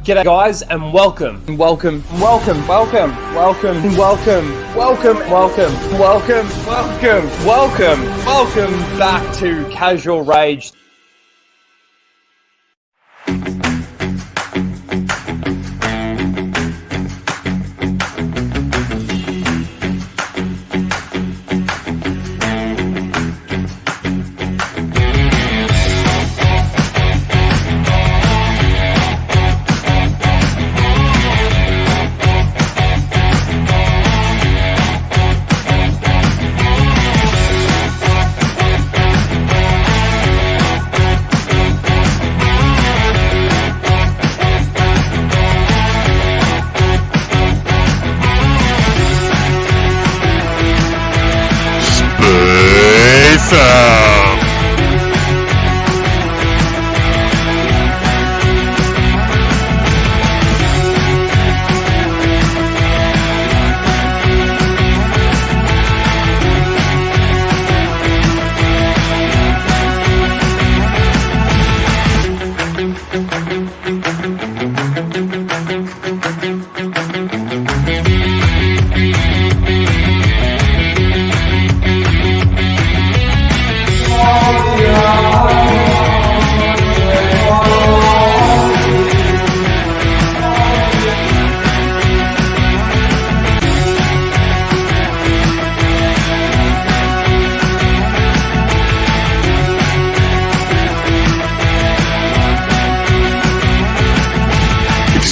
G'day guys and welcome back to Casual Rage.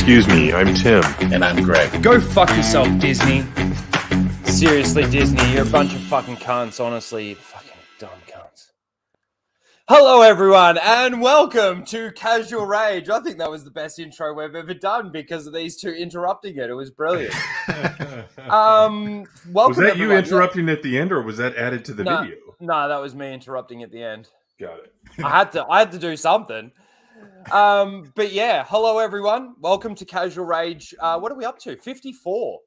Excuse me, I'm Tim. And I'm Greg. Go fuck yourself, Disney. Seriously, Disney, you're a bunch of fucking cunts, honestly. You fucking dumb cunts. Hello, everyone, and welcome to Casual Rage. I think that was the best intro we've ever done because of these two interrupting it. It was brilliant. Welcome, Was that everyone. you interrupting at the end, or was that added to the video? No, that was me interrupting at the end. Got it. I had to do something. But yeah, hello everyone. Welcome to Casual Rage. What are we up to? 54.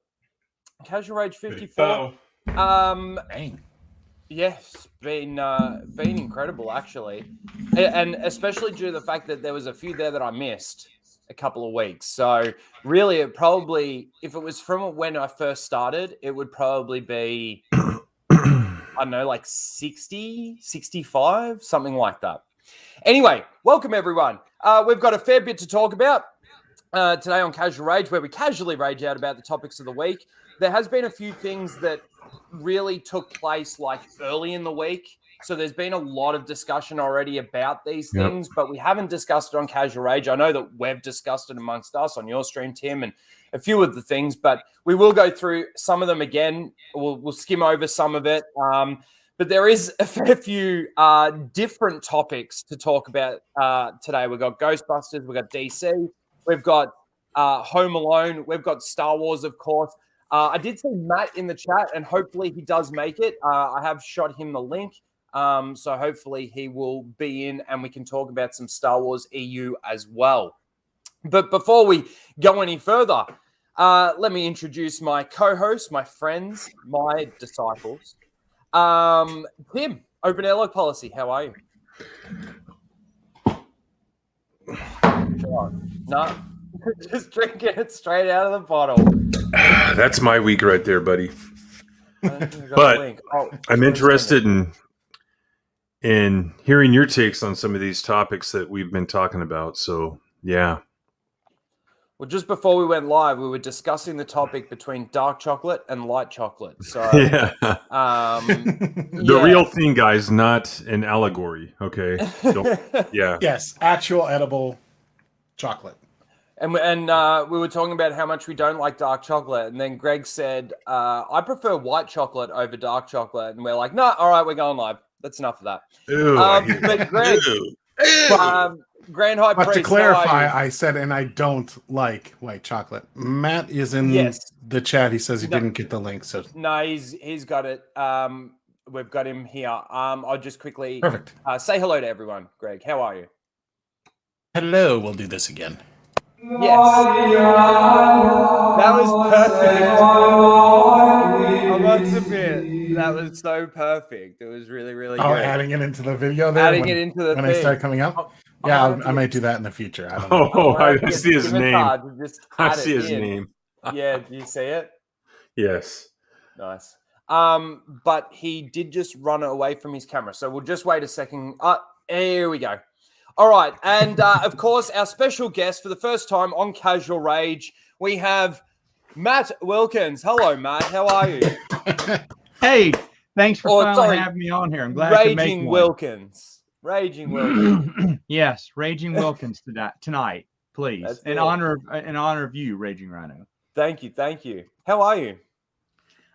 Casual Rage 54. Dang. Yes, been incredible actually, and especially due to the fact that there was a few there that I missed a couple of weeks. So really, it probably, if it was from when I first started, it would probably be I don't know, like 60, 65, something like that. Anyway, welcome everyone. We've got a fair bit to talk about today on Casual Rage, where we casually rage out about the topics of the week. There has been a few things that really took place like early in the week. So there's been a lot of discussion already about these things, but we haven't discussed it on Casual Rage. I know that we've discussed it amongst us on your stream, Tim, and a few of the things, but we will go through some of them again. We'll skim over some of it. But there is a fair few different topics to talk about today. We've got Ghostbusters, we've got DC, we've got Home Alone, we've got Star Wars, of course. I did see Matt in the chat, and hopefully he does make it. I have shot him the link, so hopefully he will be in, and we can talk about some Star Wars EU as well. But before we go any further, let me introduce my co-hosts, my friends, my disciples. Tim, Open Airlock Policy, how are you? No, just drinking it straight out of the bottle. That's my week right there, buddy. But I'm interested in hearing your takes on some of these topics that we've been talking about. So, yeah. Well, just before we went live, we were discussing the topic between dark chocolate and light chocolate. So, yeah. The real thing, guys, not an allegory. Okay. Yeah. Yes, actual edible chocolate. And we were talking about how much we don't like dark chocolate. And then Greg said, I prefer white chocolate over dark chocolate. And we're like, no, all right, we're going live. That's enough of that. Ew, but Greg, Grand High Priest. But to clarify, I said, and I don't like white chocolate. Matt is in the chat. He says he didn't get the link. So no, he's got it. We've got him here. I'll just quickly say hello to everyone. Greg, how are you? Hello. We'll do this again. Yes. That was perfect. I must admit, that was so perfect. It was really, really good. Oh, adding it into the video there? Adding it into the when thing. I start coming up? Yeah, I might do that in the future. I don't know. Oh, I see his name. Just I add see it his in. name. Yeah, do you see it? Yes. Nice. But he did just run away from his camera. So we'll just wait a second. Here we go. All right. And of course, our special guest for the first time on Casual Rage, we have Matt Wilkins. Hello, Matt. How are you? Hey, thanks for finally having me on here. I'm glad to make one. Wilkins. Raging Wilkins. Yes, Raging Wilkins tonight, please. That's in honor of you, Raging Ryno. Thank you. How are you?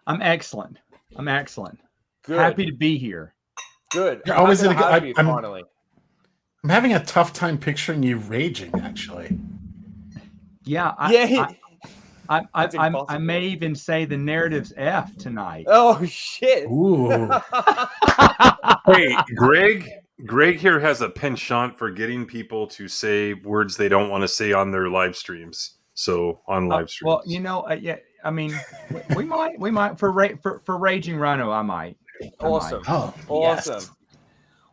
I'm excellent. Good. Happy to be here. Good. You're always in finally. I'm having a tough time picturing you raging, actually. Yeah. I may even say the narrative's F tonight. Oh shit! Ooh. Hey, Greg here has a penchant for getting people to say words they don't want to say on their live streams. So on live streams. Well, yeah. I mean, we might for Raging Ryno. I might. Awesome. Oh, awesome. Yes.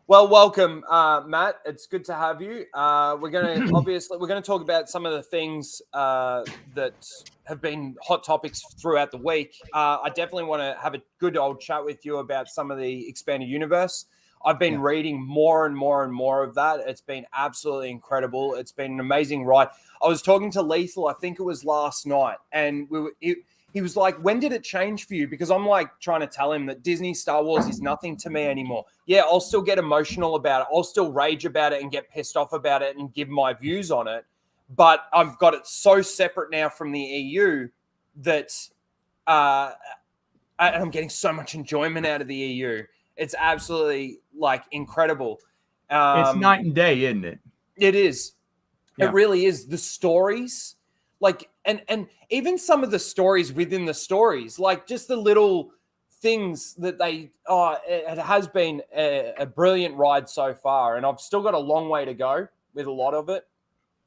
Well, welcome, Matt. It's good to have you. We're going to talk about some of the things that have been hot topics throughout the week. I definitely want to have a good old chat with you about some of the expanded universe. I've been reading more and more of that. It's been absolutely incredible. It's been an amazing ride. I was talking to Lethal, I think it was last night, and he was like, when did it change for you? Because I'm like trying to tell him that Disney Star Wars is nothing to me anymore. Yeah, I'll still get emotional about it. I'll still rage about it and get pissed off about it and give my views on it. But I've got it so separate now from the EU that I'm getting so much enjoyment out of the EU. It's absolutely like incredible. It's night and day, isn't it? It is. Yeah. It really is. The stories, like, and even some of the stories within the stories, like just the little things that it has been a brilliant ride so far. And I've still got a long way to go with a lot of it.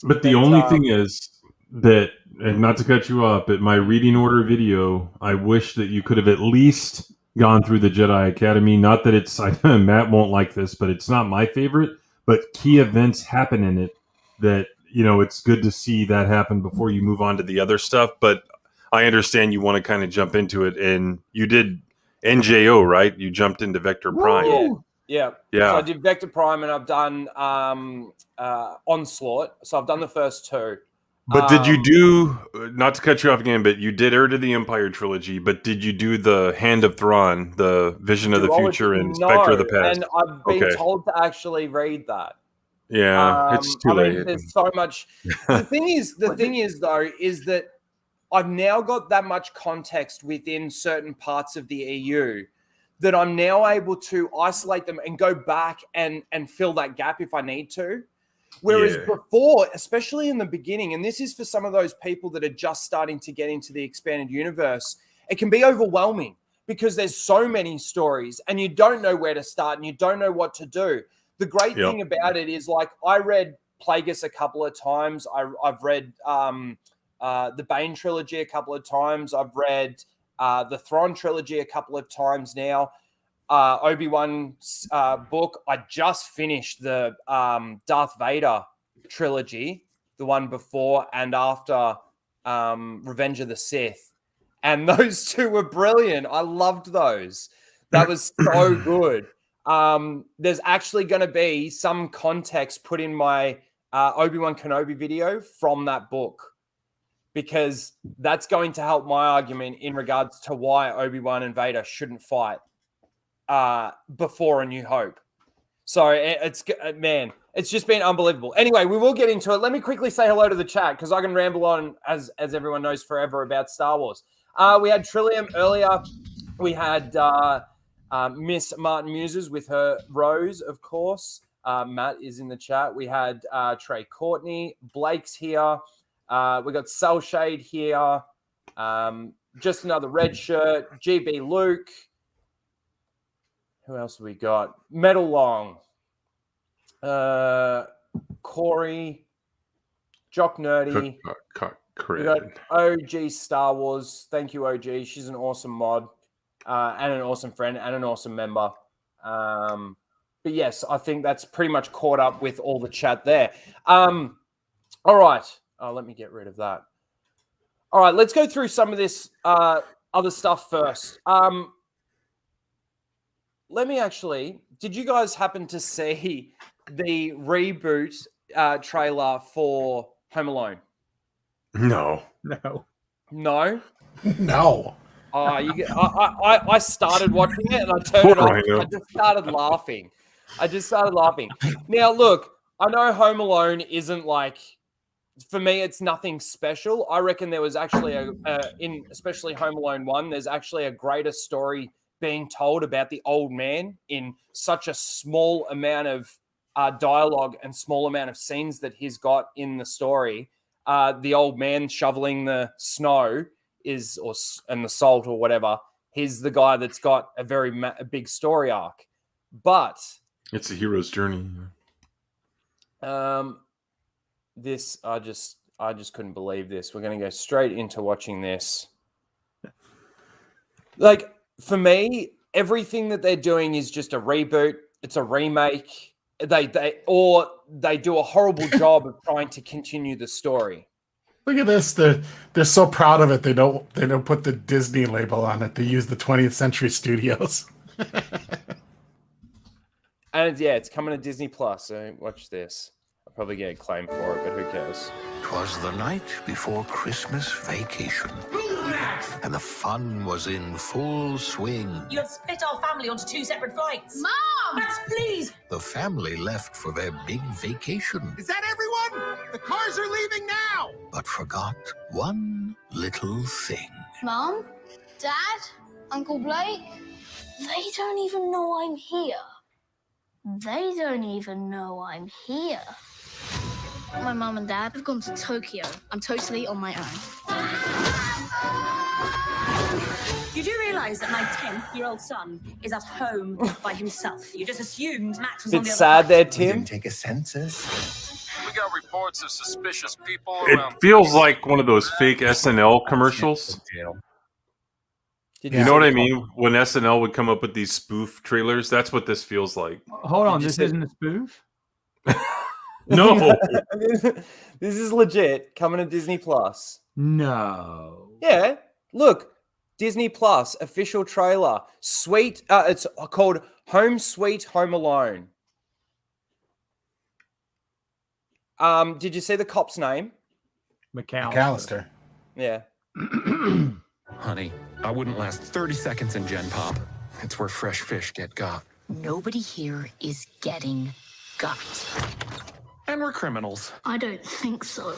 But the only thing is that, and not to cut you off, but my reading order video, I wish that you could have at least gone through the Jedi Academy. Not that it's, Matt won't like this, but it's not my favorite, but key events happen in it that, it's good to see that happen before you move on to the other stuff. But I understand you want to kind of jump into it, and you did NJO, right? You jumped into Vector Prime. Yeah. So I did Vector Prime, and I've done Onslaught. So I've done the first two. But did you do, not to cut you off again, but you did Heir to the Empire trilogy, but did you do the Hand of Thrawn, the Vision of the Future, and Spectre of the Past? And I've been told to actually read that. Yeah, it's too late. There's so much. The thing is though, is that I've now got that much context within certain parts of the EU that I'm now able to isolate them and go back and fill that gap if I need to. Whereas before, especially in the beginning, and this is for some of those people that are just starting to get into the expanded universe, it can be overwhelming because there's so many stories and you don't know where to start and you don't know what to do. The great thing about it is, like, I read Plagueis a couple of times. I've read the Bane trilogy a couple of times. I've read the Thrawn trilogy a couple of times now. Obi-Wan's book. I just finished the Darth Vader trilogy, the one before and after Revenge of the Sith. And those two were brilliant. I loved those. That was so good. There's actually going to be some context put in my Obi-Wan Kenobi video from that book, because that's going to help my argument in regards to why Obi-Wan and Vader shouldn't fight before A New Hope. So it's just been unbelievable. Anyway, we will get into it. Let me quickly say hello to the chat, because I can ramble on, as everyone knows, forever about Star Wars. We had Trillium earlier. We had Miss Martin Muses with her Rose, of course. Matt is in the chat. We had Trey Courtney. Blake's here. We got Cell Shade here. Just another red shirt. GB Luke. Who else have we got? Metal Long. Corey. Jock Nerdy. We got OG Star Wars. Thank you, OG. She's an awesome mod. And an awesome friend and an awesome member. But yes, I think that's pretty much caught up with all the chat there. All right. Let me get rid of that. All right, let's go through some of this other stuff first. Let me actually. Did you guys happen to see the reboot trailer for Home Alone? No. No. No. No. I started watching it and I turned it off. I just started laughing. Now, look, I know Home Alone isn't like, for me, it's nothing special. I reckon there was actually in especially Home Alone 1, there's actually a greater story being told about the old man in such a small amount of dialogue and small amount of scenes that he's got in the story. The old man shoveling the snow and the salt or whatever. He's the guy that's got a very big story arc, but it's a hero's journey. This I just couldn't believe this. We're going to go straight into watching this. Like, for me, everything that they're doing is just a reboot. It's a remake. They do a horrible job of trying to continue the story. Look at this. They're so proud of it. They don't put the Disney label on it. They use the 20th Century Studios. And yeah, it's coming to Disney Plus. So watch this. I'll probably get a claim for it, but who cares? 'Twas the night before Christmas vacation, and the fun was in full swing. You have split our family onto 2 separate flights. Mom! Max, please! The family left for their big vacation. Is that everyone? The cars are leaving now! But forgot one little thing. Mom? Dad? Uncle Blake? They don't even know I'm here. They don't even know I'm here. My mum and dad have gone to Tokyo. I'm totally on my own. You do realise that my 10-year-old son is at home by himself. You just assumed Max was on Bit the other sad flight. there, We Tim. didn't take a census. We got reports of suspicious people It around. feels like one of those fake SNL commercials. You know what I mean? When SNL would come up with these spoof trailers, that's what this feels like. Hold on, this isn't a spoof? No. This is legit coming to Disney Plus. No. Yeah, look, Disney Plus official trailer. Sweet. It's called Home Sweet Home Alone. Did you see the cop's name? McAllister. Yeah. Honey, I wouldn't last 30 seconds in Gen Pop. It's where fresh fish get got. Nobody here is getting got. And we're criminals. I don't think so.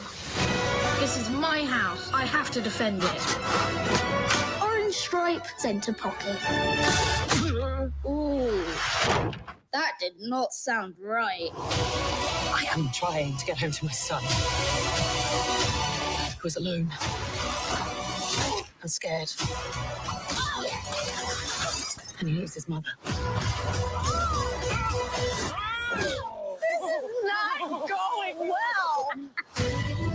This is my house. I have to defend it. Orange stripe, center pocket. Ooh. That did not sound right. I am trying to get home to my son, who is alone and scared. And he needs his mother. Not going well.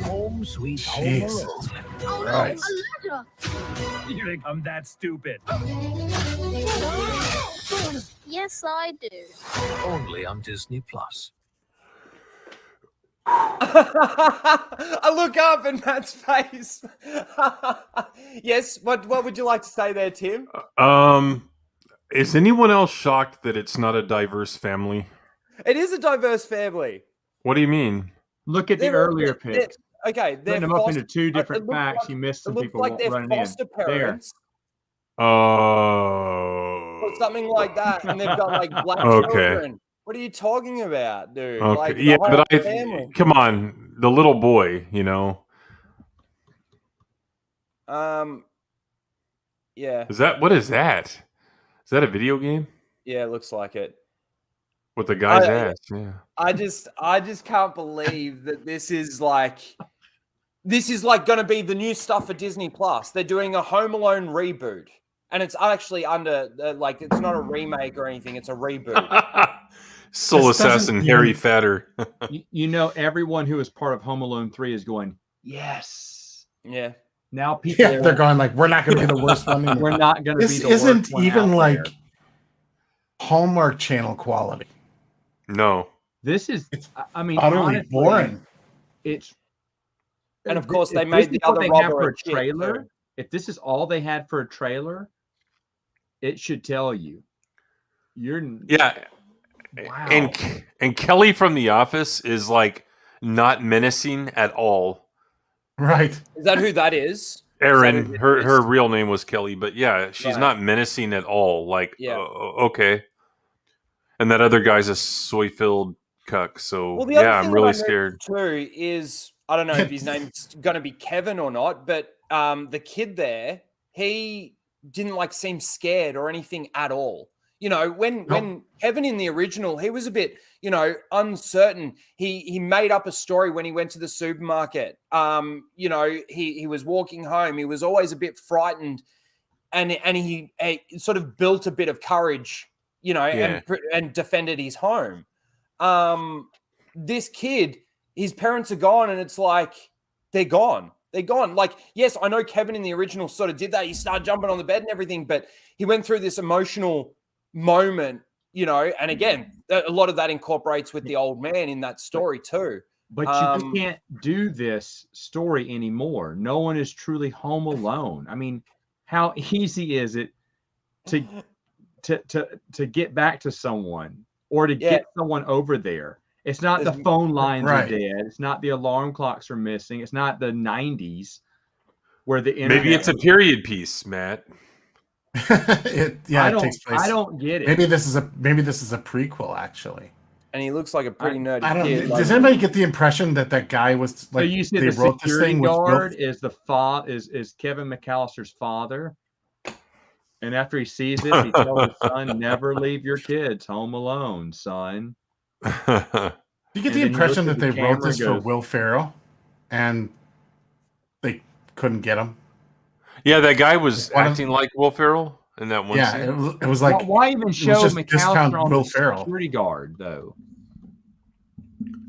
Home sweet home Jesus. alone. Oh no, Christ. a ladder. You think I'm that stupid? Yes, I do. Only on Disney Plus. I look up and Matt's face. Yes. What would you like to say there, Tim? Is anyone else shocked that it's not a diverse family? It is a diverse family. What do you mean? Look at the They're- earlier they're- picks. Okay, they're Putting them up foster- into two it different looks packs. like- You missed some It looks people like they're running in. foster There. parents Oh. or something like that, and they've got like black Okay. children. What are you talking about, dude? Okay. Like, the Yeah, whole but family. come on, the little boy, you know. Yeah, What is that? Is that a video game? yeah, it looks like it. With the guy's I- ass, yeah. I just can't believe that this is like going to be the new stuff for Disney Plus. They're doing a Home Alone reboot, and it's actually under like it's not a remake or anything. It's a reboot. Soul This doesn't Assassin even- Harry Fatter. You know, everyone who is part of Home Alone 3 is going, yes. Yeah. Now people, Yeah, they're going like, we're not going to be the worst one. in the- we're not going to be This the worst isn't one even out like there. Hallmark Channel quality. No. This is, I mean, utterly honestly, boring. It's And of course, they if made this the is what other they have robber for a a chick, trailer. too. If this is all they had for a trailer, it should tell you. Yeah. Wow. And Kelly from The Office is like not menacing at all. Right. Is that who that is? Erin, her real name was Kelly, but yeah, she's Right. not menacing at all. Like, Yeah. Okay. And that other guy's a soy-filled cuck. So Well, the other yeah, thing I'm really that I scared. noticed too is I don't know if his name's going to be Kevin or not, but the kid there, he didn't like seem scared or anything at all. You know, when Kevin in the original, he was a bit, you know, uncertain. He made up a story when he went to the supermarket. You know, he was walking home. He was always a bit frightened, and he sort of built a bit of courage, you know, and defended his home. This kid, his parents are gone, and it's like they're gone. They're gone. Like, yes, I know Kevin in the original sort of did that. He started jumping on the bed and everything, but he went through this emotional moment, you know, and again, a lot of that incorporates with the old man in that story too. But you just can't do this story anymore. No one is truly home alone. I mean, how easy is it to get back to someone or to get someone over there? It's not the phone lines are dead. It's not the alarm clocks are missing. It's not the 90s where the internet. Maybe it's a period piece, Matt. It takes place. I don't get it. Maybe this is a prequel actually. And he looks like a pretty nerdy I don't. kid. Does anybody get the impression that guy was like? So you see, they the wrote this security thing guard is is Kevin McAllister's father, and after he sees this, he tells his son, "Never leave your kids home alone, son." You get the impression that they wrote this for Will Ferrell, and they couldn't get him. Yeah, that guy was acting like Will Ferrell in that one scene. Yeah, it was like, why even show McAllister on Will the Ferrell security guard though?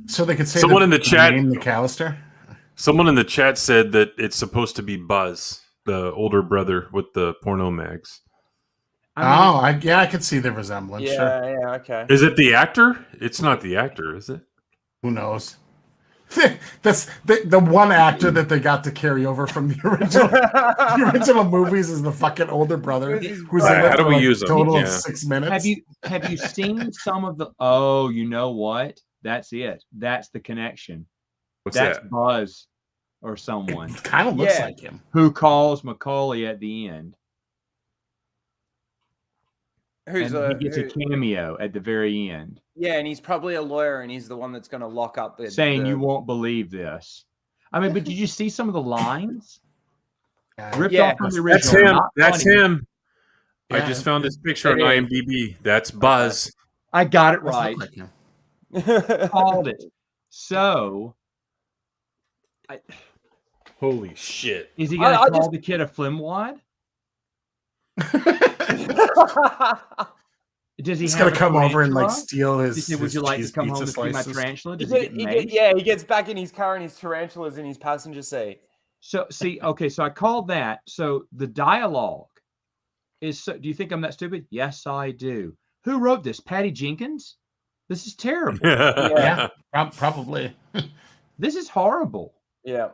So they could say someone in the chat name McAllister. Someone in the chat said that it's supposed to be Buzz, the older brother with the porno mags. I could see the resemblance. Yeah, sure. yeah, okay. Is it the actor? It's not the actor, is it? Who knows? That's the one actor that they got to carry over from the original movies is the fucking older brother who's in it for a total of 6 minutes. Have you seen some of the? Oh, you know what? That's it. That's the connection. That's that? Buzz or someone. It kind of looks like him. Who calls Macaulay at the end? He gets a cameo at the very end. Yeah, and he's probably a lawyer, and he's the one that's going to lock up the saying you won't believe this. I mean, but did you see some of the lines? Ripped off from the original. That's him. I just found this picture on IMDb. That's Buzz. I got it right. Called it. So, holy shit! Is he going to call the kid a flimwad? Does he? He's gonna come over and like steal his. Would you like to come home to see my tarantula? Does he he gets back in his car and his tarantula's in his passenger seat. So so I called that. So the dialogue is. So, do you think I'm that stupid? Yes, I do. Who wrote this? Patty Jenkins. This is terrible. Yeah, probably. This is horrible. Yeah.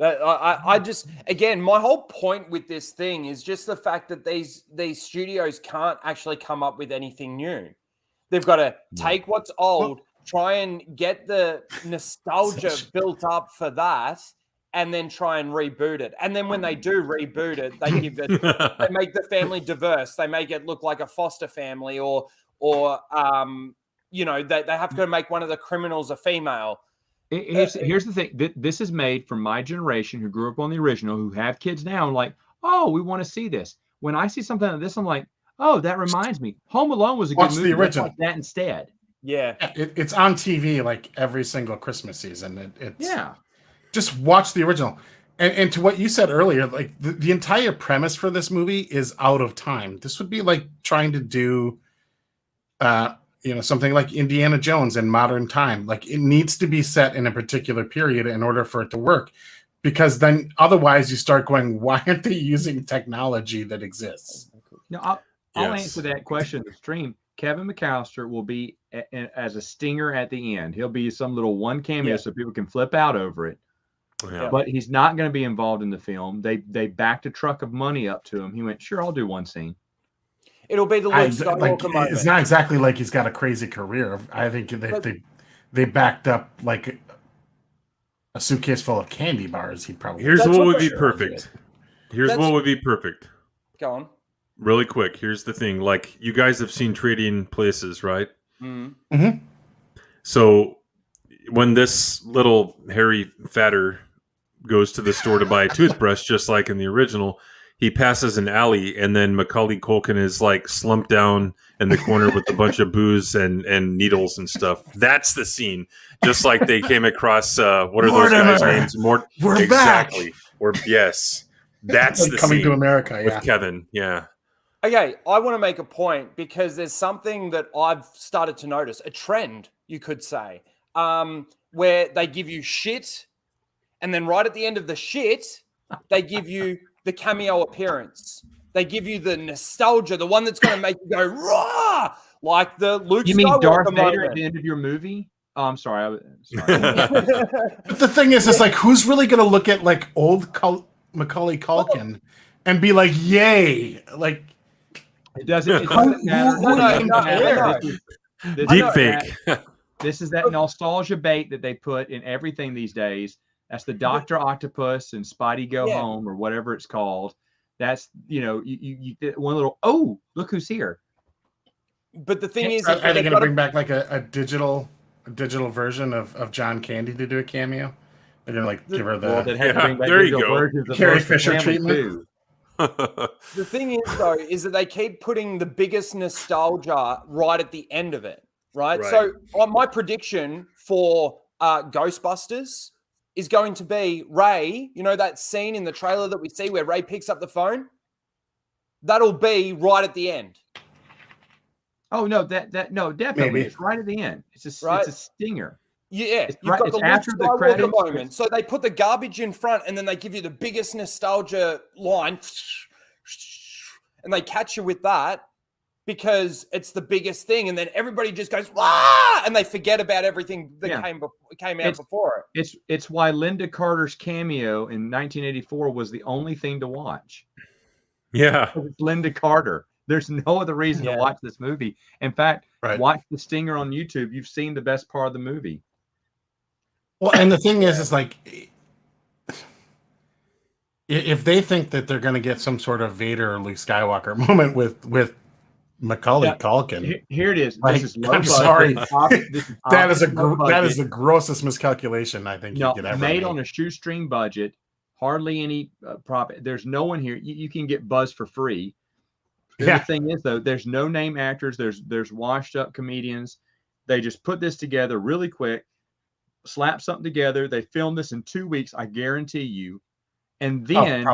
I just, again, my whole point with this thing is just the fact that these studios can't actually come up with anything new. They've got to take what's old, try and get the nostalgia built up for that, and then try and reboot it. And then when they do reboot it, they they make the family diverse. They make it look like a foster family, or you know, they have to make one of the criminals a female. Here's the thing. This is made for my generation who grew up on the original, who have kids now, and like, oh, we want to see this. When I see something like this, I'm like, oh, that reminds me. Home Alone was a good movie. The original. Like that instead. Yeah. It's on TV like every single Christmas season. It's just watch the original. And to what you said earlier, like the entire premise for this movie is out of time. This would be like trying to do something like Indiana Jones in modern time. Like it needs to be set in a particular period in order for it to work, because then otherwise you start going, why aren't they using technology that exists? No, I'll answer that question in the stream. Kevin McAllister will be as a stinger at the end. He'll be some little one cameo so people can flip out over it. Yeah. But he's not going to be involved in the film. They backed a truck of money up to him. He went, sure, I'll do one scene. It'll be the Luke Skywalker moment. It's not exactly like he's got a crazy career. I think they backed up like a suitcase full of candy bars. He'd probably. Here's what would be perfect. Here's what would be perfect. Go on. Really quick. Here's the thing. Like, you guys have seen Trading Places, right? Mm-hmm. Mm-hmm. So when this little hairy fatter goes to the store to buy a toothbrush, just like in the original, he passes an alley, and then Macaulay Culkin is like slumped down in the corner with a bunch of booze and needles and stuff. That's the scene. Just like they came across, what are those guys' names? We're exactly. back. Yes. That's the Coming scene to America, with Kevin. Yeah. Okay, I want to make a point because there's something that I've started to notice, a trend, you could say, where they give you shit, and then right at the end of the shit, they give you the cameo appearance. They give you the nostalgia, the one that's going to make you go, raw, like the Luke Skywalker You mean Darth Vader moment. at the end of your movie? Oh, I'm sorry. But the thing is, it's like, who's really going to look at like old Macaulay Culkin and be like, yay? Like, it doesn't matter. Deep fake. This is that nostalgia bait that they put in everything these days. That's the Dr. Octopus and Spidey Go Home or whatever it's called. That's, you get one little, oh, look who's here. But the thing is, are they going to bring back like a digital version of John Candy to do a cameo? They're going to like give her the there you go. Carrie Fisher treatment. Too. The thing is, though, is that they keep putting the biggest nostalgia right at the end of it, right? So my prediction for Ghostbusters is going to be Ray, that scene in the trailer that we see where Ray picks up the phone? That'll be right at the end. Oh, no, no, definitely. Maybe. It's right at the end. It's a stinger. Yeah, it's you've got the after Luke the Skywalker credits. moment. So they put the garbage in front, and then they give you the biggest nostalgia line, and they catch you with that because it's the biggest thing, and then everybody just goes "Wah!" and they forget about everything that came out before it. It's why Linda Carter's cameo in 1984 was the only thing to watch. Yeah, it's Linda Carter. There's no other reason to watch this movie. In fact, watch the stinger on YouTube. You've seen the best part of the movie. Well, and the thing is like, if they think that they're going to get some sort of Vader or Luke Skywalker moment with Macaulay Culkin, here it is. Like, this is I'm sorry. That is the grossest miscalculation I think you could ever made make. on a shoestring budget. Hardly any profit. There's no one here. You can get buzz for free. The thing is, though, there's no name actors. There's washed up comedians. They just put this together really quick, slap something together. They filmed this in 2 weeks, I guarantee you. And then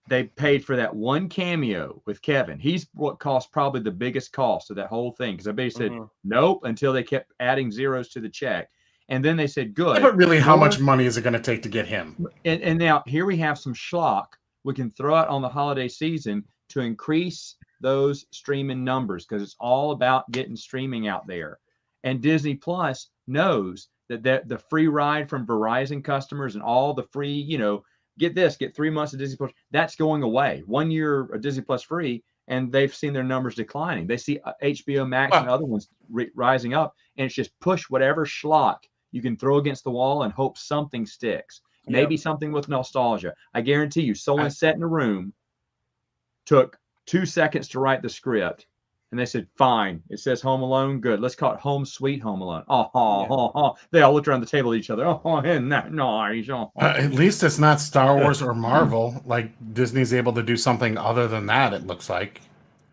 they paid for that one cameo with Kevin. He's what cost probably the biggest cost of that whole thing, because everybody said nope until they kept adding zeros to the check. And then they said good. Yeah, but really, how much money is it going to take to get him? And now here we have some schlock we can throw out on the holiday season to increase those streaming numbers, because it's all about getting streaming out there. And Disney Plus knows that the free ride from Verizon customers and all the free, get 3 months of Disney Plus, that's going away. 1 year of Disney Plus free, and they've seen their numbers declining. They see HBO Max and other ones rising up, and it's just push whatever schlock you can throw against the wall and hope something sticks. Maybe something with nostalgia. I guarantee you, someone sat in a room, took 2 seconds to write the script, and they said, fine, it says Home Alone, good, let's call it Home Sweet Home Alone. They all looked around the table at each other. Isn't that nice? At least it's not Star Wars or Marvel. Like, Disney's able to do something other than that, it looks like.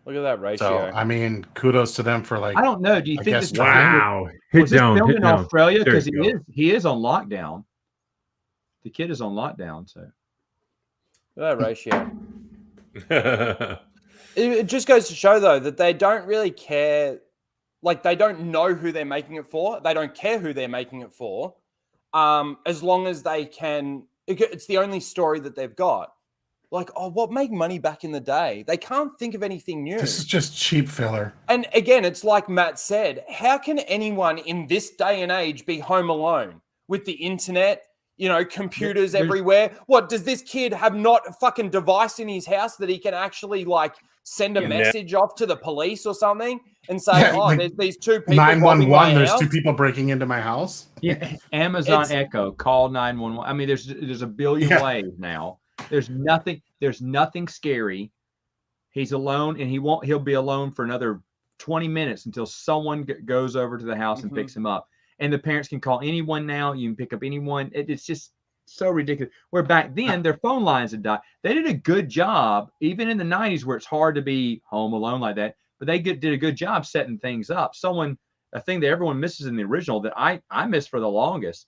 Look at that ratio. So, I mean, kudos to them for like. I don't know. Do you think this wow? Was this filmed in Australia? Because he is on lockdown. The kid is on lockdown, so. Look at that ratio. It just goes to show, though, that they don't really care. Like, they don't know who they're making it for. They don't care who they're making it for. As long as they can. It's the only story that they've got. like, oh, what made money back in the day? They can't think of anything new. This is just cheap filler. And again, it's like Matt said, how can anyone in this day and age be home alone with the internet, computers everywhere? What, does this kid have not a fucking device in his house that he can actually like send a message off to the police or something and say, there's these two people 911, there's two people breaking into my house? Yeah, Amazon Echo, call 911. I mean, there's a billion ways now. There's nothing scary. He's alone, and he'll be alone for another 20 minutes until someone goes over to the house and picks him up. And the parents can call anyone now. You can pick up anyone. It's just so ridiculous. Where back then, their phone lines had died. They did a good job, even in the 90s, where it's hard to be home alone like that. But they did a good job setting things up. A thing that everyone misses in the original that I missed for the longest.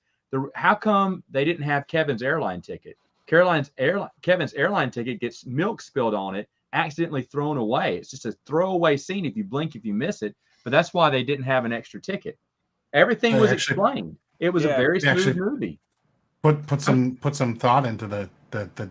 How come they didn't have Kevin's airline ticket? Kevin's airline ticket gets milk spilled on it, accidentally thrown away. It's just a throwaway scene if you blink, if you miss it. But that's why they didn't have an extra ticket. Everything was explained. It was a very smooth movie. Put some thought into the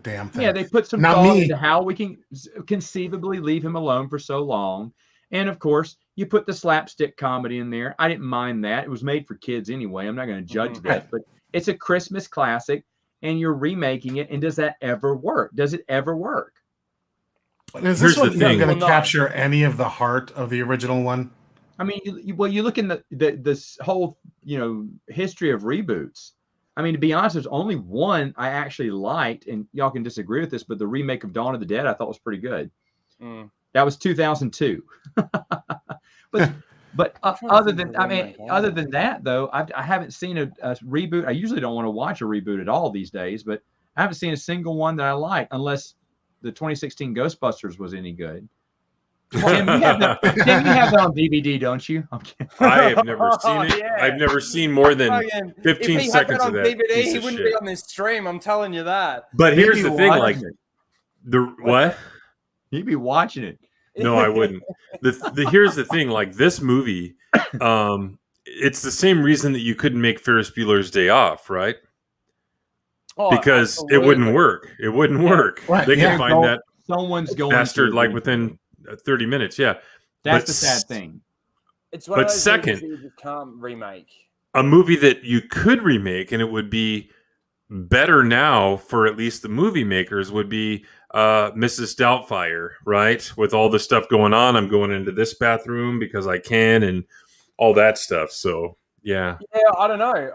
damn thing. Yeah, they put some thought into how we can conceivably leave him alone for so long. And of course, you put the slapstick comedy in there. I didn't mind that. It was made for kids anyway. I'm not going to judge that, but it's a Christmas classic. And you're remaking it, and does that ever work? Does it ever work? Is this one going to capture any of the heart of the original one? I mean, you look in this whole history of reboots. I mean, to be honest, there's only one I actually liked, and y'all can disagree with this, but the remake of Dawn of the Dead I thought was pretty good. That was 2002. But other than that, though, I haven't seen a reboot. I usually don't want to watch a reboot at all these days, but I haven't seen a single one that I like, unless the 2016 Ghostbusters was any good. Tim, you have that on DVD, don't you? I have never seen it. Yeah. I've never seen more than 15 seconds of that. DVD, he wouldn't be on this stream. I'm telling you that. But here's the thing, like what? He'd be watching it. No, I wouldn't. Here's the thing, like this movie, it's the same reason that you couldn't make Ferris Bueller's Day Off, right? Because absolutely. It wouldn't work. It wouldn't work. Right. They can find that someone's going bastard like within 30 minutes. Yeah, that's the sad thing. It's one of those movies you can't remake. A movie that you could remake, and it would be better now for at least the movie makers, would be Mrs. Doubtfire, right? With all the stuff going on, I'm going into this bathroom because I can, and all that stuff. So yeah, I don't know.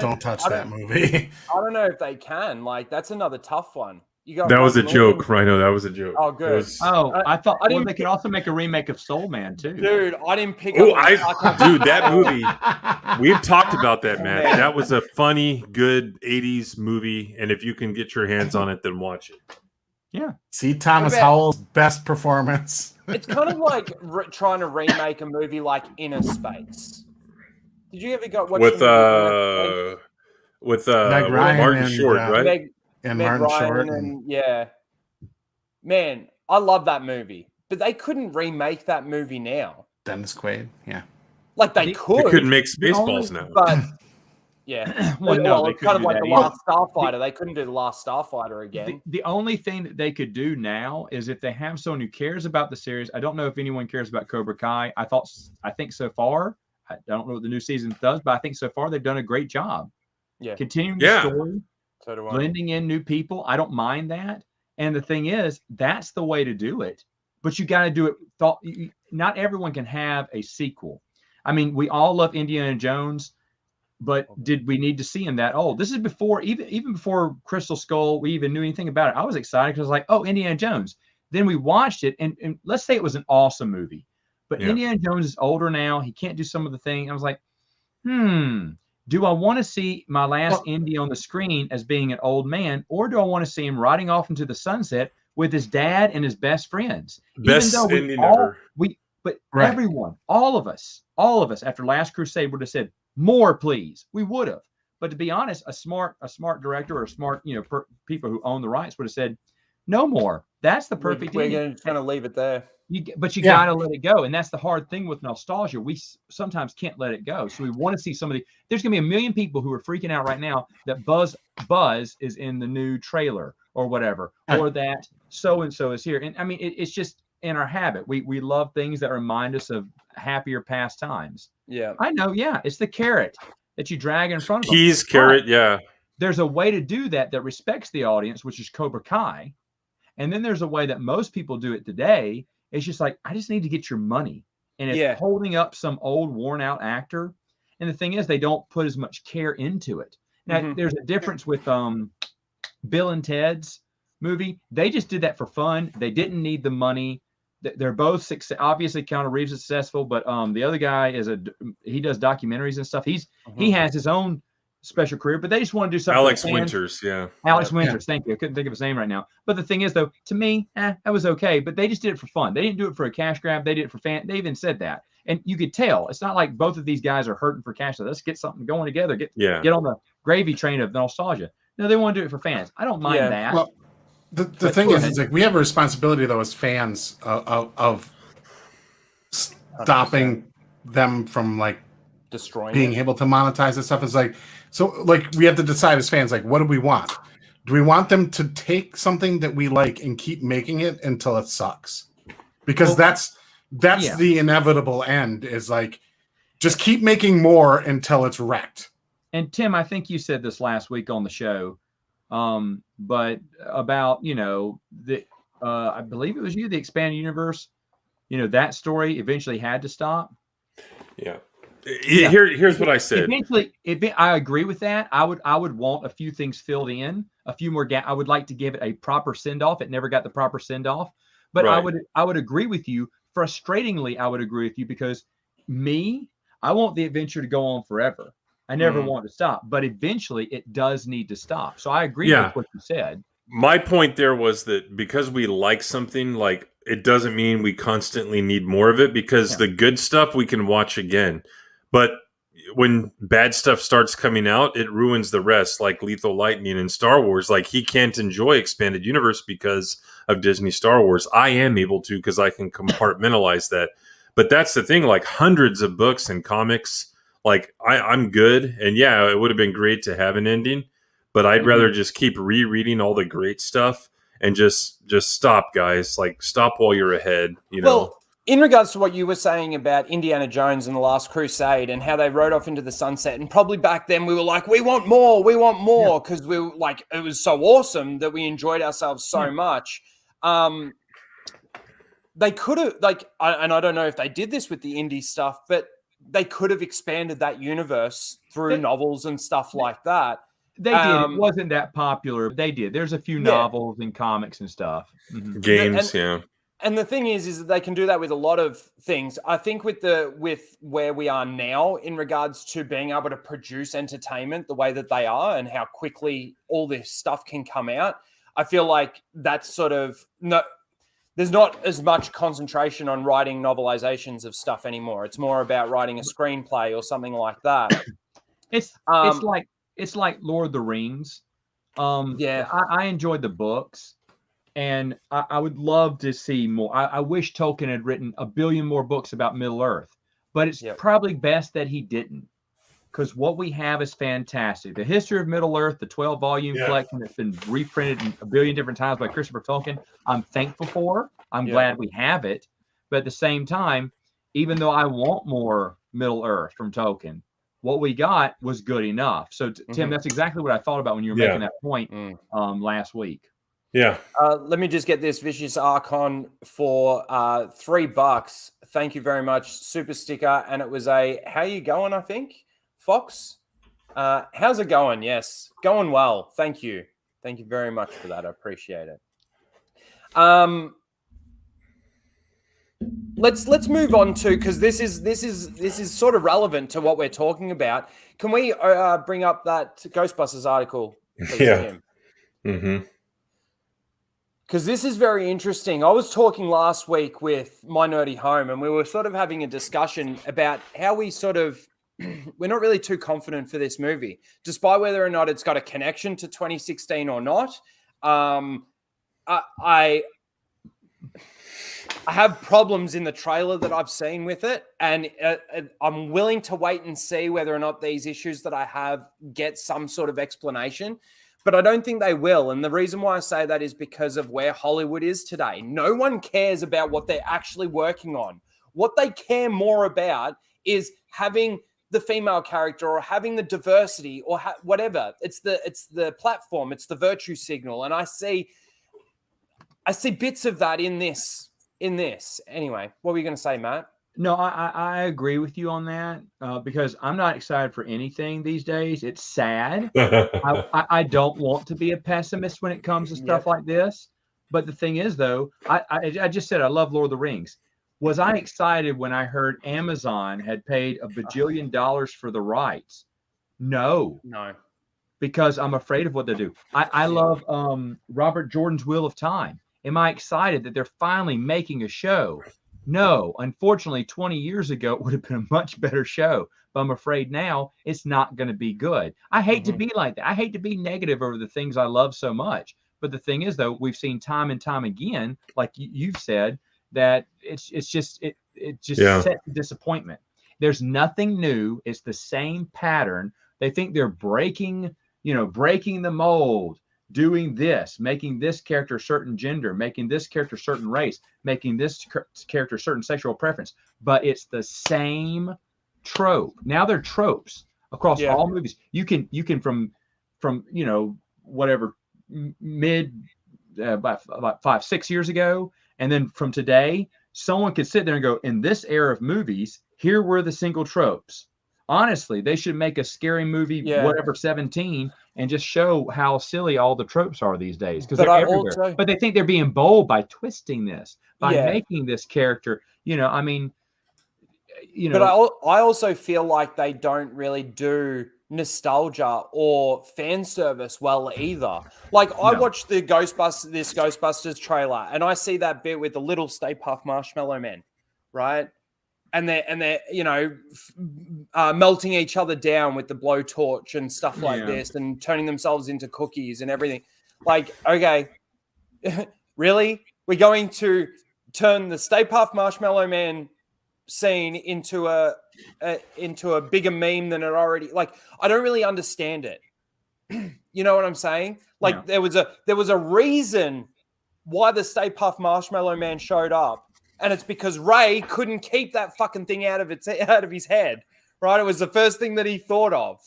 Don't touch that movie. I don't know if they can. Like, that's another tough one. That was a joke, Ryno. That was a joke. Oh, good. I thought they could also make a remake of Soul Man too. Dude, I didn't pick up. Dude, that movie. We've talked about that, Matt. That was a funny, good 80s movie, and if you can get your hands on it, then watch it. Yeah. See Thomas Howell's best performance. It's kind of like trying to remake a movie like Inner Space. Did you ever watch with Martin Short, right? And Martin Short. Man, I love that movie. But they couldn't remake that movie now. Dennis Quaid, yeah. Like they could. They couldn't make Spaceballs now. But yeah. Well, it's kind of like The Last Starfighter. They couldn't do The Last Starfighter again. The only thing that they could do now is if they have someone who cares about the series. I don't know if anyone cares about Cobra Kai. I think so far, I don't know what the new season does, but I think so far they've done a great job. Yeah. Continuing the story. So do I. Blending in new people. I don't mind that. And the thing is, that's the way to do it. But you got to do it. Not everyone can have a sequel. I mean, we all love Indiana Jones, but did we need to see him that old? This is before, even before Crystal Skull, we even knew anything about it. I was excited because I was like, oh, Indiana Jones. Then we watched it, and let's say it was an awesome movie. But Indiana Jones is older now. He can't do some of the things. I was like, do I want to see my last Indy on the screen as being an old man, or do I want to see him riding off into the sunset with his dad and his best friends? Everyone, all of us, after Last Crusade would have said, more, please. We would have. But to be honest, a smart director or smart, people who own the rights would have said, no more. That's the perfect. We're going to kind of leave it there. But you got to let it go. And that's the hard thing with nostalgia. We sometimes can't let it go. So we want to see some of there's going to be 1 million people who are freaking out right now that Buzz is in the new trailer, or whatever, or that so and so is here. And I mean, it's just in our habit. We love things that remind us of happier past times. Yeah, I know. Yeah, it's the carrot that you drag in front of them. Keys, carrot, yeah. There's a way to do that respects the audience, which is Cobra Kai. And then there's a way that most people do it today. It's just like, I just need to get your money. And it's holding up some old worn out actor. And the thing is, they don't put as much care into it. Now, there's a difference with Bill and Ted's movie. They just did that for fun. They didn't need the money. They're both obviously Keanu Reeves is successful, but the other guy he does documentaries and stuff. He has his own special career, but they just want to do something. Alex Winters, yeah. Alex Winters, thank you. I couldn't think of his name right now. But the thing is, though, to me, that was okay. But they just did it for fun. They didn't do it for a cash grab. They did it for fan. They even said that, and you could tell. It's not like both of these guys are hurting for cash. So let's get something going together. Get on the gravy train of nostalgia. No, they want to do it for fans. I don't mind that. Well, the thing is, it's like we have a responsibility though as fans of stopping them from like destroying being able to monetize this stuff. Is like, so like we have to decide as fans, like, what do we want? Do we want them to take something that we like and keep making it until it sucks? Because that's the inevitable end, is like, just keep making more until it's wrecked. And Tim, I think you said this last week on the show, but about, I believe it was you, the expanded universe, that story eventually had to stop. Yeah. Here's what I said. Eventually, I agree with that. I would want a few things filled in, a few more I would like to give it a proper send off. It never got the proper send off, but right. I would agree with you. Frustratingly, I would agree with you, because I want the adventure to go on forever. I never want to stop, but eventually it does need to stop. So I agree with what you said. My point there was that because we like something, like, it doesn't mean we constantly need more of it, because the good stuff we can watch again. But when bad stuff starts coming out, it ruins the rest, like Lethal Lightning and Star Wars. Like, he can't enjoy Expanded Universe because of Disney Star Wars. I am able to, because I can compartmentalize that. But that's the thing, like hundreds of books and comics, like I'm good. And yeah, it would have been great to have an ending, but I'd rather just keep rereading all the great stuff and just stop, guys. Like, stop while you're ahead, Well, in regards to what you were saying about Indiana Jones and the Last Crusade and how they rode off into the sunset, and probably back then we were like, we want more, because we were like, it was so awesome that we enjoyed ourselves so much. They could have, and I don't know if they did this with the indie stuff, but they could have expanded that universe through novels and stuff like that. They did. It wasn't that popular. They did. There's a few novels and comics and stuff. Games, And the thing is that they can do that with a lot of things. I think with where we are now in regards to being able to produce entertainment the way that they are and how quickly all this stuff can come out, I feel like that's sort of there's not as much concentration on writing novelizations of stuff anymore. It's more about writing a screenplay or something like that. It's like Lord of the Rings. I enjoyed the books. And I would love to see more. I wish Tolkien had written a billion more books about Middle Earth, but it's probably best that he didn't, because what we have is fantastic. The History of Middle Earth, the 12-volume collection that's been reprinted a billion different times by Christopher Tolkien, I'm thankful for. I'm glad we have it. But at the same time, even though I want more Middle Earth from Tolkien, what we got was good enough. So, Tim, that's exactly what I thought about when you were making that point last week. Yeah. Let me just get this Vicious Archon for $3. Thank you very much. Super sticker. And it was how you going, I think? Fox? How's it going? Yes. Going well. Thank you. Thank you very much for that. I appreciate it. Let's move on to, because this is sort of relevant to what we're talking about. Can we bring up that Ghostbusters article? Please, Tim? Mm-hmm. Because this is very interesting. I was talking last week with My Nerdy Home, and we were sort of having a discussion about how we we're not really too confident for this movie, despite whether or not it's got a connection to 2016 or not. I have problems in the trailer that I've seen with it, and I'm willing to wait and see whether or not these issues that I have get some sort of explanation. but I don't think they will. And the reason why I say that is because of where Hollywood is today. No one cares about what they're actually working on. What they care more about is having the female character or having the diversity or whatever. It's the platform. It's the virtue signal. And I see bits of that in this. Anyway, what were you going to say, Matt? No, I agree with you on that because I'm not excited for anything these days. It's sad. I don't want to be a pessimist when it comes to stuff like this. But the thing is, though, I just said I love Lord of the Rings. Was I excited when I heard Amazon had paid $1 bajillion for the rights? No. Because I'm afraid of what they do. I love Robert Jordan's Wheel of Time. Am I excited that they're finally making a show? No. Unfortunately, 20 years ago, it would have been a much better show. But I'm afraid now it's not going to be good. I hate to be like that. I hate to be negative over the things I love so much. But the thing is, though, we've seen time and time again, like you've said, that it just sets a disappointment. There's nothing new. It's the same pattern. They think they're breaking the mold, doing this, making this character a certain gender, making this character a certain race, making this character a certain sexual preference. But it's the same trope. Now they're tropes across all movies. You can from whatever mid about 5-6 years ago. And then from today, someone could sit there and go, in this era of movies, here were the single tropes. Honestly, they should make a scary movie, whatever, 17, and just show how silly all the tropes are these days. Because they're everywhere. But they think they're being bold by twisting this, by making this character, But I also feel like they don't really do nostalgia or fan service well either. Like I watched this Ghostbusters trailer, and I see that bit with the little Stay Puft Marshmallow Men, right? And they're melting each other down with the blowtorch and stuff like this, and turning themselves into cookies and everything. Like, okay, really? We're going to turn the Stay Puft Marshmallow Man scene into a bigger meme than it already. Like, I don't really understand it. You know what I'm saying? Like, there was a reason why the Stay Puft Marshmallow Man showed up. And it's because Ray couldn't keep that fucking thing out of his head, right? It was the first thing that he thought of.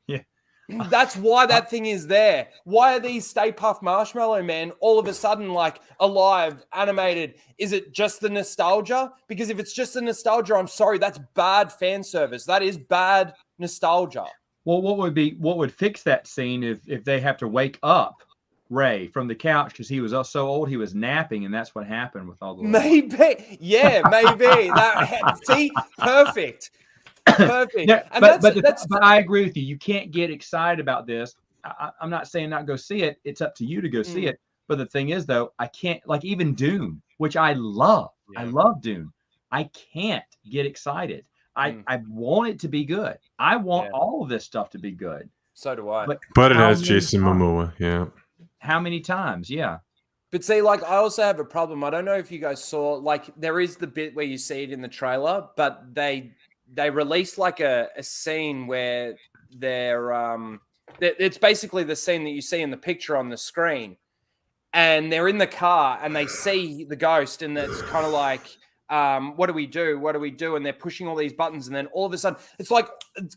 Yeah. That's why that thing is there. Why are these Stay Puft Marshmallow Men all of a sudden like alive, animated? Is it just the nostalgia? Because if it's just the nostalgia, I'm sorry, that's bad fan service. That is bad nostalgia. Well, what would fix that scene if they have to wake up Ray from the couch because he was so old he was napping, and that's what happened with all the maybe that see perfect. Yeah, but I agree with you. You can't get excited about this. I'm not saying not go see it. It's up to you to go see it. But the thing is, though, I can't, like, even Dune, which I love. I love Dune. I can't get excited. I want it to be good. I want all of this stuff to be good. So do I. But it has Jason Momoa. Yeah. How many times? Yeah. But see, like, I also have a problem. I don't know if you guys saw, like, there is the bit where you see it in the trailer, but they released like a scene where it's basically the scene that you see in the picture on the screen, and they're in the car and they see the ghost, and it's kind of like, what do we do? What do we do? And they're pushing all these buttons, and then all of a sudden, it's like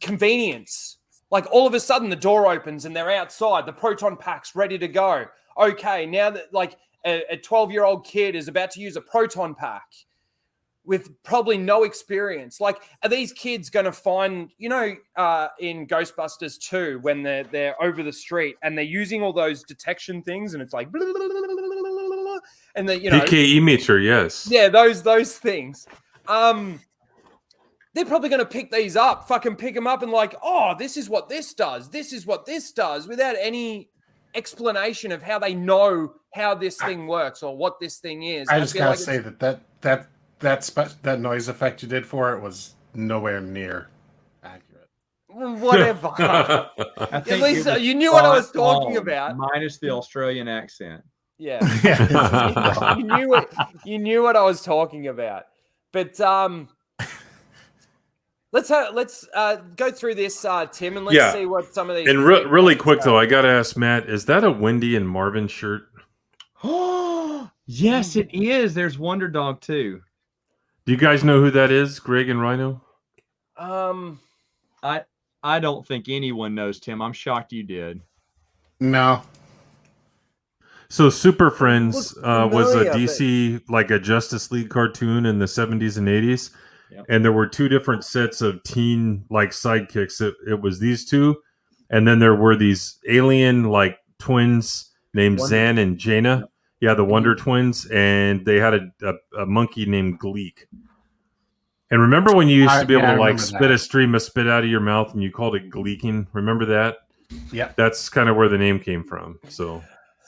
convenience. Like, all of a sudden the door opens and they're outside, the proton pack's ready to go. Okay, now that like a 12-year-old kid is about to use a proton pack with probably no experience. Like, are these kids going to find, in Ghostbusters 2, when they're over the street and they're using all those detection things, and it's like, blah, blah, blah, blah, blah, blah, and the, PKE meter, yes. Yeah, those things. They're probably going to pick these up, fucking pick them up and like, oh, this is what this does. This is what this does, without any explanation of how they know how this thing works or what this thing is. I just gotta say that noise effect you did for it was nowhere near accurate. Whatever. At least you knew what I was talking about. Minus the Australian accent. Yeah. you knew what I was talking about. But Let's go through this, Tim, and let's see what some of these. And really quick though, I gotta ask Matt: is that a Wendy and Marvin shirt? Oh, yes, it is. There's Wonder Dog too. Do you guys know who that is, Greg and Ryno? I don't think anyone knows, Tim. I'm shocked you did. No. So Super Friends was a DC, like a Justice League cartoon in the 70s and 80s. Yep. And there were two different sets of teen like sidekicks. It was these two. And then there were these alien like twins named Zan and Jaina. Yep. Yeah, the Wonder Twins. And they had a monkey named Gleek. And remember when you used to be able to like spit a stream of spit out of your mouth and you called it gleeking? Remember that? Yeah. That's kind of where the name came from. So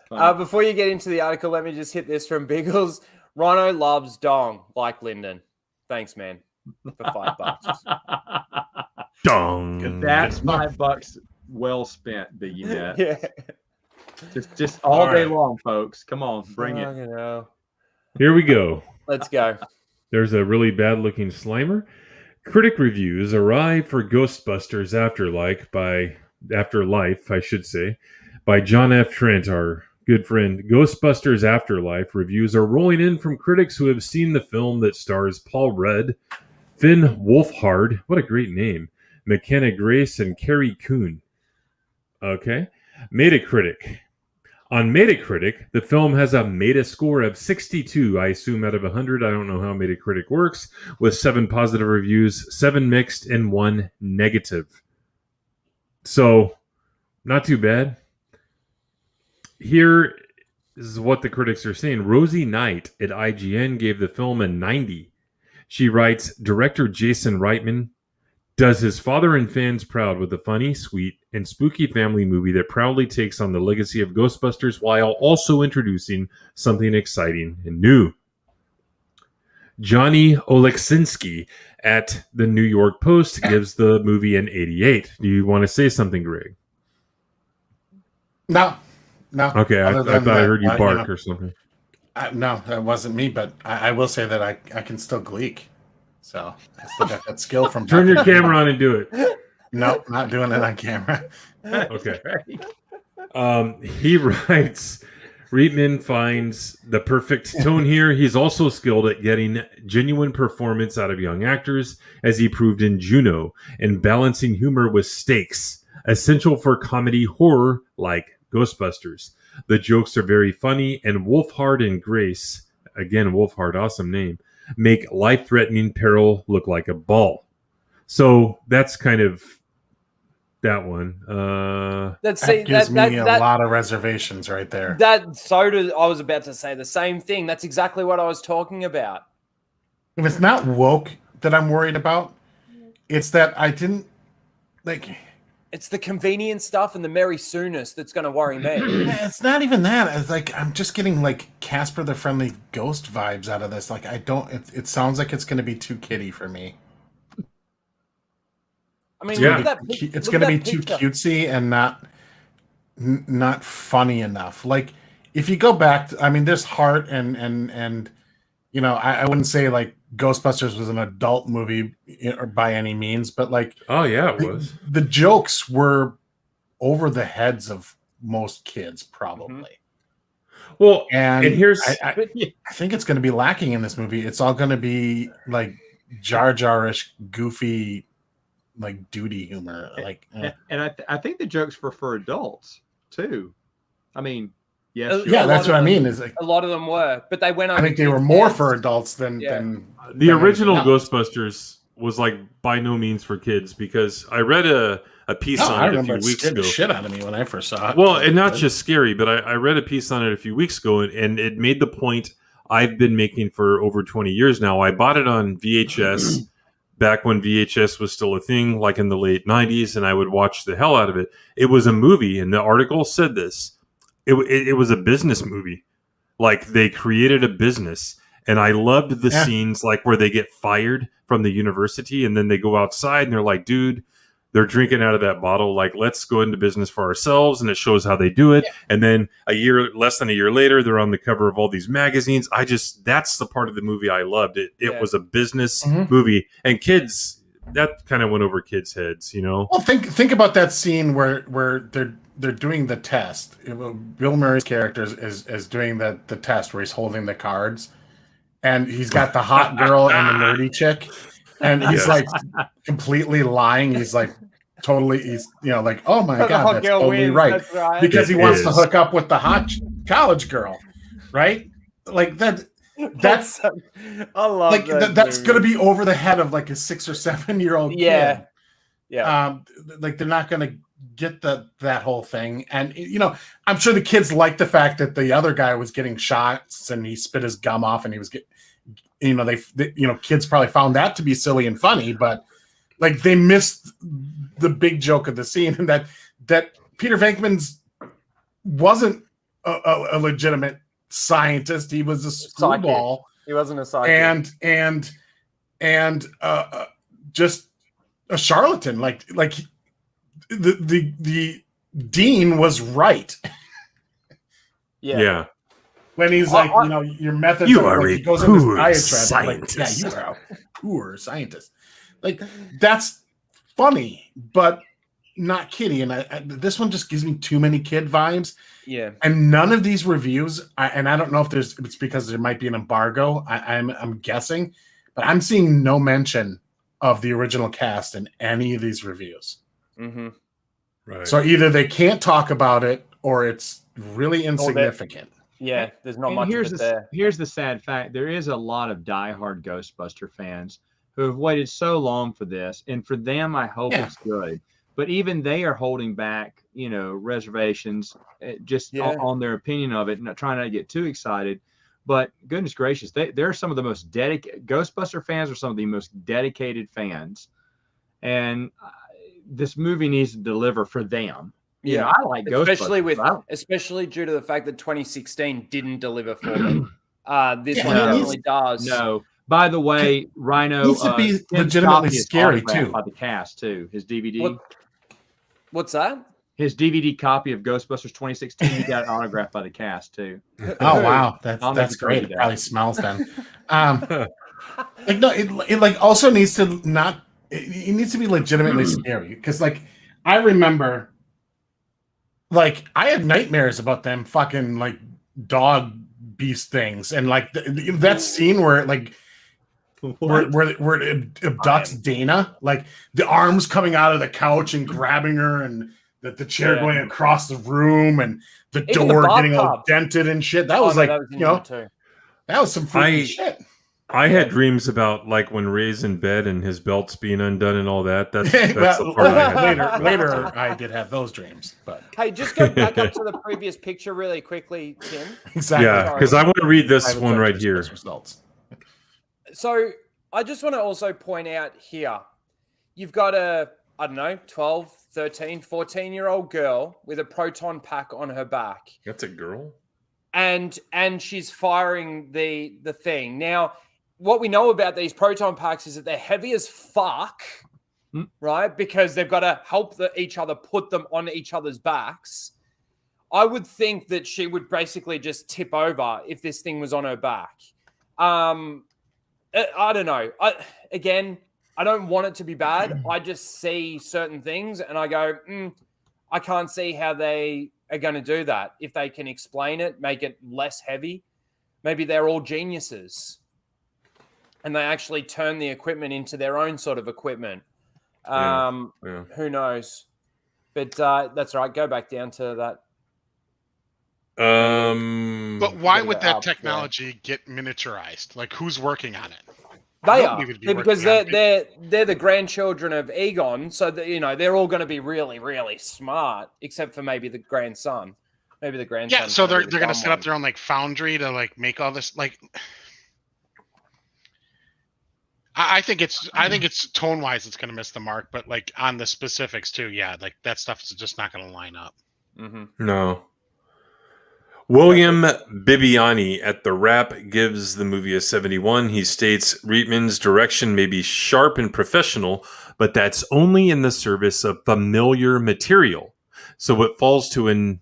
before you get into the article, let me just hit this from Biggles. Ryno loves dong like Lyndon. Thanks, man. For $5. Dong. That's $5 well spent, Biggie Net. Yeah. Just all day long, folks. Come on, bring it. You know. Here we go. Let's go. There's a really bad-looking Slimer. Critic reviews arrive for Ghostbusters Afterlife, I should say, by John F. Trent, our good friend. Ghostbusters Afterlife reviews are rolling in from critics who have seen the film that stars Paul Rudd, Finn Wolfhard, what a great name, McKenna Grace, and Carrie Coon. Okay. Metacritic. On Metacritic, the film has a Meta score of 62, I assume out of 100. I don't know how Metacritic works, with 7 positive reviews, 7 mixed, and 1 negative. So, not too bad. Here is what the critics are saying. Rosie Knight at IGN gave the film a 90. She writes, director Jason Reitman does his father and fans proud with a funny, sweet, and spooky family movie that proudly takes on the legacy of Ghostbusters while also introducing something exciting and new. Johnny Oleksinski at the New York Post gives the movie an 88. Do you want to say something, Greg? No. Okay, I thought I heard you bark or something. No, that wasn't me, but I will say that I can still gleek. So I still got that skill from. Turn your camera on and do it. No, not doing it on camera. Okay. He writes, Reitman finds the perfect tone here. He's also skilled at getting genuine performance out of young actors, as he proved in Juno, and balancing humor with stakes, essential for comedy horror like Ghostbusters. The jokes are very funny, and Wolfhard and Grace, again, Wolfhard, awesome name, make life-threatening peril look like a ball. So that's kind of that one. That gives me a lot of reservations right there. I was about to say the same thing. That's exactly what I was talking about. If it's not woke that I'm worried about, it's that I didn't like. It's the convenient stuff and the Mary Sooness that's going to worry me. It's not even that. It's like I'm just getting like Casper the Friendly Ghost vibes out of this. Like I don't. It sounds like it's going to be too kiddie for me. I mean, it's going to be too cutesy and not funny enough. Like if you go back, there's heart and you know, I wouldn't say like Ghostbusters was an adult movie by any means, but like, oh yeah, it was. The jokes were over the heads of most kids, probably. Mm-hmm. Well, and here's I think it's going to be lacking in this movie. It's all going to be like Jar Jar-ish, goofy, like duty humor. Like, and I think the jokes were for adults too. I mean. Yes, yeah, that's what I mean. Is like a lot of them were, but they went. I think they were more for adults than the original Ghostbusters was like by no means for kids, because I read a piece on it a few weeks ago. Shit out of me when I first saw it. Well, and not just scary, but I read a piece on it a few weeks ago, and it made the point I've been making for over 20 years now. I bought it on VHS back when VHS was still a thing, like in the late 90s, and I would watch the hell out of it. It was a movie, and the article said this. It was a business movie. Like, they created a business. And I loved the scenes like where they get fired from the university and then they go outside and they're like, dude, they're drinking out of that bottle. Like, let's go into business for ourselves. And it shows how they do it. Yeah. And then less than a year later, they're on the cover of all these magazines. That's the part of the movie I loved. It was a business movie. And kids that kind of went over kids' heads, you know. Well, think about that scene where they're doing the test. Bill Murray's character is doing the test where he's holding the cards, and he's got the hot girl and the nerdy chick, and he's like completely lying. He's like totally, he's like, oh my god, that's totally right, because he wants to hook up with the hot college girl, right? Like that. That's I love like that's gonna be over the head of like a 6 or 7 year old kid. Like they're not gonna get that whole thing, and I'm sure the kids like the fact that the other guy was getting shots and he spit his gum off and he was kids probably found that to be silly and funny, but like they missed the big joke of the scene, and that Peter Venkman's wasn't a legitimate scientist. He was a screwball. He wasn't a psychic. And just a charlatan. Like the dean was right. Yeah. When he's like, your methods. You are he goes poor into scientist. Like, you are a poor scientist. Like that's funny, but not kiddie. And this one just gives me too many kid vibes. Yeah, and none of these reviews, and I don't know if it's because there might be an embargo. I'm guessing, but I'm seeing no mention of the original cast in any of these reviews. Mm-hmm. Right. So either they can't talk about it, or it's really insignificant. There's not much of it there. Here's the sad fact: there is a lot of diehard Ghostbuster fans who have waited so long for this, and for them, I hope it's good. But even they are holding back, reservations on their opinion of it, not trying not to get too excited. But goodness gracious, they're some of the most dedicated Ghostbuster fans are some of the most dedicated fans, and this movie needs to deliver for them. I like Ghostbusters, especially due to the fact that 2016 didn't deliver for them. This one definitely does. No. By the way, Ryno needs to be legitimately scary too. By the cast too, his DVD. What's that? His DVD copy of Ghostbusters 2016. He got autographed by the cast too. Oh wow, that's great. It probably smells then. It also needs to not. It needs to be legitimately scary, because I remember, I had nightmares about them fucking dog beast things, and that scene where where it abducts Dana, the arms coming out of the couch and grabbing her, and the chair going across the room, and the door getting all dented and shit. That was that was some freaky shit. I had dreams about when Ray's in bed and his belt's being undone and all that. That's the part I had. Later, I did have those dreams. But hey, just go back up to the previous picture really quickly, Tim. Exactly. Yeah, because I want to read this one right here. Results. So I just want to also point out here, you've got a, 12, 13, 14-year-old girl with a proton pack on her back. That's a girl? And she's firing the thing. Now, what we know about these proton packs is that they're heavy as fuck, right? Because they've got to help each other put them on each other's backs. I would think that she would basically just tip over if this thing was on her back. I don't know. I don't want it to be bad. I just see certain things and I go, I can't see how they are going to do that. If they can explain it, make it less heavy, maybe they're all geniuses and they actually turn the equipment into their own sort of equipment. Who knows? But that's all right. Go back down to that. But why would that technology get miniaturized? Who's working on it? They are, because they're the grandchildren of Egon, so that, they're all going to be really, really smart, except for maybe the grandson, maybe the grandson. Yeah, so they're going to set up their own foundry to make all this. I think it's tone wise, it's going to miss the mark, but on the specifics too, that stuff's just not going to line up. Mm-hmm. No. William Bibiani at The Wrap gives the movie a 71. He states, Reitman's direction may be sharp and professional, but that's only in the service of familiar material. So it falls to an,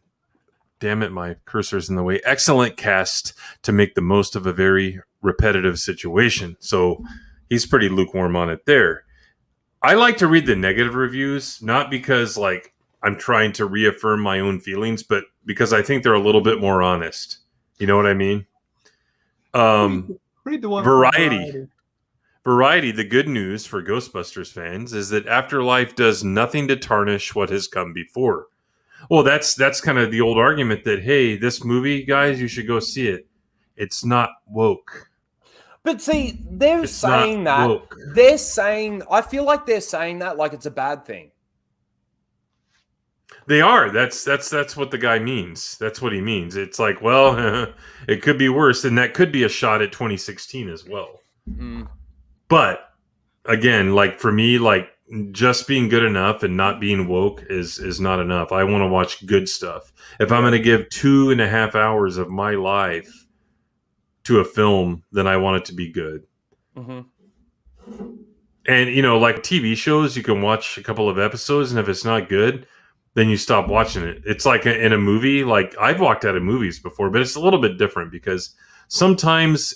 damn it, my cursor's in the way, excellent cast to make the most of a very repetitive situation. So he's pretty lukewarm on it there. I like to read the negative reviews, not because like I'm trying to reaffirm my own feelings, but because I think they're a little bit more honest. You know what I mean? Read the one from Variety. Variety, the good news for Ghostbusters fans is that Afterlife does nothing to tarnish what has come before. Well, that's kind of the old argument that, hey, this movie, guys, you should go see it. It's not woke. But see, they're It's saying not that. woke. They're saying, I feel like they're saying that like it's a bad thing. They are. That's what the guy means. That's what he means. It's like, well, it could be worse, and that could be a shot at 2016 as well. Mm. But again, like for me, like just being good enough and not being woke is not enough. I want to watch good stuff. If I'm going to give 2.5 hours of my life to a film, then I want it to be good. Mm-hmm. And you know, like TV shows, you can watch a couple of episodes, and if it's not good, then you stop watching it. It's like in a movie. Like I've walked out of movies before, but it's a little bit different because sometimes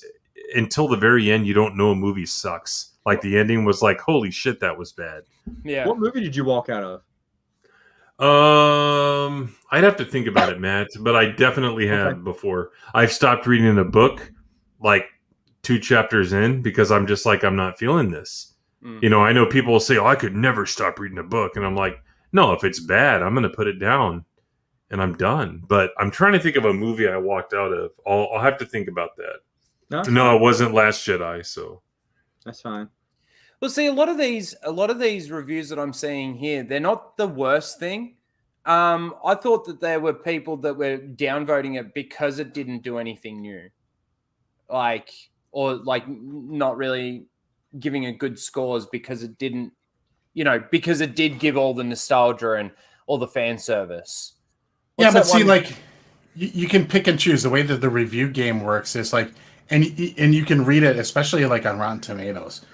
until the very end, you don't know a movie sucks. Like the ending was like, holy shit, that was bad. Yeah. What movie did you walk out of? I'd have to think about it, Matt, but I definitely have before. I've stopped reading a book like 2 chapters in because I'm just like, I'm not feeling this. Mm. You know, I know people will say, oh, I could never stop reading a book. And I'm like, no, if it's bad, I'm going to put it down and I'm done. But I'm trying to think of a movie I walked out of. I'll have to think about that. No, it wasn't Last Jedi, so that's fine. Well, see, a lot of these reviews that I'm seeing here, they're not the worst thing. I thought that there were people that were downvoting it because it didn't do anything new, or not really giving it good scores because it didn't, because it did give all the nostalgia and all the fan service. Yeah, but see, like you can pick and choose. The way that the review game works is like, and you can read it, especially like on Rotten Tomatoes.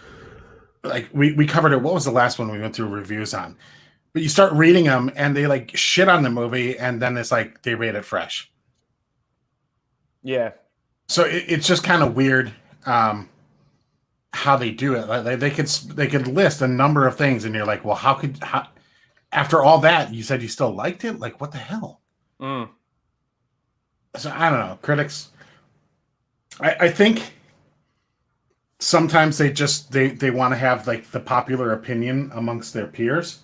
Like we covered it. What was the last one we went through reviews on? But you start reading them, and they like shit on the movie, and then it's like they rate it fresh. Yeah. So it's just kind of weird how they do it. Like they could list a number of things, and you're like, well, how after all that you said you still liked it? Like, what the hell? Mm. So I don't know. Critics, I think sometimes they want to have like the popular opinion amongst their peers.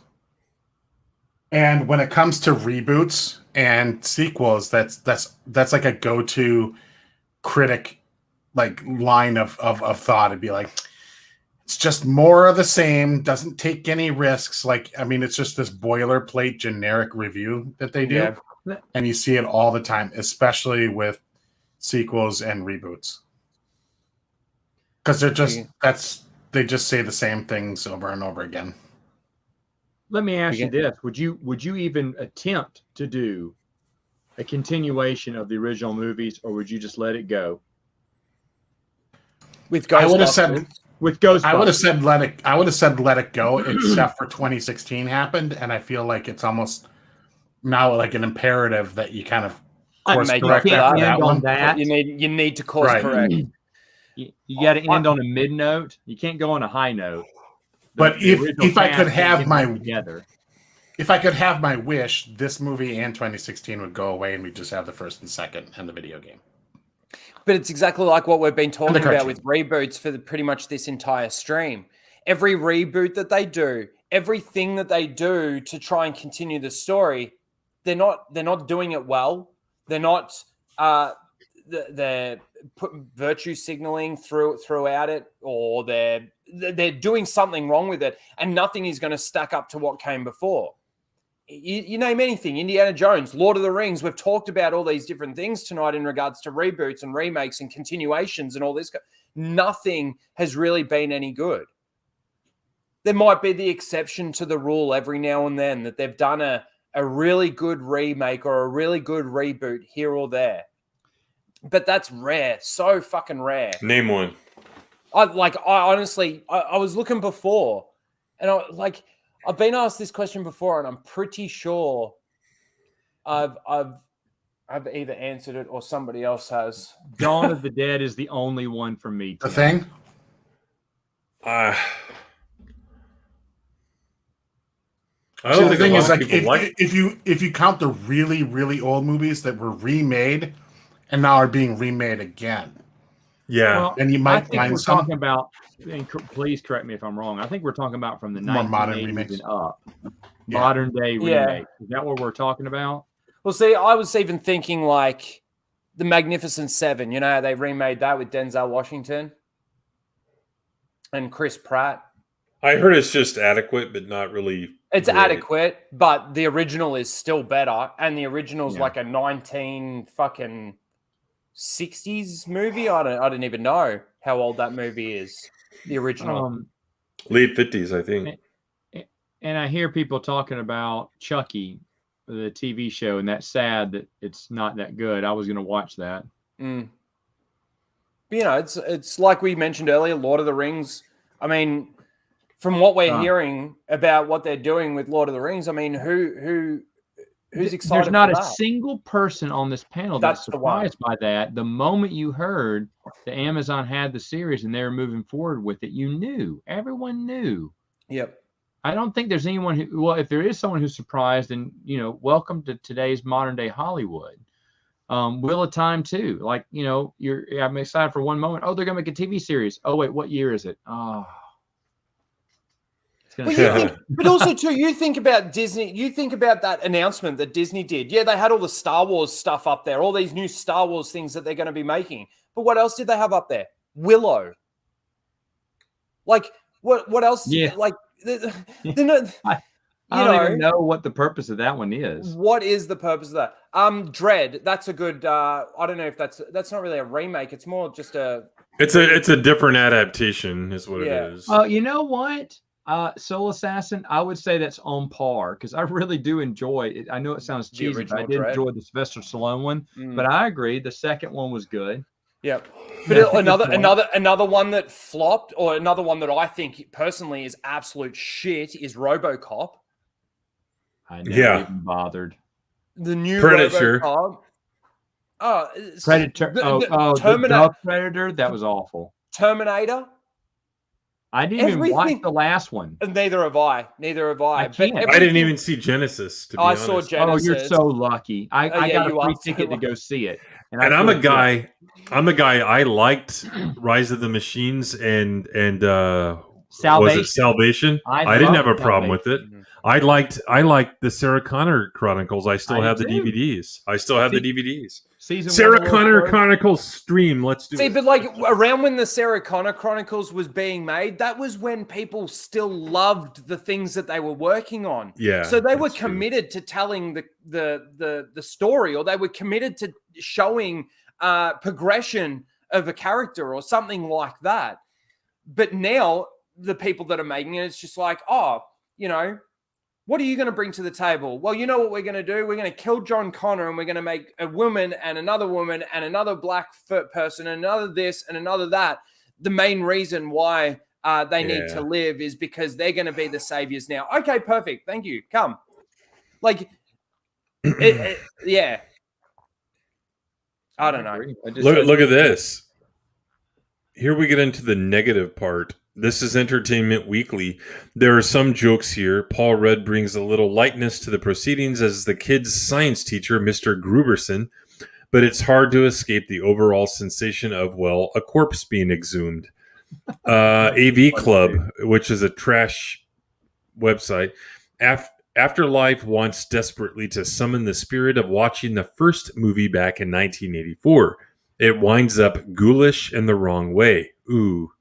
And when it comes to reboots and sequels, that's like a go-to critic like line of thought. It'd be like, it's just more of the same, doesn't take any risks. Like, I mean, it's just this boilerplate generic review that they do. Yeah. And you see it all the time, especially with sequels and reboots. Because they just say the same things over and over again. Let me ask you this: Would you even attempt to do a continuation of the original movies, or would you just let it go? With Ghostbusters, I would have said with Ghostbusters, I would have said let it go, except for 2016 happened, and I feel like it's almost now like an imperative that you kind of course correct after that one. You need to course correct. You got to end on a mid note. You can't go on a high note. But if I could have my wish, this movie and 2016 would go away, and we just have the first and second and the video game. But it's exactly like what we've been talking about with reboots for pretty much this entire stream. Every reboot that they do, everything that they do to try and continue the story, they're not doing it well. They're not they're virtue signaling throughout it, or they're doing something wrong with it, and nothing is going to stack up to what came before. You name anything, Indiana Jones, Lord of the Rings. We've talked about all these different things tonight in regards to reboots and remakes and continuations and all this. Nothing has really been any good. There might be the exception to the rule every now and then that they've done a really good remake or a really good reboot here or there. But that's rare, so fucking rare. Name one. I honestly was looking before, and I've been asked this question before, and I'm pretty sure I've either answered it or somebody else has. Dawn of the Dead is the only one for me. The Thing? I So don't the think thing a is, lot like, of people like. if you count the really, really old movies that were remade and now are being remade again, Yeah, Well, then you I might think find we're some talking about, and please correct me if I'm wrong. I think we're talking about from the more modern 1980s remakes. and up, Yeah. modern day Yeah. remake. Is that what we're talking about? Well, see, I was even thinking like the Magnificent Seven. You know how they remade that with Denzel Washington and Chris Pratt. I heard it's just adequate, but not really. It's great. adequate, but the original is still better, and the original's Yeah. like a 1960s movie. I don't even know how old that movie is. The original. Late 50s, I think. And I hear people talking about Chucky, the TV show, and that's sad that it's not that good. I was going to watch that. Mm. But, you know, it's like we mentioned earlier, Lord of the Rings. I mean, from what we're hearing about what they're doing with Lord of the Rings, I mean, who's excited? There's not for a that? single person on this panel that's the one. surprised by that. The moment you heard that Amazon had the series and they were moving forward with it, you knew. Everyone knew. Yep. I don't think there's anyone who, well, if there is someone who's surprised, then, you know, welcome to today's modern day Hollywood. Wheel of Time too. Like, you know, I'm excited for one moment. Oh, they're gonna make a TV series. Oh wait, what year is it? Oh. But also too, you think about Disney. You think about that announcement that Disney did. Yeah, they had all the Star Wars stuff up there, all these new Star Wars things that they're going to be making. But what else did they have up there? Willow. Like what else? Yeah. Like they're not. I don't even know what the purpose of that one is. What is the purpose of that? Dread. That's a good. I don't know if that's not really a remake. It's more just a. It's a different adaptation, is what it is. You know what? Soul Assassin, I would say that's on par because I really do enjoy it. I know it sounds cheesy, but I did enjoy the Sylvester Stallone one. But I agree, the second one was good. Yep. But another one that flopped, or another one that I think personally is absolute shit, is Robocop. I never even bothered. The new Predator. Robocop. Predator. The Predator. That was awful. Terminator. I didn't even watch the last one. Neither have I. I didn't even see Genesis. To be honest, saw Genesis. Oh, you're so lucky. I got a free ticket to go see it. And I'm a guy. I liked Rise of the Machines and Salvation. Was it Salvation? I didn't have a problem with it. I liked the Sarah Connor Chronicles. I still have the DVDs. Sarah Connor Chronicles stream. Let's do it. But like around when the Sarah Connor Chronicles was being made, that was when people still loved the things that they were working on. Yeah. So they were committed to telling the story, or they were committed to showing progression of a character or something like that. But now the people that are making it, it's just like, oh, you know, what are you going to bring to the table? Well, you know what we're going to do? We're going to kill John Connor and we're going to make a woman and another black person and another this and another that. The main reason why they need to live is because they're going to be the saviors now. Okay, perfect. Thank you. Come. Like, yeah. I don't know. Look at this. Here we get into the negative part. This is Entertainment Weekly. There are some jokes here. Paul Rudd brings a little lightness to the proceedings as the kids' science teacher, Mr. Gruberson, but it's hard to escape the overall sensation of, well, a corpse being exhumed. AV Club, which is a trash website. Afterlife wants desperately to summon the spirit of watching the first movie back in 1984. It winds up ghoulish and the wrong way. Ooh.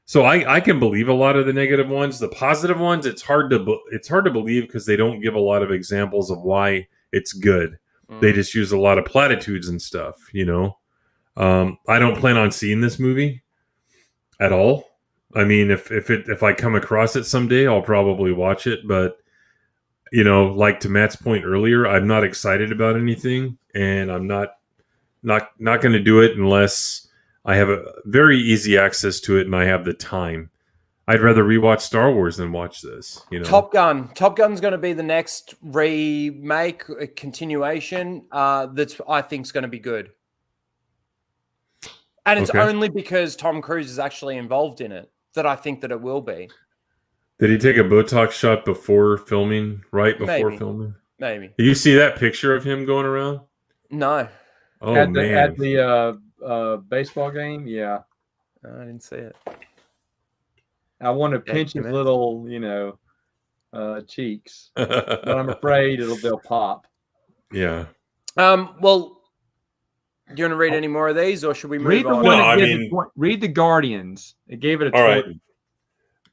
So I can believe a lot of the negative ones. The positive ones, it's hard to believe because they don't give a lot of examples of why it's good. They just use a lot of platitudes and stuff, you know. I don't plan on seeing this movie at all. I mean, if I come across it someday, I'll probably watch it. But you know, like to Matt's point earlier, I'm not excited about anything, and I'm not going to do it unless I have a very easy access to it and I have the time. I'd rather rewatch Star Wars than watch this. You know, Top Gun's going to be the next remake, a continuation. That's I think is going to be good, and it's only because Tom Cruise is actually involved in it that I think that it will be. Did he take a Botox shot before filming? Right before Maybe. filming? Maybe. Did you see that picture of him going around? No. Oh at man! the baseball game, yeah. I didn't see it. I want to pinch his little, cheeks, but I'm afraid they'll pop. Yeah. Well, do you want to read any more of these, or should we move Read the on? one that gives read the Guardians. It gave it a 20. All right.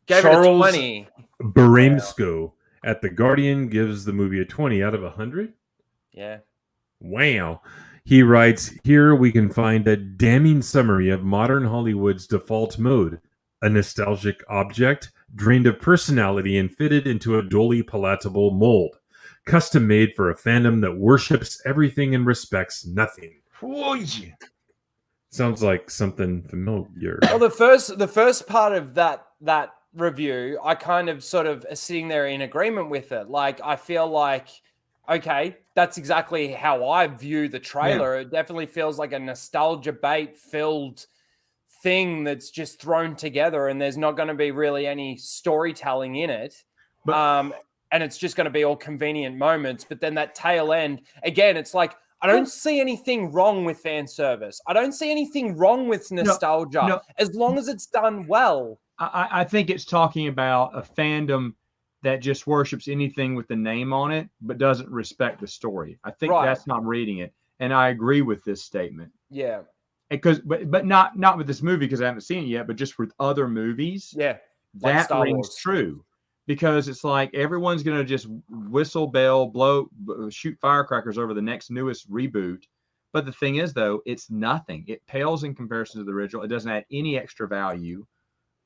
Gave Charles it a 20. Baramsko at The Guardian gives the movie a 20 out of 100. Yeah. Wow. He writes, here we can find a damning summary of modern Hollywood's default mode, a nostalgic object drained of personality and fitted into a dully palatable mold, custom made for a fandom that worships everything and respects nothing. Oh, yeah. Sounds like something familiar. Well, the first part of that review, I kind of sort of sitting there in agreement with it. Like, I feel like, okay, that's exactly how I view the trailer. Yeah. It definitely feels like a nostalgia bait filled thing that's just thrown together, and there's not going to be really any storytelling in it. And it's just going to be all convenient moments. But then that tail end, again, it's like, I don't see anything wrong with fan service. I don't see anything wrong with nostalgia, no. as long as it's done well. I think it's talking about a fandom that just worships anything with the name on it, but doesn't respect the story. I think that's not reading it. And I agree with this statement. Yeah. But not with this movie, because I haven't seen it yet, but just with other movies. Yeah. That rings true. Because it's like everyone's going to just whistle, bell, blow, shoot firecrackers over the next newest reboot. But the thing is, though, it's nothing. It pales in comparison to the original. It doesn't add any extra value.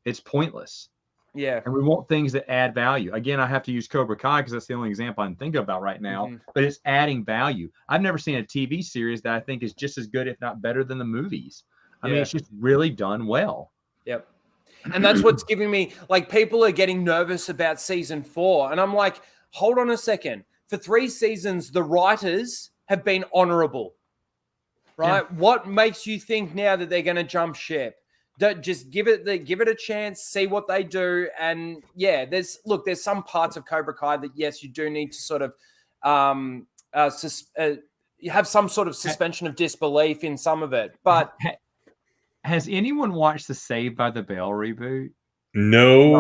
It's pointless. Yeah. And we want things that add value. Again, I have to use Cobra Kai because that's the only example I can think about right now. Mm-hmm. But it's adding value. I've never seen a TV series that I think is just as good, if not better, than the movies. I mean, it's just really done well. Yep. And that's what's giving me, like, people are getting nervous about season 4. And I'm like, hold on a second. For 3 seasons, the writers have been honorable, right? Yeah. What makes you think now that they're going to jump ship? Just give it a chance, see what they do. And yeah, there's some parts of Cobra Kai that, yes, you do need to sort of you have some sort of suspension of disbelief in some of it. But has anyone watched the Saved by the Bell reboot? No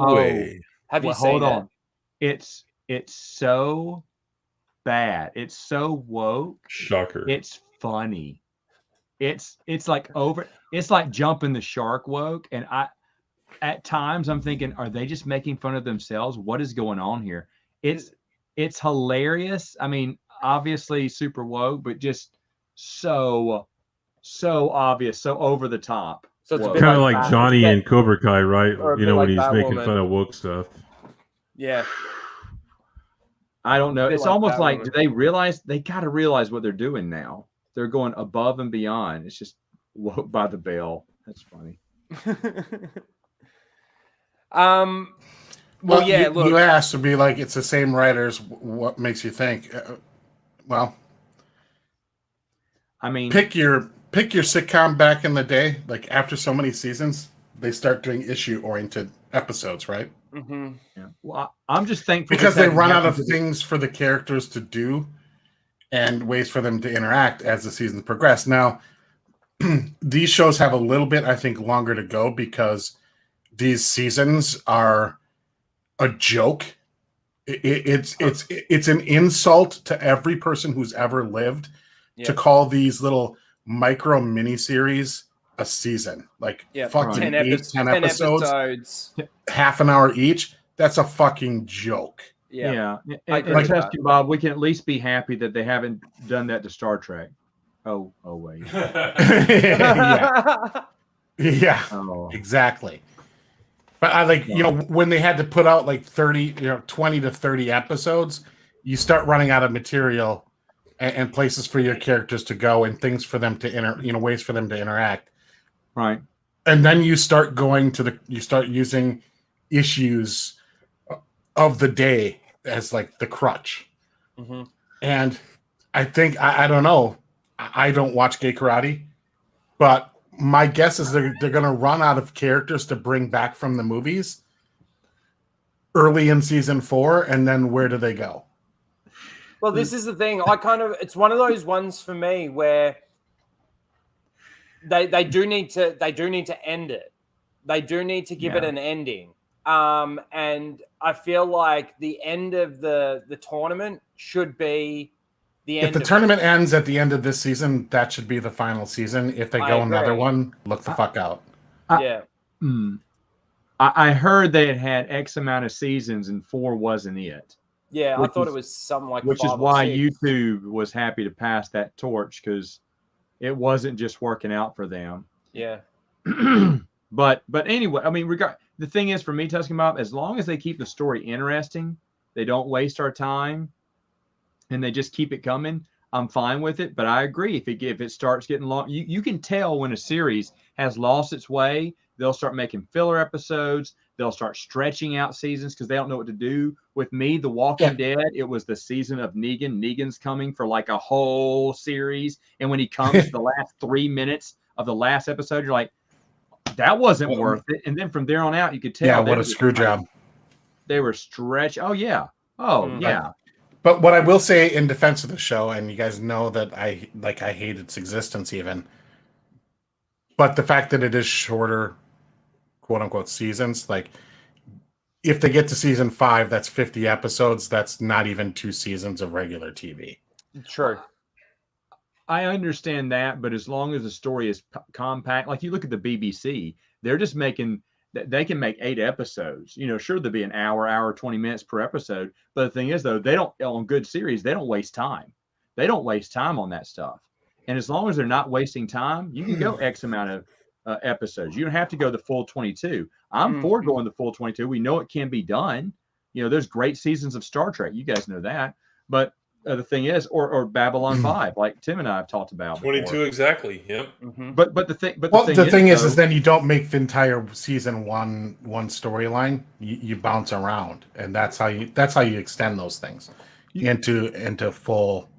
way. Have you seen hold on. It's so bad. It's so woke. Shocker. It's funny. It's like it's like jumping the shark woke. And at times I'm thinking, are they just making fun of themselves? What is going on here? It's hilarious. I mean, obviously super woke, but just so obvious, so over the top. So it's kind of like Johnny in Cobra Kai, right? You know, when he's making fun of woke stuff. Yeah. I don't know. It's almost like, do they realize they got to realize what they're doing now? They're going above and beyond. It's just woke by the bell. That's funny. Well, yeah. Look, you asked to be like, it's the same writers. What makes you think? Well, I mean, pick your sitcom back in the day. Like, after so many seasons, they start doing issue-oriented episodes, right? Mm-hmm. Yeah. Well, I'm just thankful because they run out of things for the characters to do and ways for them to interact as the seasons progress. Now, these shows have a little bit, I think, longer to go because these seasons are a joke. It's an insult to every person who's ever lived to call these little micro miniseries a season. Like fucking 10 episodes, half an hour each. That's a fucking joke. Yeah. And Testing Bob, we can at least be happy that they haven't done that to Star Trek. Oh wait. Yeah. Oh. Exactly. But I like, when they had to put out like 20 to 30 episodes, you start running out of material and places for your characters to go and things for them to ways for them to interact. Right. And then you start you start using issues of the day as like the crutch. Mm-hmm. And I think, I don't know, I don't watch gay karate, but my guess is they're going to run out of characters to bring back from the movies. early in season 4, and then where do they go? Well, this is the thing. It's one of those ones for me where they do need to end it. They do need to give it an ending. And I feel like the end of the tournament should be the end. If the tournament ends at the end of this season, that should be the final season. If they go another one, look the fuck out. I heard they had X amount of seasons and 4 wasn't it. Yeah, I thought it was something like 5 which is or why 6. YouTube was happy to pass that torch, because it wasn't just working out for them. Yeah. But anyway, I mean, the thing is, for me, Tuscan Bob, as long as they keep the story interesting, they don't waste our time, and they just keep it coming, I'm fine with it. But I agree, if it starts getting long, you can tell when a series has lost its way. They'll start making filler episodes. They'll start stretching out seasons because they don't know what to do. With me, The Walking Dead, it was the season of Negan. Negan's coming for like a whole series. And when he comes to the last 3 minutes of the last episode, you're like, that wasn't worth it. And then from there on out, you could tell. Yeah, what a screw job. They were stretched. Oh, yeah. Oh, yeah. But what I will say in defense of the show, and you guys know that I hate its existence even, but the fact that it is shorter, quote unquote, seasons, like if they get to season 5, that's 50 episodes. That's not even 2 seasons of regular TV. True. I understand that, but as long as the story is compact, like you look at the BBC, they're just they can make 8 episodes. Sure, there'll be an hour, 20 minutes per episode. But the thing is, though, on good series, they don't waste time. They don't waste time on that stuff. And as long as they're not wasting time, you can go X amount of episodes. You don't have to go the full 22. I'm for going the full 22. We know it can be done. There's great seasons of Star Trek. You guys know that. But the thing is, or Babylon 5, like Tim and I have talked about. 22 before. Exactly. Yep. But the thing is then you don't make the entire season one storyline. You bounce around, and that's how you extend those things into full.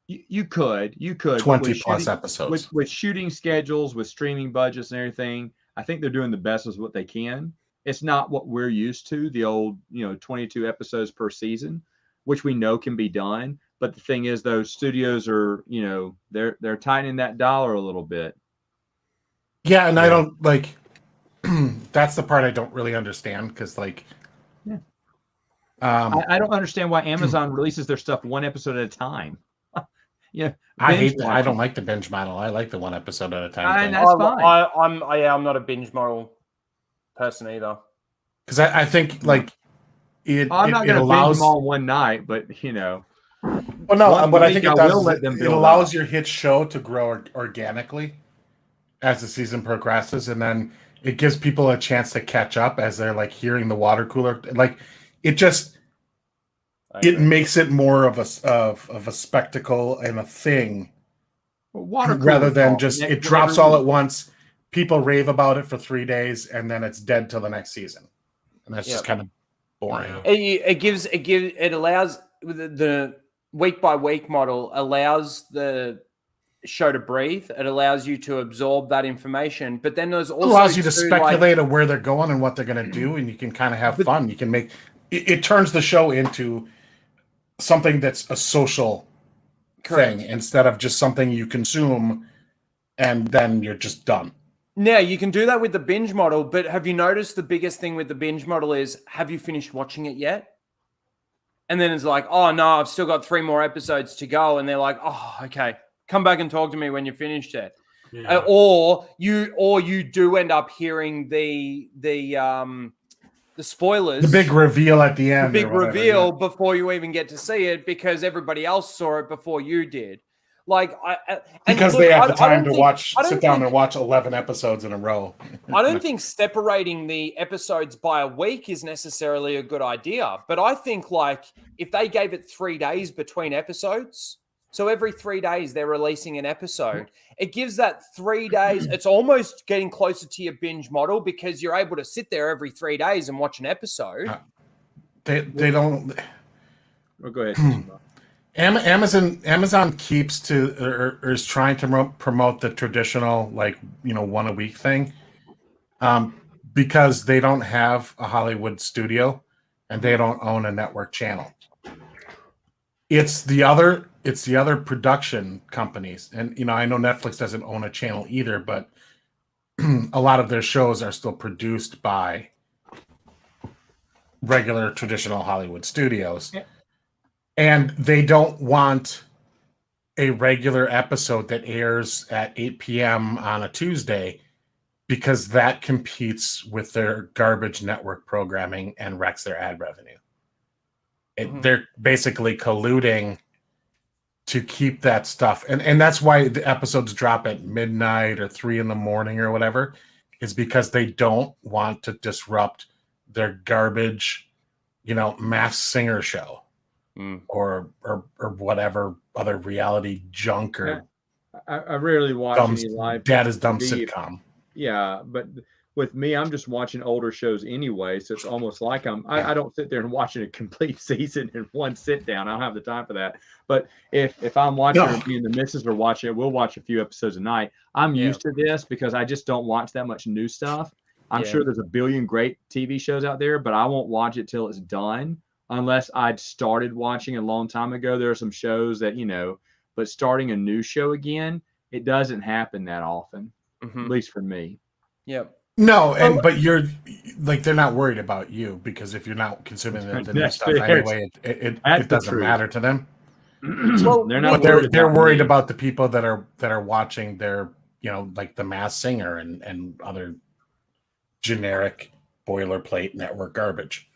You could 20 plus episodes with shooting schedules, with streaming budgets and everything. I think they're doing the best with what they can. It's not what we're used to, the old 22 episodes per season, which we know can be done. But the thing is, those studios are they're tightening that dollar a little bit. Yeah, and I don't like. That's the part I don't really understand because I don't understand why Amazon releases their stuff 1 episode at a time. Yeah, I hate that. I don't like the binge model. I like the 1 episode at a time. And that's fine. I'm not a binge model person either. Because I think I'm not going to binge them all one night, but Well, no, but I think it does. It allows your hit show to grow organically as the season progresses, and then it gives people a chance to catch up as they're hearing the water cooler. It makes it more of a spectacle and a thing, rather than just it drops all at once. People rave about it for 3 days, and then it's dead till the next season, and that's just kind of boring. It allows the week by week model allows the show to breathe. It allows you to absorb that information, but then there's also allows you to speculate of where they're going and what they're going to do, and you can kind of have fun. You can make it turns the show into something that's a social thing instead of just something you consume and then you're just done. Now, you can do that with the binge model, but have you noticed the biggest thing with the binge model is, have you finished watching it yet? And then it's like, oh no, I've still got 3 more episodes to go. And they're like, oh, okay, come back and talk to me when you finished it. Yeah. Or you do end up hearing the spoilers, the big reveal at the end, before you even get to see it, because everybody else saw it before you did. Because they have the time to sit down and watch 11 episodes in a row. I don't think separating the episodes by a week is necessarily a good idea, but I think if they gave it 3 days between episodes, so every 3 days they're releasing an episode, it gives that 3 days. It's almost getting closer to your binge model because you're able to sit there every 3 days and watch an episode. They don't. Oh, go ahead. Amazon keeps to or is trying to promote the traditional 1 a week thing, because they don't have a Hollywood studio and they don't own a network channel. It's the other production companies. And I know Netflix doesn't own a channel either, but a lot of their shows are still produced by regular traditional Hollywood studios. Yeah. And they don't want a regular episode that airs at 8 p.m. on a Tuesday because that competes with their garbage network programming and wrecks their ad revenue. They're basically colluding to keep that stuff. And that's why the episodes drop at midnight or 3 in the morning or whatever, is because they don't want to disrupt their garbage, Masked Singer show or whatever other reality junk or I rarely watch any live Dad is Dumb sitcom. Yeah, but with me, I'm just watching older shows anyway, so it's almost like I don't sit there and watching a complete season in one sit down. I don't have the time for that. But if I'm watching it, me and the missus are watching it, we'll watch a few episodes a night. I'm used to this because I just don't watch that much new stuff. I'm sure there's a billion great TV shows out there, but I won't watch it till it's done unless I'd started watching a long time ago. There are some shows that, but starting a new show again, it doesn't happen that often, at least for me. Yep. No, but you're like, they're not worried about you because if you're not consuming the new stuff anyway, it doesn't matter to them. Well, they're worried about the people that are watching their, like the Masked Singer and other generic boilerplate network garbage.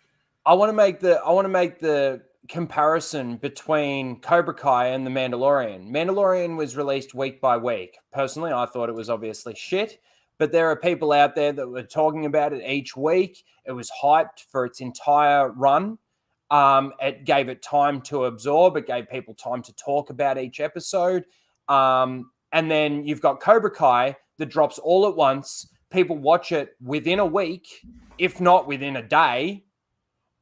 I want to make the comparison between Cobra Kai and The Mandalorian. Mandalorian was released week by week. Personally, I thought it was obviously shit. But there are people out there that were talking about it each week. It was hyped for its entire run. It gave it time to absorb. It gave people time to talk about each episode. And then you've got Cobra Kai that drops all at once. People watch it within a week, if not within a day.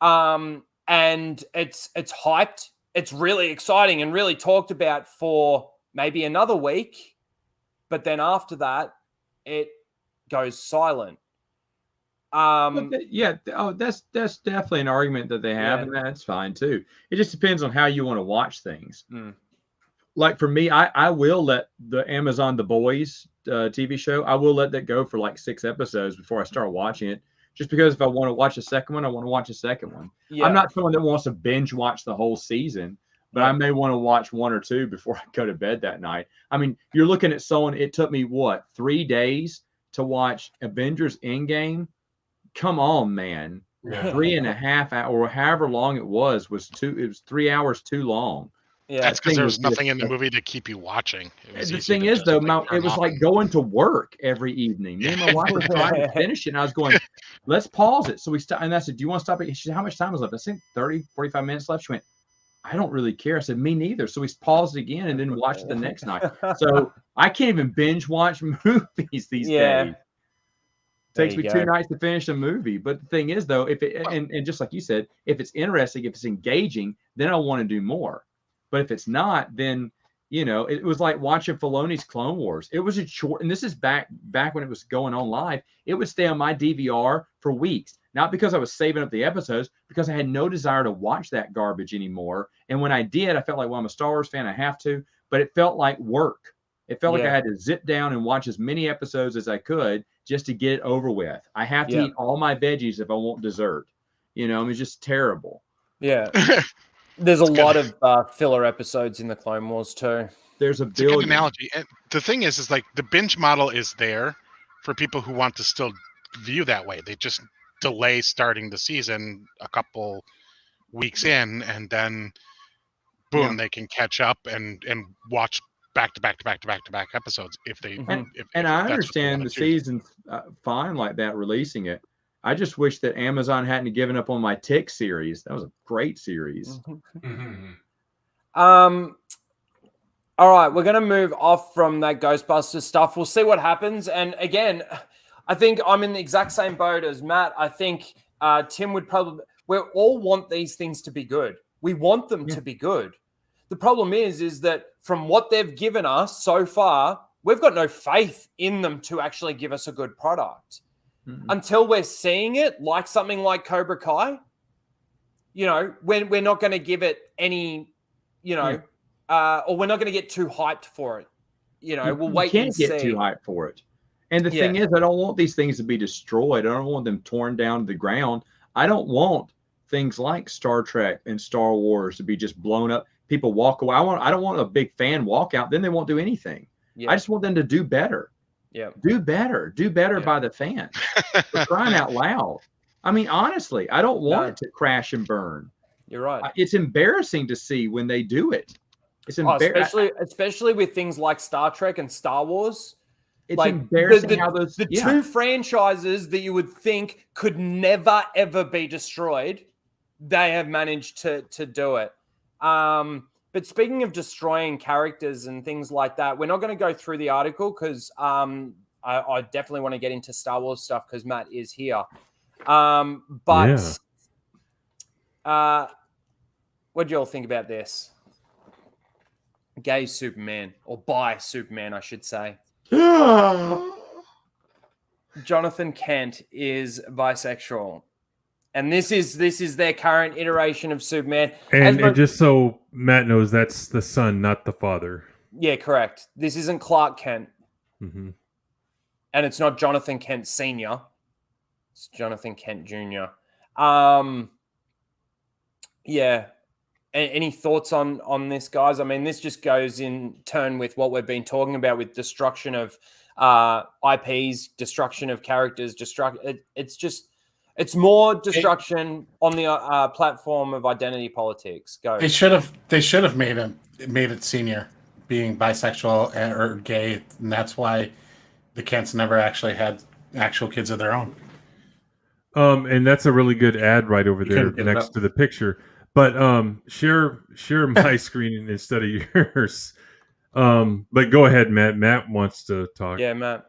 And it's hyped. It's really exciting and really talked about for maybe another week. But then after that, it goes silent. That's definitely an argument that they have, and that's fine too. It just depends on how you want to watch things. Like for me, I will let the Amazon The Boys TV show, I will let that go for like 6 episodes before I start watching it. Just because if I want to watch a second one, I want to watch a second one. Yeah. I'm not someone that wants to binge watch the whole season, but I may want to watch 1 or 2 before I go to bed that night. I mean, you're looking at someone, it took me 3 days to watch Avengers Endgame. Come on, man. 3.5 hours or however long it was 3 hours too long. Yeah, that's because there was nothing in the movie to keep you watching. The thing is, though, it was like going to work every evening. Me and my wife were trying to finish it, and I was going, let's pause it. So we stopped, and I said, do you want to stop it? She said, how much time is left? I said, 30, 45 minutes left. She went, I don't really care. I said, me neither. So we paused it again and then watched it the next night. So I can't even binge watch movies these days. It takes me 2 nights to finish a movie. But the thing is, though, if it and just like you said, if it's interesting, if it's engaging, then I want to do more. But if it's not, then it was like watching Filoni's Clone Wars. It was a short, and this is back when it was going on live. It would stay on my DVR for weeks, not because I was saving up the episodes, because I had no desire to watch that garbage anymore. And when I did, I felt like, well, I'm a Star Wars fan, I have to, but it felt like work. It felt like I had to zip down and watch as many episodes as I could just to get it over with. I have to eat all my veggies if I want dessert. It's just terrible. Yeah. There's a lot of filler episodes in the Clone Wars too. There's a billion. It's a good analogy. And the thing is like the binge model is there for people who want to still view that way. They just delay starting the season a couple weeks in, and then boom, they can catch up and watch back to back episodes if they. And I understand the season's fine like that, releasing it. I just wish that Amazon hadn't given up on my Tick series. That was a great series. All right, we're going to move off from that Ghostbusters stuff. We'll see what happens. And again, I think I'm in the exact same boat as Matt. I think Tim would probably... We all want these things to be good. We want them to be good. The problem is that from what they've given us so far, we've got no faith in them to actually give us a good product. Until we're seeing it, like something like Cobra Kai, you know, when we're not going to give it any, you know, or we're not going to get too hyped for it. You know, we'll wait and see. You can't get too hyped for it. And the thing is, I don't want these things to be destroyed. I don't want them torn down to the ground. I don't want things like Star Trek and Star Wars to be just blown up. People walk away. I don't want a big fan walk out. Then they won't do anything. I just want them to do better. Yeah. Do better by the fans. For crying out loud. I mean, honestly, I don't want it to crash and burn. You're right. It's embarrassing to see when they do it. It's embarrassing. Especially with things like Star Trek and Star Wars. It's like embarrassing how those two franchises that you would think could never ever be destroyed, they have managed to do it. But speaking of destroying characters and things like that, we're not going to go through the article because I definitely want to get into Star Wars stuff because Matt is here. What do you all think about this? Gay Superman, or bi Superman, I should say. Jonathan Kent is bisexual, and this is their current iteration of Superman. And just so Matt knows, that's the son, not the father. Yeah, correct. This isn't Clark Kent, and it's not Jonathan Kent Sr. It's Jonathan Kent Jr. Yeah. Any thoughts on this, guys? I mean, this just goes in turn with what we've been talking about with destruction of IPs, destruction of characters, it's more destruction on the platform of identity politics. Go. They should have made it senior being bisexual or gay, and that's why the Kents never actually had actual kids of their own. And that's a really good ad right over there next to the picture. But share my screen instead of yours. But go ahead, Matt. Matt wants to talk. Yeah, Matt.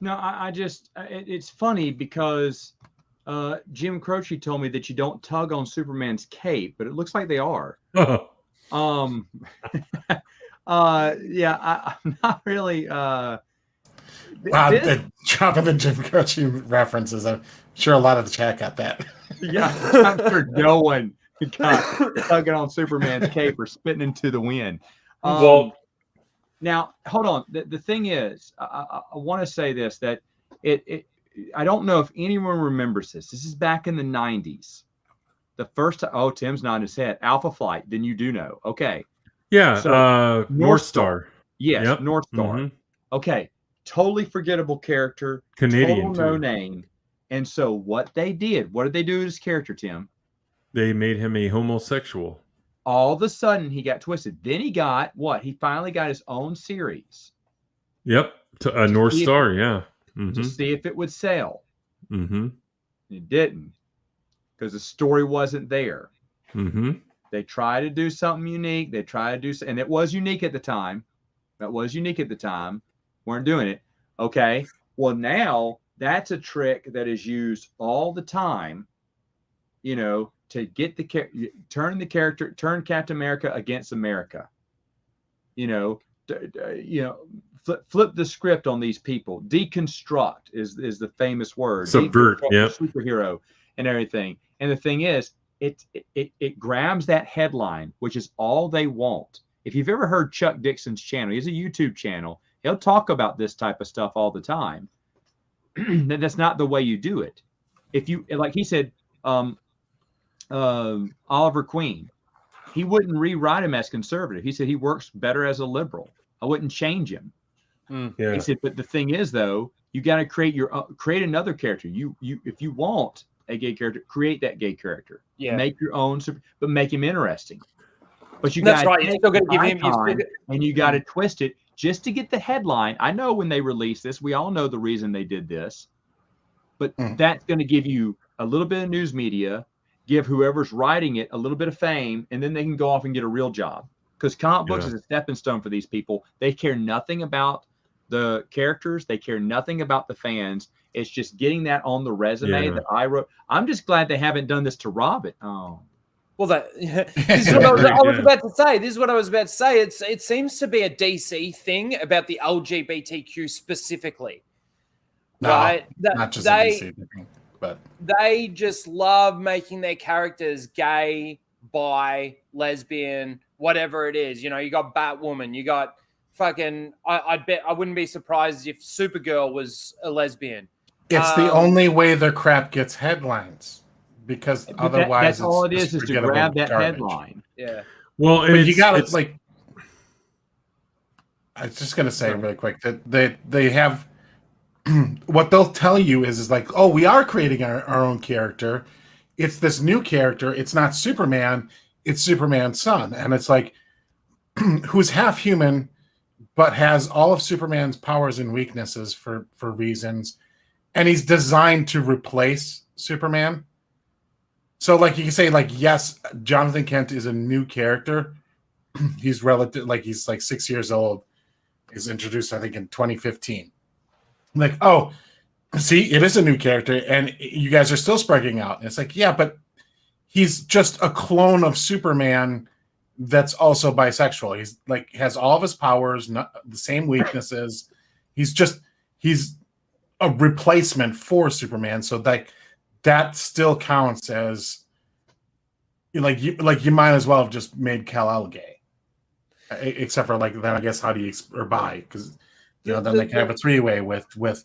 No, I just it's funny because Jim Croce told me that you don't tug on Superman's cape, but it looks like they are. I'm not really dropping the Jim Croce references. I'm sure a lot of the chat got that. Yeah, I'm sure no one got tugging on Superman's cape or spitting into the wind. Now, hold on. The thing is, I want to say this, that I don't know if anyone remembers this. This is back in the 90s. The first time, Tim's nodding his head. Alpha Flight, then you do know. Okay. Yeah, so, North Star. Yes, yep. North Star. Mm-hmm. Okay. Totally forgettable character. Canadian, total no name. And so what did they do to his character, Tim? They made him a homosexual. All of a sudden, he got twisted. Then he got what? He finally got his own series. Yep. North Star, yeah. To see if it would sell. Mm-hmm. It didn't. Because the story wasn't there. Mm-hmm. They tried to do something unique. They tried to do, and it was unique at the time. Weren't doing it. Okay. Well, now that's a trick that is used all the time, you know, to get turn Captain America against America. Flip the script on these people. Deconstruct is the famous word. Subvert, yeah. Superhero and everything. And the thing is, it grabs that headline, which is all they want. If you've ever heard Chuck Dixon's channel, he has a YouTube channel. He'll talk about this type of stuff all the time. That's not the way you do it. If you, like he said, Oliver Queen, he wouldn't rewrite him as conservative. He said he works better as a liberal. I wouldn't change him. Yeah. He said, but the thing is, though, you got to create another character. If you want a gay character, create that gay character. Yeah. Make your own, but make him interesting. But you got right. You're still going to give him, and you got to twist it just to get the headline. I know when they released this, we all know the reason they did this, but that's going to give you a little bit of news media, give whoever's writing it a little bit of fame, and then they can go off and get a real job. Because comic books is a stepping stone for these people. They care nothing about the characters. They care nothing about the fans. It's just getting that on the resume that I wrote. I'm just glad they haven't done this to Robin. Oh. Well, this is what I was about to say. This is what I was about to say. It seems to be a DC thing about the LGBTQ specifically, right? Not just a DC thing. but they just love making their characters gay, bi, lesbian, whatever it is. You know, you got Batwoman, you got fucking. I bet I wouldn't be surprised if Supergirl was a lesbian. It's the only way their crap gets headlines, because otherwise that's all it it's is to grab that garbage. headline. Yeah. Well, but you got to like. I was just gonna say really quick that they have what they'll tell you is like, oh, we are creating our own character. It's this new character. It's not Superman. It's Superman's son, and it's like who's half human, but has all of Superman's powers and weaknesses for reasons, and he's designed to replace Superman. So, like, you can say, like, yes, Jonathan Kent is a new character. He's he's like 6 years old. He's introduced, I think, in 2015. Like, oh, see, it is a new character, and you guys are still spreading out. And it's like, yeah, but he's just a clone of Superman that's also bisexual. He's like has all of his powers, not the same weaknesses. He's a replacement for Superman. So that still counts as like you might as well have just made Kal-El gay. Except for like then I guess how do you or bi, because then they can have a three-way with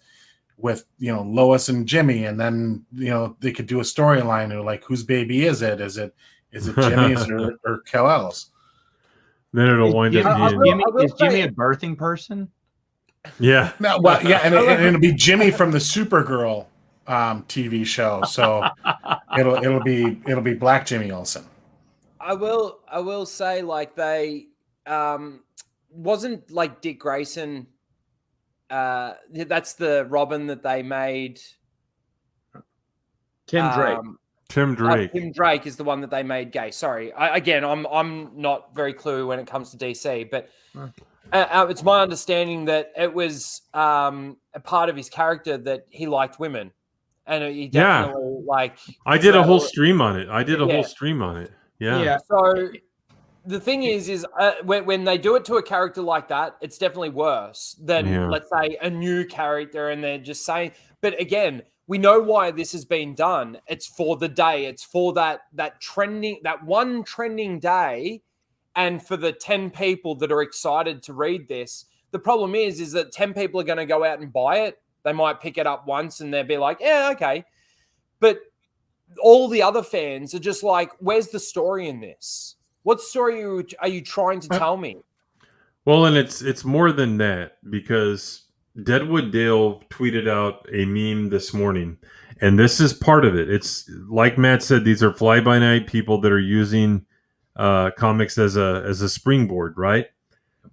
Lois and Jimmy, and then they could do a storyline of like whose baby is it? Is it Jimmy's or Kal-El's? Then it'll wind up being is Jimmy a birthing person? Yeah. No, well, yeah, and it'll be Jimmy from the Supergirl TV show. So it'll be Black Jimmy Olsen. I will say like they wasn't like Dick Grayson. That's the Robin that they made. Tim Drake. Tim Drake is the one that they made gay. Sorry, I'm not very cluey when it comes to DC, but it's my understanding that it was a part of his character that he liked women, and he definitely like. I did a whole stream on it. Yeah. So the thing is when they do it to a character like that, it's definitely worse than let's say a new character, and they're just saying. But again, we know why this has been done. It's for the day. It's for that one trending day, and for the 10 people that are excited to read this. The problem is that 10 people are going to go out and buy it. They might pick it up once and they'll be like, yeah, okay. But all the other fans are just like, where's the story in this? What story are you trying to tell me? Well, and it's more than that, because Deadwood Dale tweeted out a meme this morning, and this is part of it. It's like Matt said, these are fly-by-night people that are using comics as a springboard, right?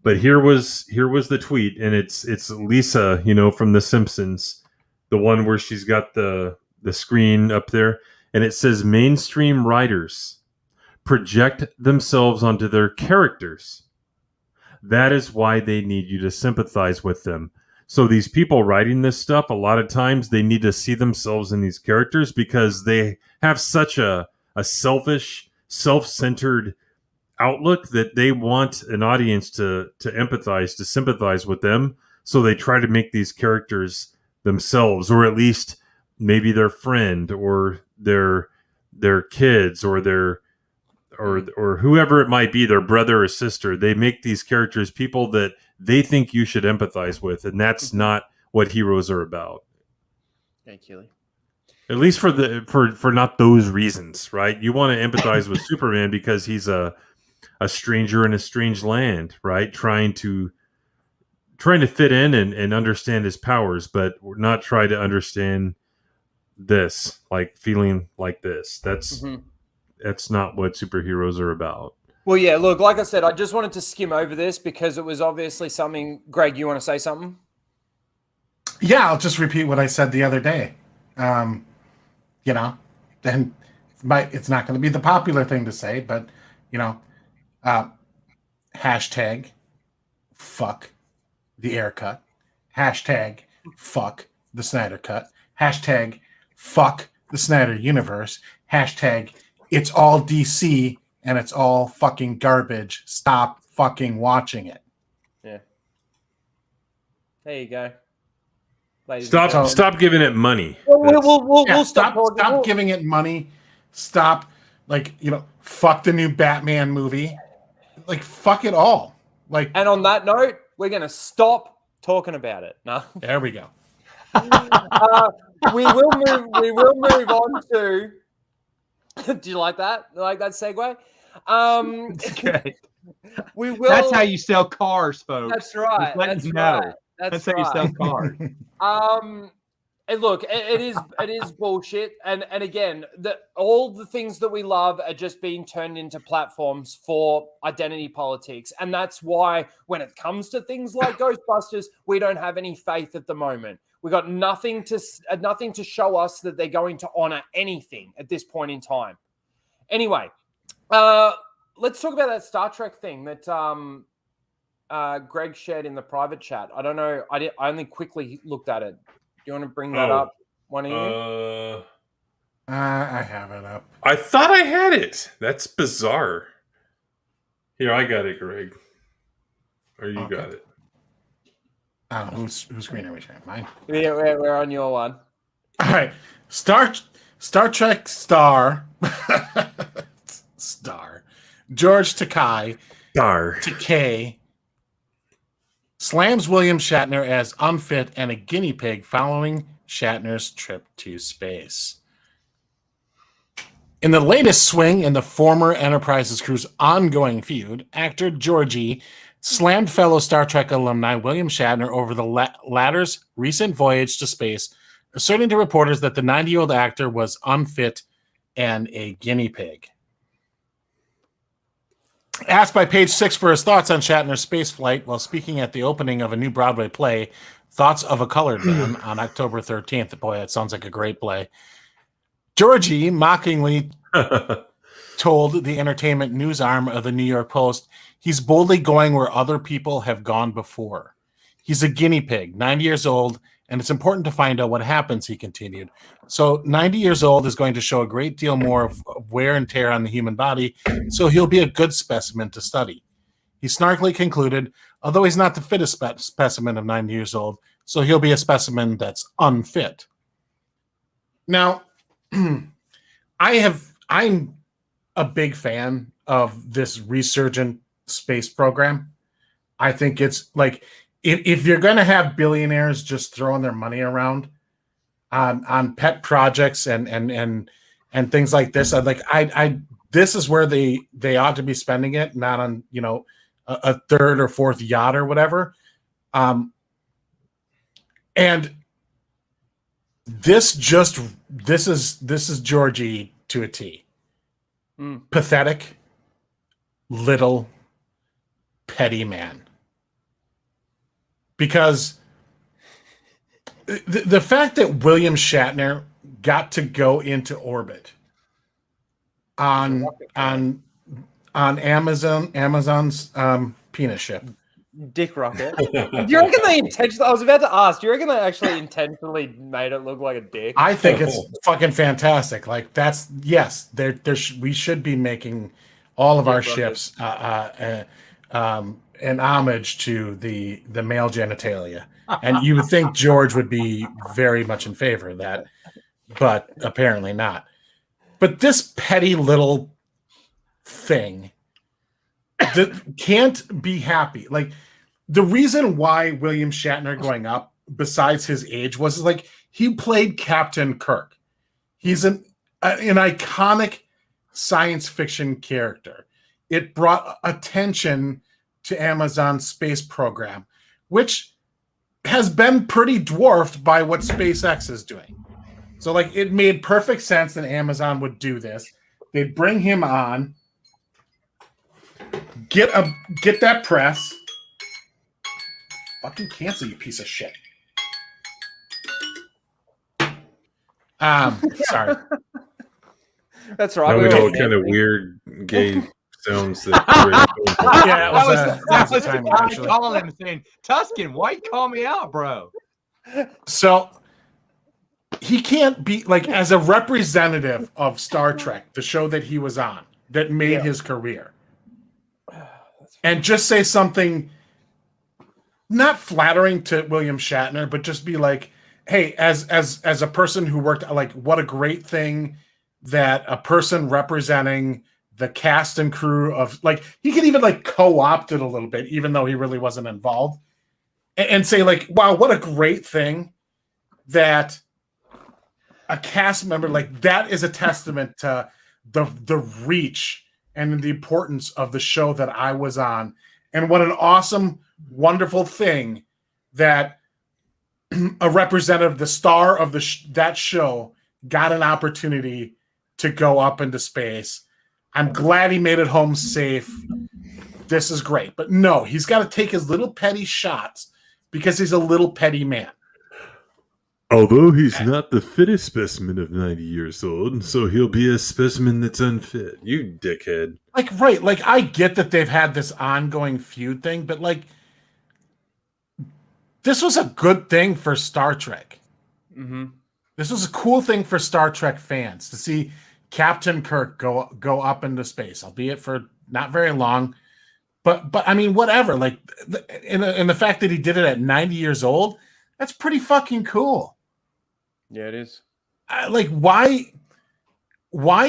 But here was the tweet, and it's Lisa, from The Simpsons, the one where she's got the screen up there, and it says mainstream writers project themselves onto their characters. That is why they need you to sympathize with them. So these people writing this stuff, a lot of times they need to see themselves in these characters because they have such a selfish, self-centered outlook that they want an audience to empathize, to sympathize with them. So they try to make these characters themselves, or at least maybe their friend or their kids or their or whoever it might be, their brother or sister. They make these characters people that they think you should empathize with, and that's not what heroes are about. Thank you. At least for not those reasons, right? You want to empathize with Superman because he's a stranger in a strange land, right? Trying to fit in and understand his powers, but not try to understand this, like feeling like this. That's not what superheroes are about. Well, yeah, look, like I said, I just wanted to skim over this because it was obviously something. Greg, you want to say something? Yeah, I'll just repeat what I said the other day. Then it's not going to be the popular thing to say, but hashtag fuck the air cut, hashtag fuck the Snyder cut, hashtag fuck the Snyder universe, hashtag it's all DC and it's all fucking garbage. Stop fucking watching it. Yeah. There you go. Stop giving it money. We'll stop giving it money. Stop, fuck the new Batman movie. Like, fuck it all. Like, and on that note, we're gonna stop talking about it. No, there we go. We will move on to. Do you like that? Like that segue? Okay. We will. That's how you sell cars, folks. That's right. That's right. That's how you sell cars. And look, it is bullshit. And again, all the things that we love are just being turned into platforms for identity politics. And that's why when it comes to things like Ghostbusters, we don't have any faith at the moment. We got nothing to show us that they're going to honor anything at this point in time. Anyway, let's talk about that Star Trek thing that Greg shared in the private chat. I don't know. I only quickly looked at it. Do you want to bring that up? One of you? I have it up. I thought I had it. That's bizarre. Here, I got it, Greg. Or you got it. Whose screen are we sharing? Mine. Yeah, we're on your one. All right. Star Trek star George Takei slams William Shatner as unfit and a guinea pig following Shatner's trip to space. In the latest swing in the former Enterprise's crew's ongoing feud, actor Georgie slammed fellow Star Trek alumni William Shatner over the latter's recent voyage to space, asserting to reporters that the 90-year-old actor was unfit and a guinea pig. Asked by Page Six for his thoughts on Shatner's space flight while speaking at the opening of a new Broadway play, Thoughts of a Colored Man, on October 13th. Boy, that sounds like a great play. Georgie mockingly told the entertainment news arm of the New York Post, he's boldly going where other people have gone before. He's a guinea pig, 90 years old, and it's important to find out what happens, he continued. So 90 years old is going to show a great deal more of wear and tear on the human body, so he'll be a good specimen to study. He snarkily concluded, although he's not the fittest specimen of 90 years old, so he'll be a specimen that's unfit. Now, I'm a big fan of this resurgent space program. I think it's like, if you're going to have billionaires just throwing their money around on pet projects and things like this, this is where they ought to be spending it, not on a third or fourth yacht or whatever. And this is Georgie to a T. Pathetic, little, petty man. Because the fact that William Shatner got to go into orbit on Amazon's penis ship, Dick Rocket. Do you reckon they intentionally? I was about to ask. Do you reckon they actually intentionally made it look like a dick? I think it's fucking fantastic. Like we should be making all of our ships an homage to the male genitalia, and you would think George would be very much in favor of that, but apparently not. But this petty little thing that can't be happy. Like, the reason why William Shatner going up, besides his age, was like he played Captain Kirk. He's an iconic science fiction character. It brought attention to Amazon's space program, which has been pretty dwarfed by what SpaceX is doing. So, like, it made perfect sense that Amazon would do this. They'd bring him on, get that press. Fucking cancel, you piece of shit. Sorry. That's right. Now we know what kind of weird gay sounds that. Yeah, that was time, actually. Calling him saying, Tuscan, why you call me out, bro? So he can't be, like, as a representative of Star Trek, the show that he was on, that made his career, and just say something not flattering to William Shatner, but just be like, hey, as a person who worked, like, what a great thing that a person representing the cast and crew of, like, he could even like co-opt it a little bit, even though he really wasn't involved, and say like, wow, what a great thing that a cast member, like, that is a testament to the reach and the importance of the show that I was on, and what an awesome, wonderful thing that a representative, the star of that show, got an opportunity to go up into space. I'm glad he made it home safe. This is great. But no, he's got to take his little petty shots because he's a little petty man. Although he's not the fittest specimen of 90 years old, so he'll be a specimen that's unfit. You dickhead. Like, right. Like, I get that they've had this ongoing feud thing, but like, this was a good thing for Star Trek. Mm-hmm. This was a cool thing for Star Trek fans to see Captain Kirk go up into space, albeit for not very long. But I mean, whatever. Like, in the fact that he did it at 90 years old, that's pretty fucking cool. Yeah, it is. Like, why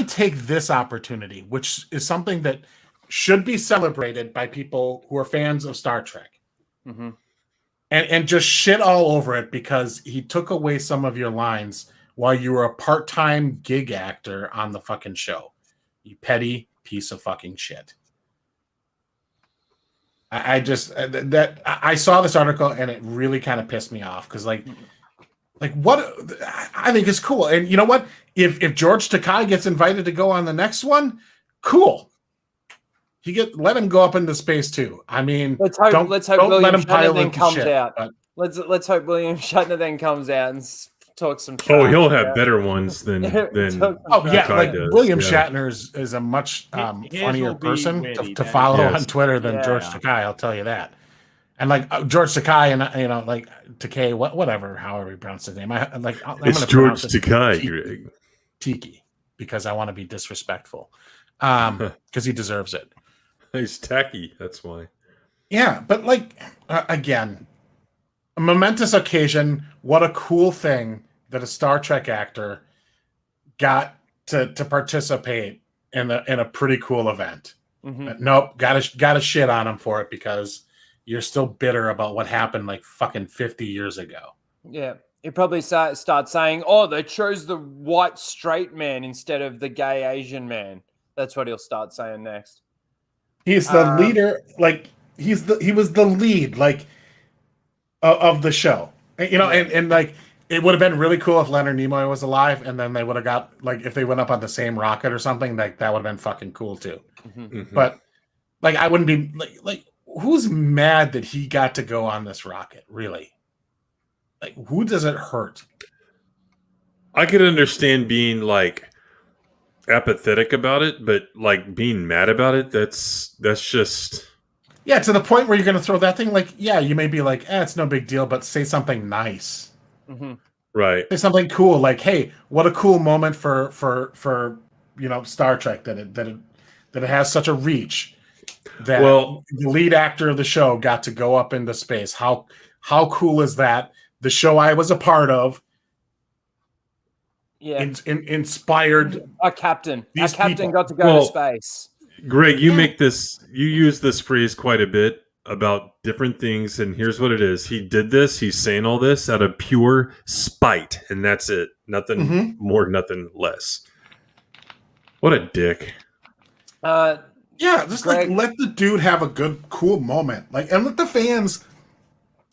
take this opportunity, which is something that should be celebrated by people who are fans of Star Trek, mm-hmm. and just shit all over it because he took away some of your lines while you were a part-time gig actor on the fucking show. You petty piece of fucking shit. I saw this article and it really kind of pissed me off because like what I think is cool. And you know what? If George Takei gets invited to go on the next one, cool. Let him go up into space too. I mean, let's hope William Shatner then comes out. But let's hope William Shatner then comes out and talks some. Oh, he'll have better ones than. Oh yeah, like does. William Shatner is a much funnier person to follow on Twitter than George Takei. I'll tell you that. And like George Takei, and like Takei, whatever, however you pronounce his name. It's George Takei, Greg. Tiki, because I want to be disrespectful, because he deserves it. He's tacky. That's why. Yeah, but like again, a momentous occasion. What a cool thing that a Star Trek actor got to participate in a pretty cool event. Mm-hmm. But nope, gotta shit on him for it because you're still bitter about what happened like fucking 50 years ago. Yeah. He'll probably start saying, oh, they chose the white straight man instead of the gay Asian man. That's what he'll start saying next. He's the leader, like he was the lead, like of the show. You know, and like it would have been really cool if Leonard Nimoy was alive, and then they would have got like if they went up on the same rocket or something, like that would have been fucking cool too. Mm-hmm. Mm-hmm. But like I wouldn't be like who's mad that he got to go on this rocket, really? Like, who does it hurt? I could understand being like apathetic about it, but like being mad about it, that's just to the point where you're going to throw that thing. Like, yeah, you may be like, it's no big deal, but say something nice, mm-hmm. right? Say something cool, like, hey, what a cool moment for Star Trek that it has such a reach that the lead actor of the show got to go up into space. How cool is that? The show I was a part of, inspired our captain. Our captain got to go to space. Greg, you use this phrase quite a bit about different things, and here's what it is. He did this, he's saying all this out of pure spite, and that's it. Nothing more, nothing less. What a dick. Just Greg, like let the dude have a good, cool moment. Like, and let the fans,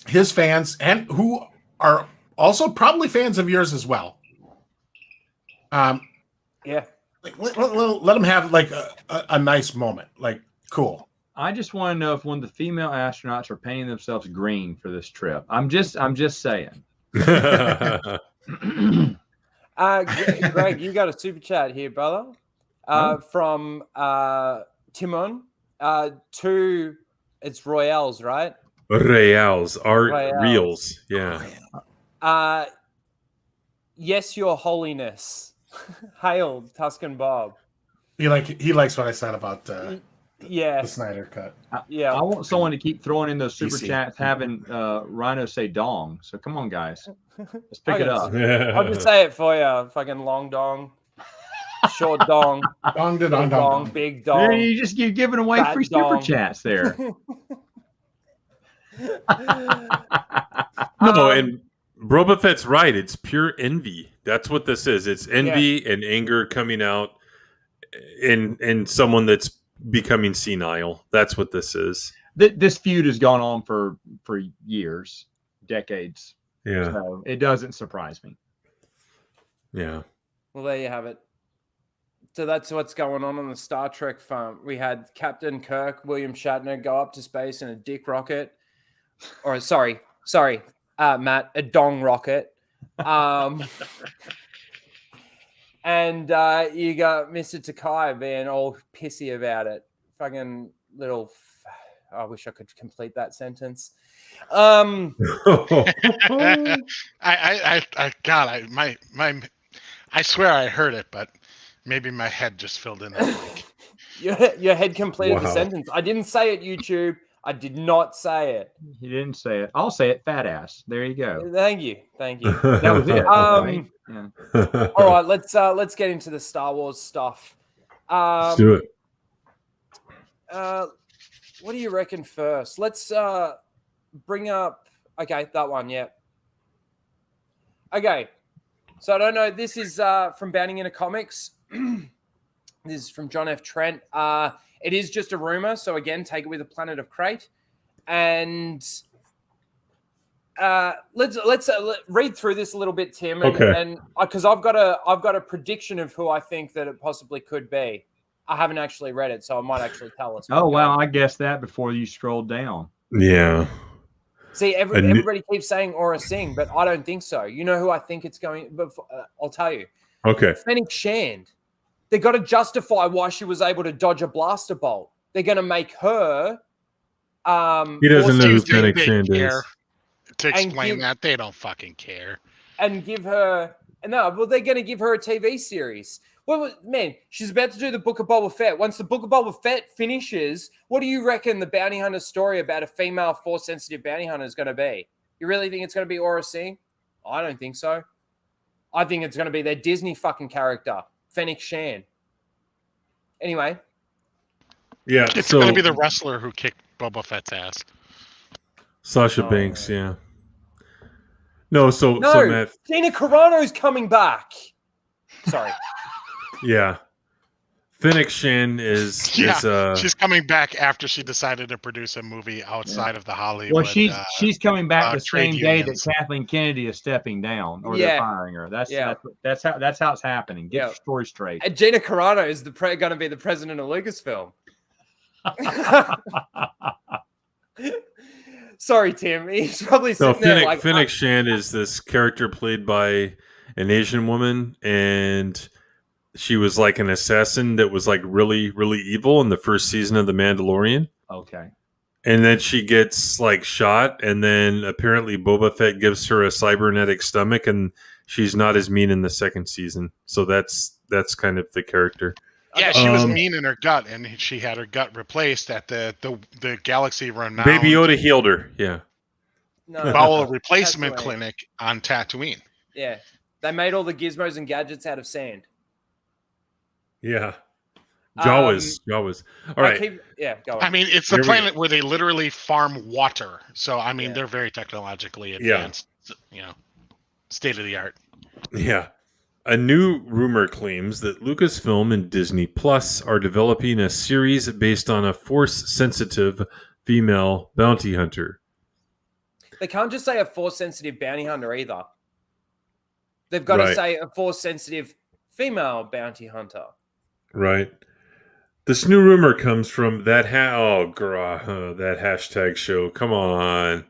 his fans, and who are also probably fans of yours as well. Like, let them have like a nice moment. Like, cool. I just want to know if one of the female astronauts are painting themselves green for this trip. I'm just saying. Greg, you got a super chat here, brother. From Timon. It's Royales, right? Reals. Reals. Yeah. Yes, Your Holiness. Hail, Tuscan Bob. He likes what I said about Yeah. The Snyder cut. Yeah. I want someone to keep throwing in those super DC. chats, having Ryno say dong. So come on, guys. Let's pick it up. I'll just say it for you. Fucking long dong. Short dong. Dong to dong, dong. big There, dong. you're giving away fat free dong. super chats there. No, and Boba Fett's right. It's pure envy. That's what this is. It's envy and anger coming out in someone that's becoming senile. That's what this is. This feud has gone on for years, decades. Yeah. So it doesn't surprise me. Yeah. Well, there you have it. So that's what's going on the Star Trek front. We had Captain Kirk, William Shatner, go up to space in a dick rocket. Or sorry, Matt, a dong rocket. And you got Mr. Takai being all pissy about it. Fucking little. I wish I could complete that sentence. I swear I heard it, but maybe my head just filled in. Your head completed the sentence. I didn't say it, YouTube. I did not say it. You didn't say it. I'll say it, fat ass. There you go. Thank you. That was it. Right? Yeah. All right, let's get into the Star Wars stuff. Let's do it. What do you reckon first? Let's bring up. Okay, that one. Yeah. Okay. So I don't know. This is from Bounding Into Comics. This is from John F. Trent. It is just a rumor, so again, take it with a planet of crate. And let's read through this a little bit, Tim. And because I've got a prediction of who I think that it possibly could be. I haven't actually read it, so I might actually tell us. Oh wow, I guessed that before you scrolled down. Yeah. See, everybody keeps saying Aura Singh, but I don't think so. You know who I think it's going? But I'll tell you. Okay. Fennec Shand. They got to justify why she was able to dodge a blaster bolt. They're going to make her. He doesn't know who Fennec Shand is. To explain that, they don't fucking care. And give her. No, well, they're going to give her a TV series. Well, man, she's about to do the Book of Boba Fett. Once the Book of Boba Fett finishes, what do you reckon the bounty hunter story about a female Force-sensitive bounty hunter is going to be? You really think it's going to be Aura Singh? I don't think so. I think it's going to be their Disney fucking character, Fennec Shand. Anyway. Yeah, it's going to be the wrestler who kicked Boba Fett's ass. Sasha Banks, yeah. No, so Matt, Gina Carano's coming back. Sorry. Yeah. Fennec Shand is she's coming back after she decided to produce a movie outside of the Hollywood. Well, she's coming back the same day unions. that Kathleen Kennedy is stepping down, or they're firing her. That's how it's happening. Get your story straight. And Gina Carano is going to be the president of Lucasfilm. Sorry, Tim. He's probably sitting there like Fennec Shand is this character played by an Asian woman, and she was like an assassin that was like really, really evil in the first season of The Mandalorian. Okay. And then she gets like shot, and then apparently Boba Fett gives her a cybernetic stomach, and she's not as mean in the second season. So that's kind of the character. Yeah, she was mean in her gut, and she had her gut replaced at the galaxy renowned Baby Yoda healed her. Yeah. Bowel replacement clinic on Tatooine. Yeah. They made all the gizmos and gadgets out of sand. Yeah. Jawas. All right. Go on. I mean, it's the planet where they literally farm water. So, I mean, they're very technologically advanced, state of the art. Yeah. A new rumor claims that Lucasfilm and Disney Plus are developing a series based on a Force-sensitive female bounty hunter. They can't just say a Force-sensitive bounty hunter either. They've got to say a Force-sensitive female bounty hunter. Right. This new rumor comes from that that hashtag show. Come on.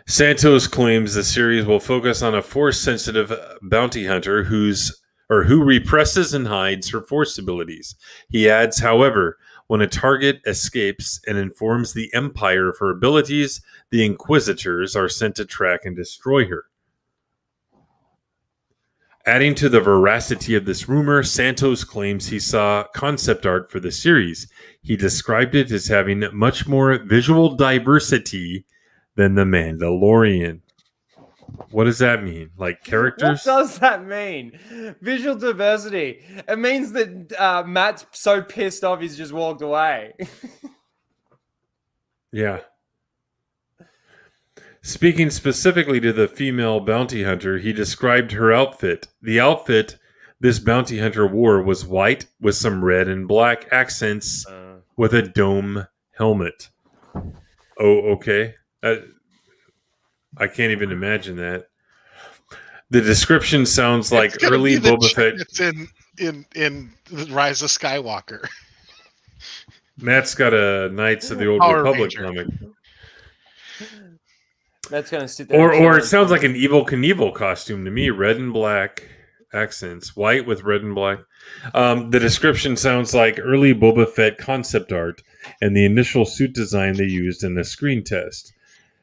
Santos claims the series will focus on a Force-sensitive bounty hunter who represses and hides her Force abilities. He adds, however, when a target escapes and informs the Empire of her abilities, the Inquisitors are sent to track and destroy her. Adding to the veracity of this rumor, Santos claims he saw concept art for the series. He described it as having much more visual diversity than The Mandalorian. What does that mean? Like characters? What does that mean? Visual diversity. It means that Matt's so pissed off he's just walked away. Yeah. Speaking specifically to the female bounty hunter, he described her outfit. The outfit this bounty hunter wore was white with some red and black accents with a dome helmet. Oh, okay. I can't even imagine that. The description sounds like early Boba Fett. It's in Rise of Skywalker. Matt's got a Knights of the Old Power Republic Ranger. comic. Matt's gonna sit there. Or it sounds like an Evel Knievel costume to me. Red and black accents, white with red and black. The description sounds like early Boba Fett concept art and the initial suit design they used in the screen test.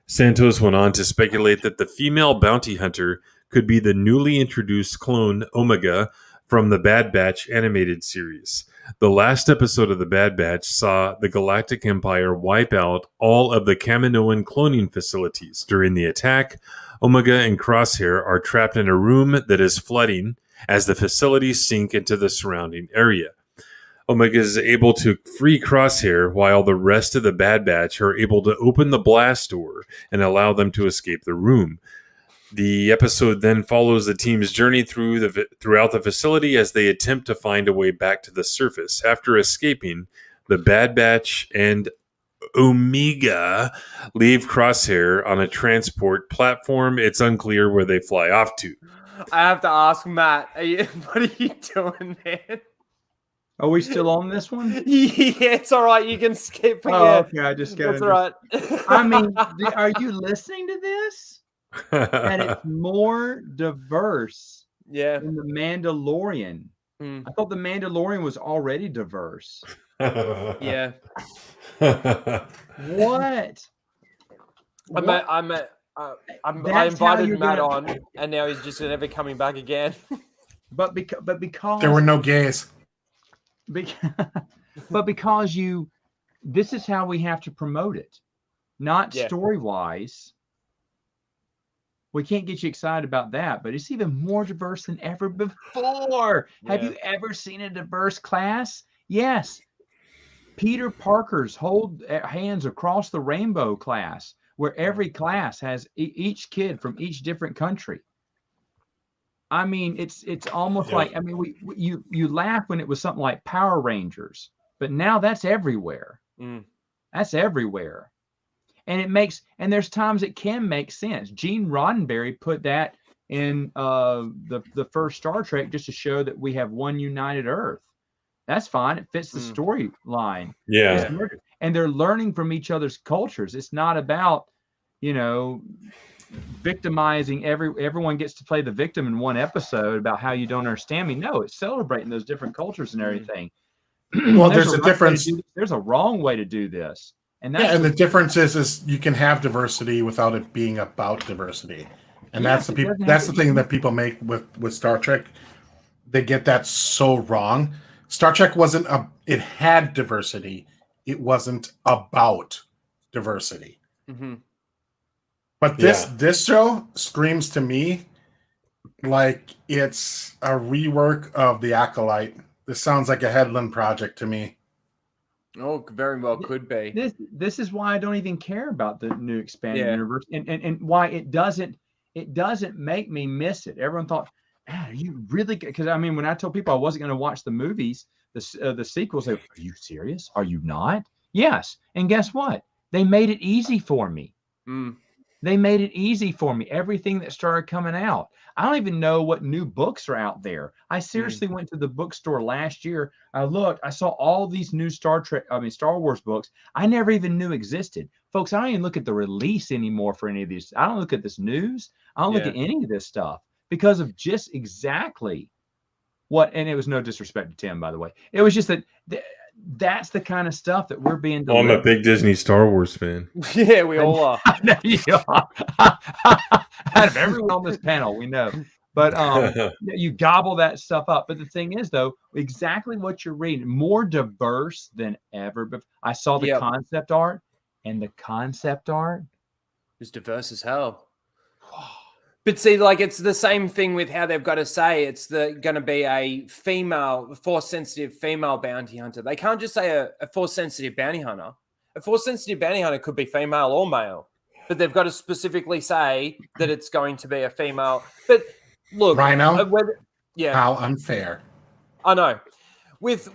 Santos went on to speculate that the female bounty hunter could be the newly introduced clone Omega from the Bad Batch animated series. The last episode of the Bad Batch saw the Galactic Empire wipe out all of the Kaminoan cloning facilities. During the attack, Omega and Crosshair are trapped in a room that is flooding as the facilities sink into the surrounding area. Omega is able to free Crosshair while the rest of the Bad Batch are able to open the blast door and allow them to escape the room. The episode then follows the team's journey throughout the facility as they attempt to find a way back to the surface. After escaping, the Bad Batch and Omega leave Crosshair on a transport platform. It's unclear where they fly off to. I have to ask Matt, what are you doing, man? Are we still on this one? Yeah, it's all right. You can skip. Oh, okay. I just got it. That's all right. I mean, are you listening to this? And it's more diverse than the Mandalorian. I thought the Mandalorian was already diverse. Yeah. What? I invited Matt on, and now he's just never coming back again. But because there were no gays. But because this is how we have to promote it, not story-wise. We can't get you excited about that, but it's even more diverse than ever before. Yeah. Have you ever seen a diverse class? Yes. Peter Parker's Hold Hands Across the Rainbow class, where every class has each kid from each different country. I mean, it's almost like, I mean, you laugh when it was something like Power Rangers, but now that's everywhere. That's everywhere. And there's times it can make sense. Gene Roddenberry put that in the first Star Trek just to show that we have one united Earth. That's fine. It fits the storyline. Yeah. And they're learning from each other's cultures. It's not about, victimizing everyone gets to play the victim in one episode about how you don't understand me. No, it's celebrating those different cultures and everything. Well, there's a difference. There's a wrong way to do this. And the difference is you can have diversity without it being about diversity, and that's the thing that people make with Star Trek. They get that so wrong. Star Trek it had diversity. It wasn't about diversity. Mm-hmm. But this show screams to me like it's a rework of The Acolyte. This sounds like a Headland project to me. Oh, very well could be. This is why I don't even care about the new expanded universe, and why it doesn't make me miss it. Everyone thought, are you really? Because I mean, when I told people I wasn't going to watch the movies, the sequels, they were, are you serious? Are you not? Yes. And guess what? They made it easy for me. They made it easy for me. Everything that started coming out. I don't even know what new books are out there. I seriously went to the bookstore last year. I looked, I saw all these new Star Wars books I never even knew existed. Folks, I don't even look at the release anymore for any of these. I don't look at this news. I don't look at any of this stuff because of just exactly what, and it was no disrespect to Tim, by the way. It was just that that's the kind of stuff that we're being delivered. I'm a big Disney Star Wars fan. Yeah, we all are. I know you are. Out of everyone on this panel, we know. But you gobble that stuff up. But the thing is, though, exactly what you're reading, more diverse than ever. But I saw the concept art, and the concept art is diverse as hell. But see, like, it's the same thing with how they've got to say it's going to be a female, force-sensitive female bounty hunter. They can't just say a force-sensitive bounty hunter. A force-sensitive bounty hunter could be female or male, but they've got to specifically say that it's going to be a female. But look, Ryno, how unfair. I know. With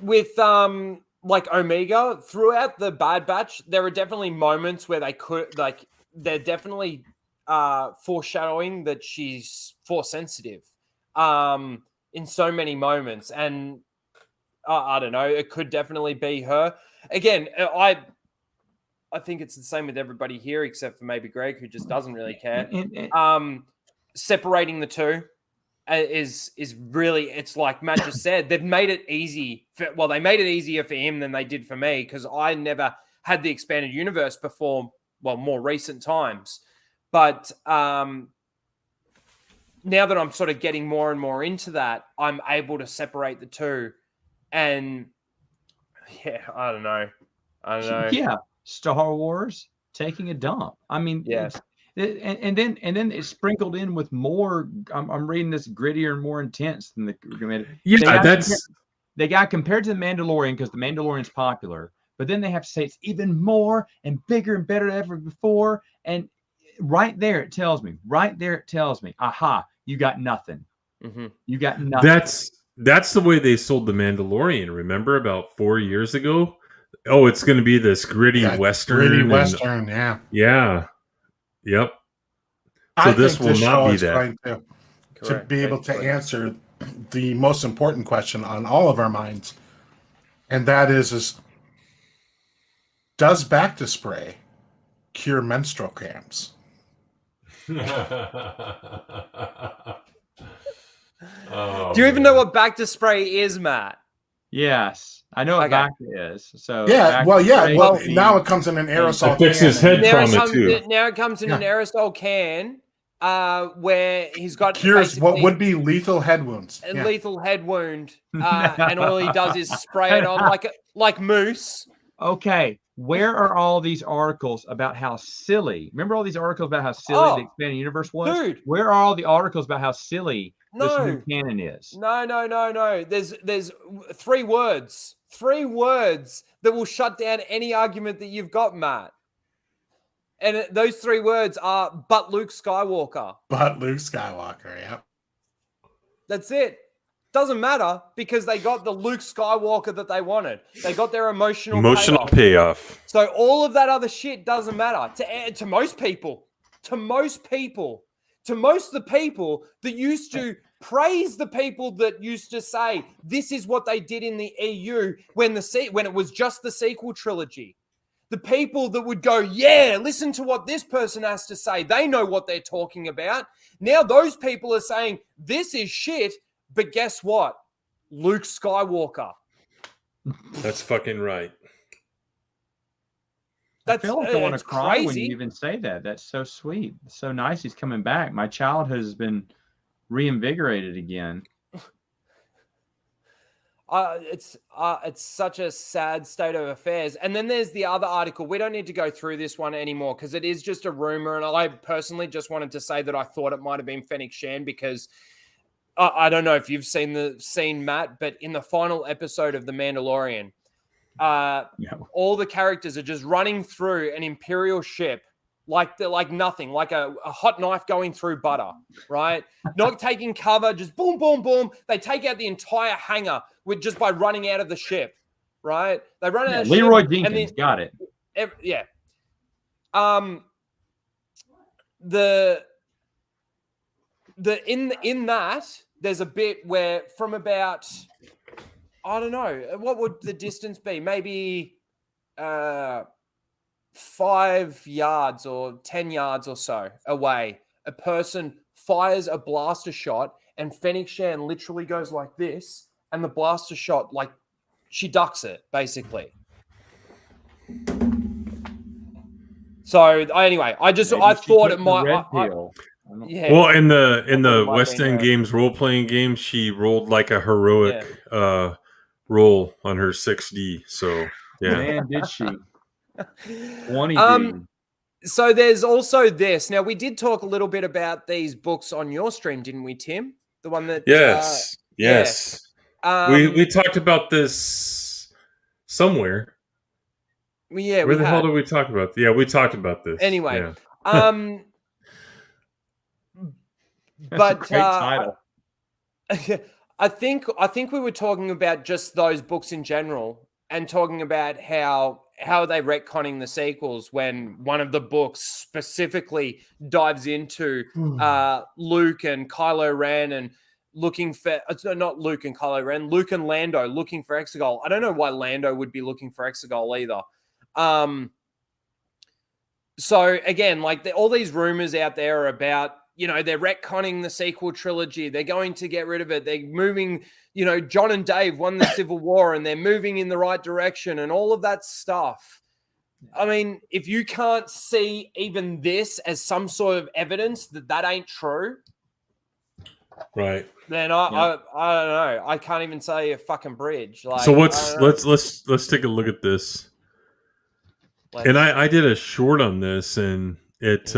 like Omega, throughout the Bad Batch, there are definitely moments where they're definitely foreshadowing that she's force sensitive in so many moments, and I don't know, it could definitely be her. Again, I think it's the same with everybody here except for maybe Greg, who just doesn't really care. Separating the two is really, it's like Matt just said, they've made it easy. They made it easier for him than they did for me, because I never had the expanded universe before, more recent times. But now that I'm sort of getting more and more into that, I'm able to separate the two. And yeah, I don't know. Yeah, Star Wars taking a dump. I mean, yeah. And then it's sprinkled in with more. I'm reading this grittier and more intense than the. Yeah, they got compared to the Mandalorian because the Mandalorian's popular, but then they have to say it's even more and bigger and better than ever before. And right there, it tells me. Aha, you got nothing. Mm-hmm. You got nothing. That's the way they sold the Mandalorian. Remember, about 4 years ago? Oh, it's going to be this gritty Western. Yeah. Yep. So this will not be that. To be able to answer the most important question on all of our minds, and that is does Bacta spray cure menstrual cramps? Do you even know what Bacta spray is, Matt? Yes, I know what Bacta is. So now it comes in an aerosol can. His head trauma too. Now it comes in an aerosol can, where he's got cures what would be lethal head wounds. A lethal head wound, and all he does is spray it on like mousse. Okay, where are all these articles about how silly? Remember all these articles about how silly the expanded universe was? Dude, where are all the articles about how silly this new canon is? No. There's 3 words. 3 words that will shut down any argument that you've got, Matt. And those 3 words are "but Luke Skywalker." But Luke Skywalker, yeah. That's it. Doesn't matter, because they got the Luke Skywalker that they wanted. They got their emotional payoff. So all of that other shit doesn't matter to most people. To most of the people that used to praise the people that used to say this is what they did in the EU when it was just the sequel trilogy. The people that would go, yeah, listen to what this person has to say. They know what they're talking about. Now those people are saying this is shit. But guess what? Luke Skywalker. That's fucking right. I feel like I want to cry when you even say that. That's so sweet. It's so nice he's coming back. My childhood has been reinvigorated again. It's such a sad state of affairs. And then there's the other article. We don't need to go through this one anymore because it is just a rumor. And I personally just wanted to say that I thought it might have been Fennec Shand because I don't know if you've seen the scene, Matt, but in the final episode of The Mandalorian, all the characters are just running through an Imperial ship like nothing, like a hot knife going through butter, right? Not taking cover, just boom, boom, boom. They take out the entire hangar just by running out of the ship, right? They run out of the ship. Leroy Jenkins got it. Yeah. In that, there's a bit where from about, I don't know, what would the distance be? Maybe 5 yards or 10 yards or so away, a person fires a blaster shot and Fennec Shand literally goes like this, and the blaster shot, like, she ducks it, basically. So, anyway, I thought it might... Yeah. Well, in the Might have West been End her. Games role playing game, she rolled like a heroic roll on her 6D. So yeah, Man, did she? 20D. So there's also this. Now we did talk a little bit about these books on your stream, didn't we, Tim? The one that yes. We Um, talked about this somewhere. yeah, Where we the hell had. did we talk about? Yeah, we talked about this. Anyway, yeah. but Great title. I think we were talking about just those books in general and talking about how they retconning the sequels when one of the books specifically dives into Luke and Kylo Ren and looking for not Luke and Kylo Ren, Luke and Lando looking for Exegol. I don't know why Lando would be looking for Exegol either. So again, like all these rumors out there are about, they're retconning the sequel trilogy. They're going to get rid of it. They're moving, John and Dave won the Civil War and they're moving in the right direction and all of that stuff. I mean, if you can't see even this as some sort of evidence that ain't true, right? Then I don't know. I can't even say a fucking bridge. Like, so let's take a look at this. And I did a short on this, and it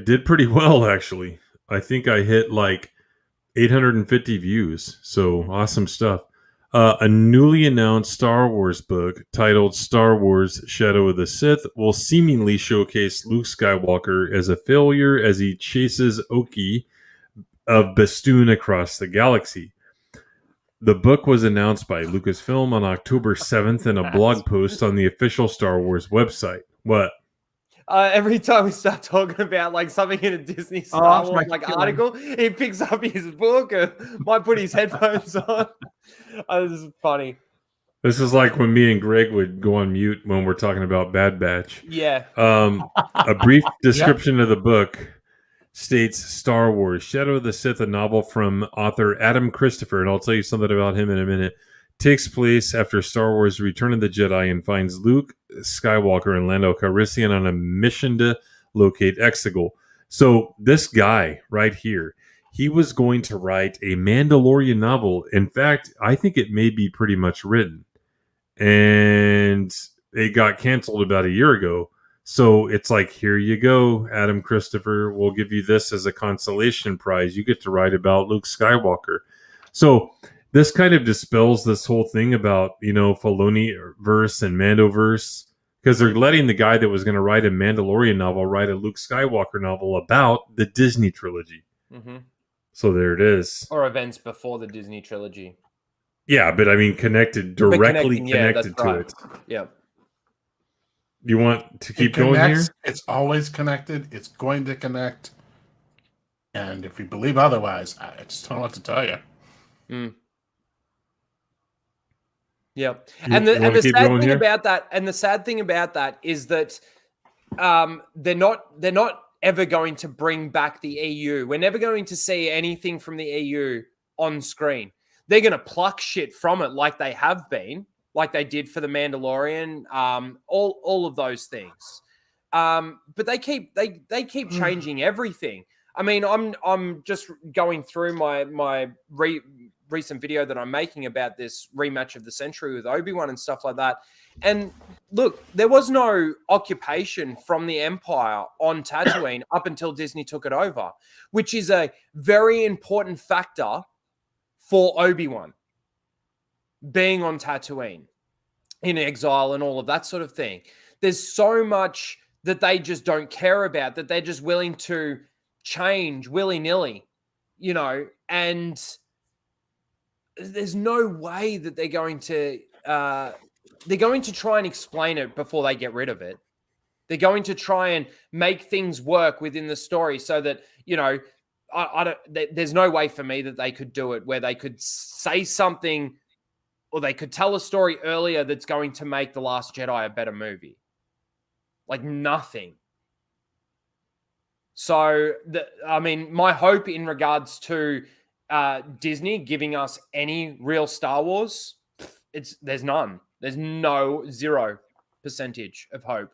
did pretty well actually. I think I hit like 850 views. So awesome stuff. A newly announced Star Wars book titled Star Wars Shadow of the Sith will seemingly showcase Luke Skywalker as a failure as he chases Oki of Bastoon across the galaxy. The book was announced by Lucasfilm on October 7th in a blog post on the official Star Wars website. What? Every time we start talking about like something in a Disney Star Wars article, he picks up his book and might put his headphones on. This is funny. This is like when me and Greg would go on mute when we're talking about Bad Batch. Yeah. A brief description of the book states Star Wars Shadow of the Sith, a novel from author Adam Christopher, and I'll tell you something about him in a minute, takes place after Star Wars Return of the Jedi and finds Luke Skywalker and Lando Calrissian on a mission to locate Exegol. So this guy right here, he was going to write a Mandalorian novel. In fact, I think it may be pretty much written. And it got canceled about a year ago. So it's like, here you go, Adam Christopher. We'll give you this as a consolation prize. You get to write about Luke Skywalker. So this kind of dispels this whole thing about, Filoni-verse and Mandoverse, because they're letting the guy that was going to write a Mandalorian novel write a Luke Skywalker novel about the Disney trilogy. Mm-hmm. So there it is. Or events before the Disney trilogy. Yeah, but I mean, directly connected to it. Yeah. You want to keep going here? It's always connected. It's going to connect. And if you believe otherwise, I just don't know what to tell you. Mm. Yeah. And the sad thing about that, is that they're not ever going to bring back the EU. We're never going to see anything from the EU on screen. They're going to pluck shit from it like they have been, like they did for the Mandalorian, all of those things. But they keep changing everything. I mean, I'm just going through my recent video that I'm making about this rematch of the century with Obi-Wan and stuff like that. And look, there was no occupation from the Empire on Tatooine up until Disney took it over, which is a very important factor for Obi-Wan being on Tatooine in exile and all of that sort of thing. There's so much that they just don't care about, that they're just willing to change willy-nilly, and there's no way that they're going to try and explain it before they get rid of it. They're going to try and make things work within the story so that, there's no way for me that they could do it where they could say something or they could tell a story earlier that's going to make The Last Jedi a better movie. Like nothing. So, my hope in regards to Disney giving us any real Star Wars, there's none. There's 0% of hope.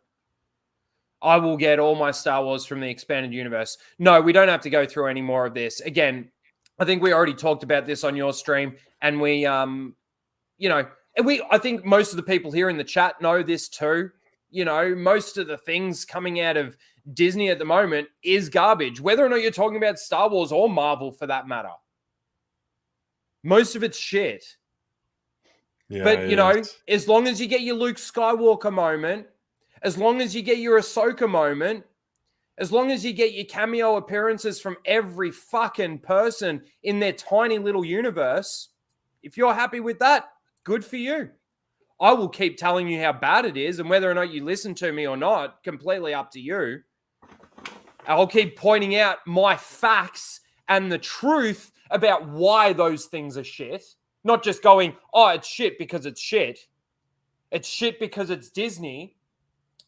I will get all my Star Wars from the expanded universe. No, we don't have to go through any more of this. Again, I think we already talked about this on your stream, and we, I think most of the people here in the chat know this too. Most of the things coming out of Disney at the moment is garbage, whether or not you're talking about Star Wars or Marvel for that matter. Most of it's shit. Yeah, but, as long as you get your Luke Skywalker moment, as long as you get your Ahsoka moment, as long as you get your cameo appearances from every fucking person in their tiny little universe, if you're happy with that, good for you. I will keep telling you how bad it is, and whether or not you listen to me or not, completely up to you. I'll keep pointing out my facts and the truth about why those things are shit. Not just going, oh, it's shit because it's shit. It's shit because it's Disney.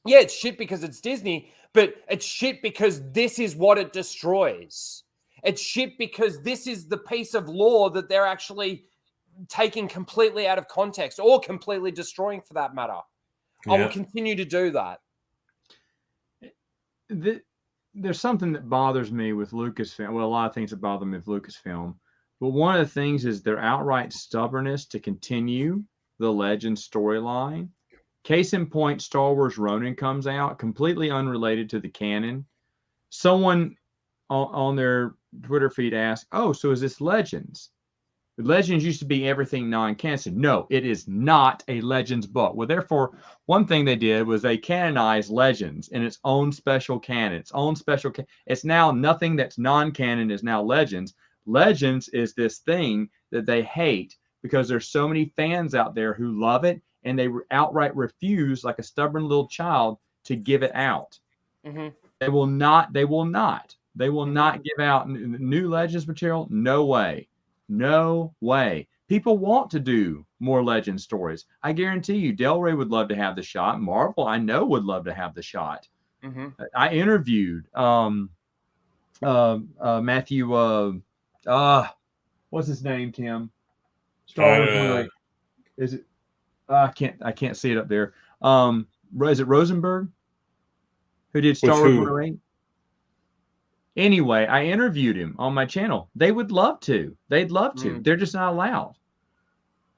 Yeah, it's shit because it's Disney, but it's shit because this is what it destroys. It's shit because this is the piece of lore that they're actually taking completely out of context or completely destroying for that matter. Yeah. I will continue to do that. There's something that bothers me with Lucasfilm. Well, a lot of things that bother me with Lucasfilm. But one of the things is their outright stubbornness to continue the Legend storyline. Case in point, Star Wars Ronin comes out, completely unrelated to the canon. Someone on their Twitter feed asked, oh, so is this Legends? Legends used to be everything non-canon. No, it is not a Legends book. Well, therefore, one thing they did was they canonized Legends in its own special canon, its own special It's now nothing that's non-canon is now Legends. Legends is this thing that they hate because there's so many fans out there who love it, and they outright refuse, like a stubborn little child, to give it out. Mm-hmm. They will not give out new Legends material. No way. No way. People want to do more Legend stories. I guarantee you, Del Rey would love to have the shot. Marvel, I know, would love to have the shot. Mm-hmm. I interviewed Matthew. What's his name, Tim? Star Wars. Is it? I can't see it up there. Is it Rosenberg? Who did Star Wars 108? Anyway, I interviewed him on my channel. They would love to. They'd love to. They're just not allowed.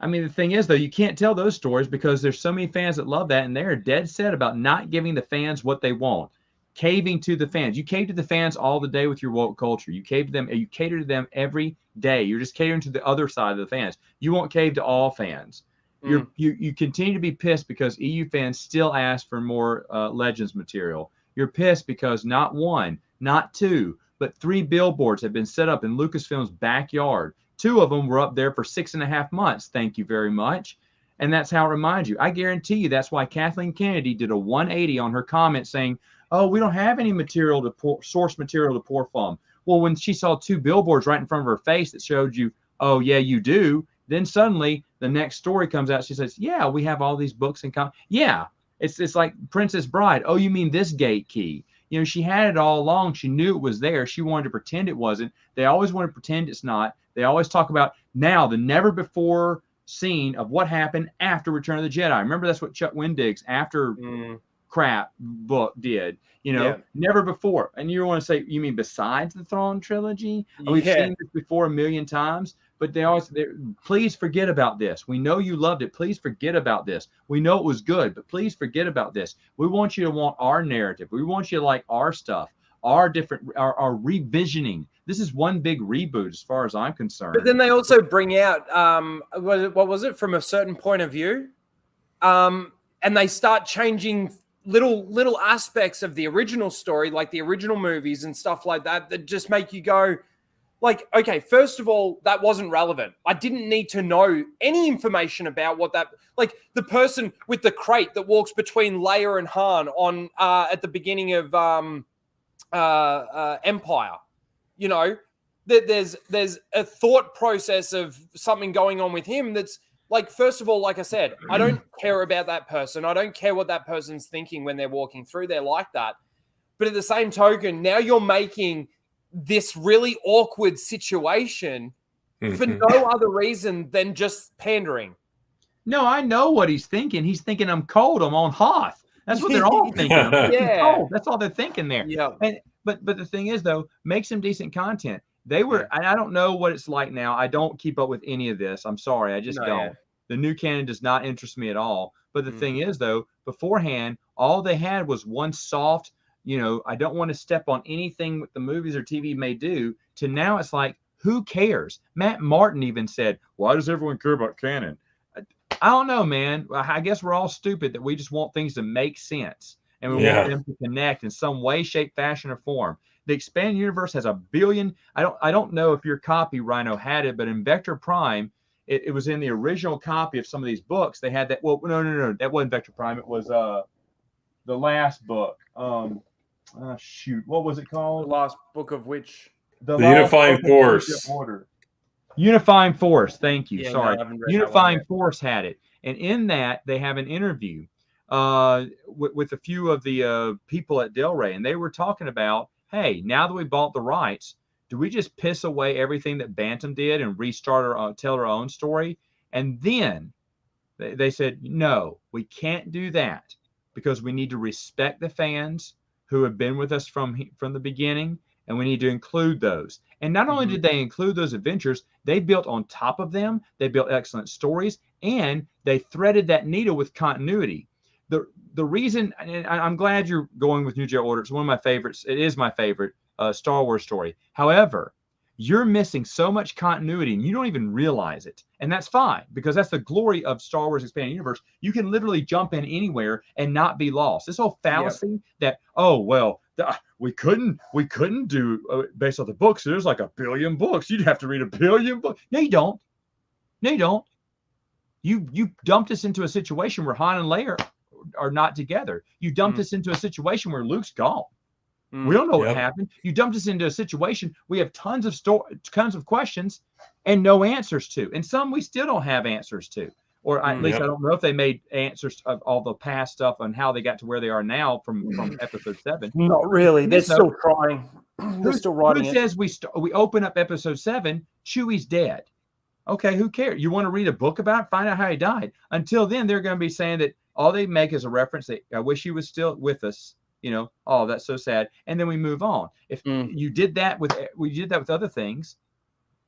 I mean, the thing is, though, you can't tell those stories because there's so many fans that love that, and they're dead set about not giving the fans what they want. Caving to the fans. You cave to the fans all the day with your woke culture. You cave to them. You cater to them every day. You're just catering to the other side of the fans. You won't cave to all fans. You continue to be pissed because EU fans still ask for more Legends material. You're pissed because not one, not two, but 3 billboards have been set up in Lucasfilm's backyard. 2 of them were up there for 6.5 months. Thank you very much. And that's how it reminds you. I guarantee you that's why Kathleen Kennedy did a 180 on her comment saying, oh, we don't have any material to source material to pour from. Well, when she saw 2 billboards right in front of her face that showed you, oh, yeah, you do. Then suddenly the next story comes out. She says, yeah, we have all these books and yeah, it's like Princess Bride. Oh, you mean this gate key? You know, she had it all along. She knew it was there. She wanted to pretend it wasn't. They always want to pretend it's not. They always talk about now the never before scene of what happened after Return of the Jedi. Remember, that's what Chuck Wendig's after crap book did. You know, never before. And you want to say, you mean besides the Thrawn trilogy? We've seen this before a million times. But please forget about this. We know you loved it. Please forget about this. We know it was good, but please forget about this. We want you to want our narrative. We want you to like our stuff, our revisioning. This is one big reboot as far as I'm concerned. But then they also bring out, what was it, from a certain point of view? And they start changing little aspects of the original story, like the original movies and stuff like that, that just make you go, like, okay, first of all, that wasn't relevant. I didn't need to know any information about what that, like the person with the crate that walks between Leia and Han on at the beginning of Empire. You know, there's a thought process of something going on with him that's like, first of all, like I said, I don't care about that person. I don't care what that person's thinking when they're walking through there like that. But at the same token, now you're making this really awkward situation for no other reason than just pandering. No, I know what he's thinking. He's thinking I'm cold. I'm on Hoth. That's what they're all thinking. Yeah. That's all they're thinking there. Yeah. But the thing is, though, make some decent content. They were, and I don't know what it's like now. I don't keep up with any of this. I'm sorry, I just don't. Yeah. The new canon does not interest me at all. But the thing is, though, beforehand, all they had was one soft, I don't want to step on anything what the movies or TV may do, to now it's like, who cares? Matt Martin even said, why does everyone care about canon? I don't know, man. I guess we're all stupid that we just want things to make sense. And we want them to connect in some way, shape, fashion, or form. The expanded universe has 1 billion. I don't know if your copy, Ryno, had it, but in Vector Prime, it was in the original copy of some of these books. They had that. Well, no. That wasn't Vector Prime. It was the last book. Shoot, what was it called? The last book of which? The Unifying Force. Unifying Force. Thank you. Yeah, Sorry. no, Unifying Force had it. And in that, they have an interview with a few of the people at Del Rey. And they were talking about, hey, now that we bought the rights, do we just piss away everything that Bantam did and restart tell our own story? And then they said, no, we can't do that because we need to respect the fans who have been with us from the beginning, and we need to include those. And not only did they include those adventures, they built on top of them. They built excellent stories, and they threaded that needle with continuity. The reason, and I'm glad you're going with New Jedi Order. It's one of my favorites. It is my favorite Star Wars story. However, you're missing so much continuity, and you don't even realize it. And that's fine, because that's the glory of Star Wars Expanded Universe. You can literally jump in anywhere and not be lost. This whole fallacy that, we couldn't do based on the books. There's like 1 billion books. You'd have to read 1 billion books. No, you don't. You dumped us into a situation where Han and Leia are not together. You dumped us into a situation where Luke's gone. We don't know what happened. You dumped us into a situation we have tons of questions and no answers to, and some we still don't have answers to, or at least I don't know if they made answers of all the past stuff and how they got to where they are now from episode 7. Not really. They're still trying. They're still writing. Who says we open up episode 7? Chewie's dead. Okay, who cares? You want to read a book about it? Find out how he died. Until then, they're going to be saying that all they make is a reference that I wish he was still with us. Oh, that's so sad. And then we move on. If you did that with other things,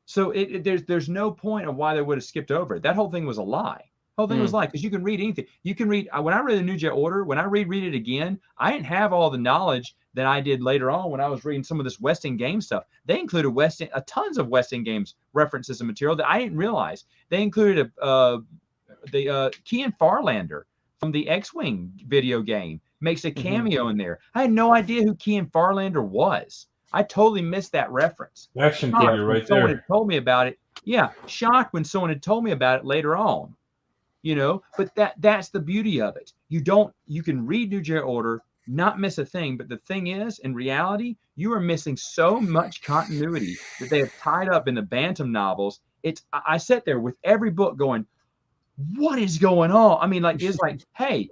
so there's no point of why they would have skipped over it. That whole thing was a lie. The whole thing was a lie, because you can read anything. You can read, when I read the New Jedi Order, when I read it again, I didn't have all the knowledge that I did later on when I was reading some of this West End Games stuff. They included tons of West End Games references and material that I didn't realize. They included the Kean Farlander from the X-Wing video game. Makes a cameo in there. I had no idea who Kean Farlander was. I totally missed that reference. Action figure right someone there. Had told me about it. Yeah, shocked when someone had told me about it later on. But that's the beauty of it. You can read New Jedi Order, not miss a thing. But the thing is, in reality, you are missing so much continuity that they have tied up in the Bantam novels. I sat there with every book going, what is going on? I mean, it's like, hey,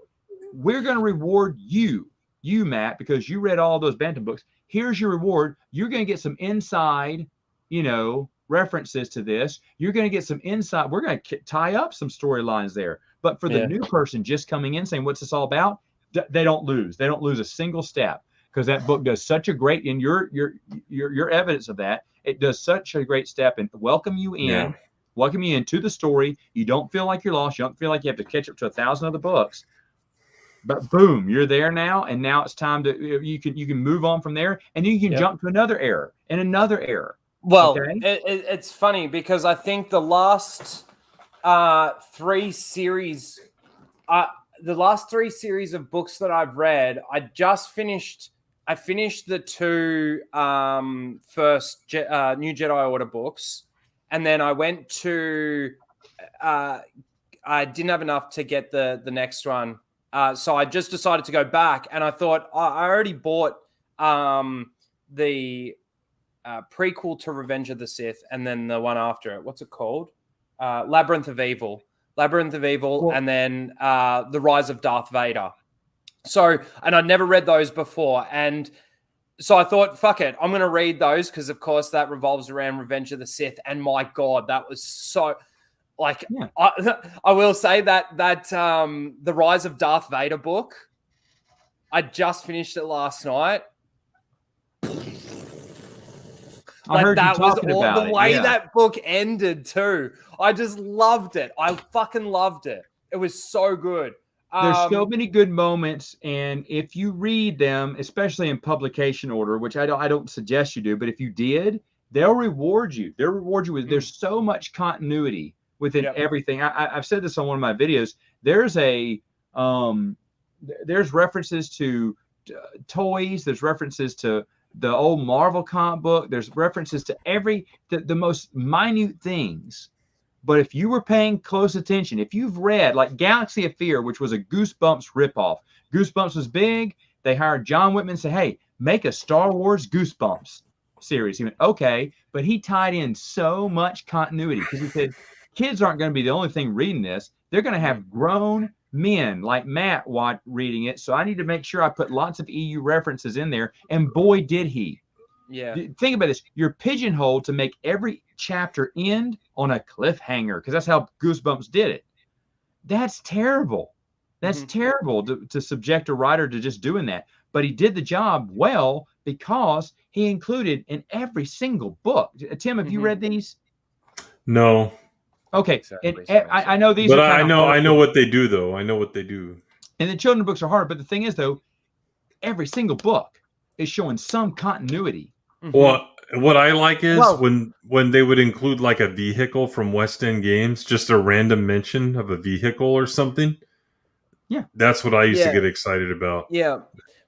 we're going to reward you, Matt, because you read all those Bantam books. Here's your reward. You're going to get some inside, references to this. You're going to get some inside. We're going to tie up some storylines there. But for the new person just coming in saying, what's this all about? They don't lose. They don't lose a single step, because that book does such a great, and your evidence of that, it does such a great step and welcome you into the story. You don't feel like you're lost. You don't feel like you have to catch up to 1,000 other books. But boom, you're there now, and now it's time to you can move on from there, and you can jump to another era and another era. Well, it's funny because I think the last 3 series, of books that I've read, I finished the 2 first New Jedi Order books, and then I went to I didn't have enough to get the next one. So I just decided to go back, and I thought I already bought the prequel to Revenge of the Sith, and then the one after it. What's it called? Labyrinth of Evil, and then The Rise of Darth Vader. So, and I'd never read those before, and so I thought, fuck it, I'm going to read those because, of course, that revolves around Revenge of the Sith, and my God, that was so... I will say that the Rise of Darth Vader book I just finished it last night. I heard you talking about the it. way Yeah. that book ended too. I just loved it. I fucking loved it. It was so good. There's so many good moments, and if you read them, especially in publication order, which I don't suggest you do, but if you did, they'll reward you. They'll reward you with. There's so much continuity within everything. I've said this on one of my videos. There's references to toys. There's references to the old Marvel comic book. There's references to the most minute things. But if you were paying close attention, if you've read like Galaxy of Fear, which was a Goosebumps ripoff, Goosebumps was big. They hired John Whitman and said, hey, make a Star Wars Goosebumps series. He went, okay. But he tied in so much continuity because he said, kids aren't going to be the only thing reading this. They're going to have grown men like Matt reading it. So I need to make sure I put lots of EU references in there. And boy, did he. Yeah. Think about this. You're pigeonholed to make every chapter end on a cliffhanger because that's how Goosebumps did it. That's terrible. That's terrible to subject a writer to just doing that. But he did the job well because he included in every single book. Tim, have you read these? No. Okay. And I know these but are kind I know what they do though. I know what they do. And the children's books are hard, but the thing is though, every single book is showing some continuity. Well, what I like is when they would include like a vehicle from West End Games, just a random mention of a vehicle or something. Yeah, that's what I used to get excited about. Yeah,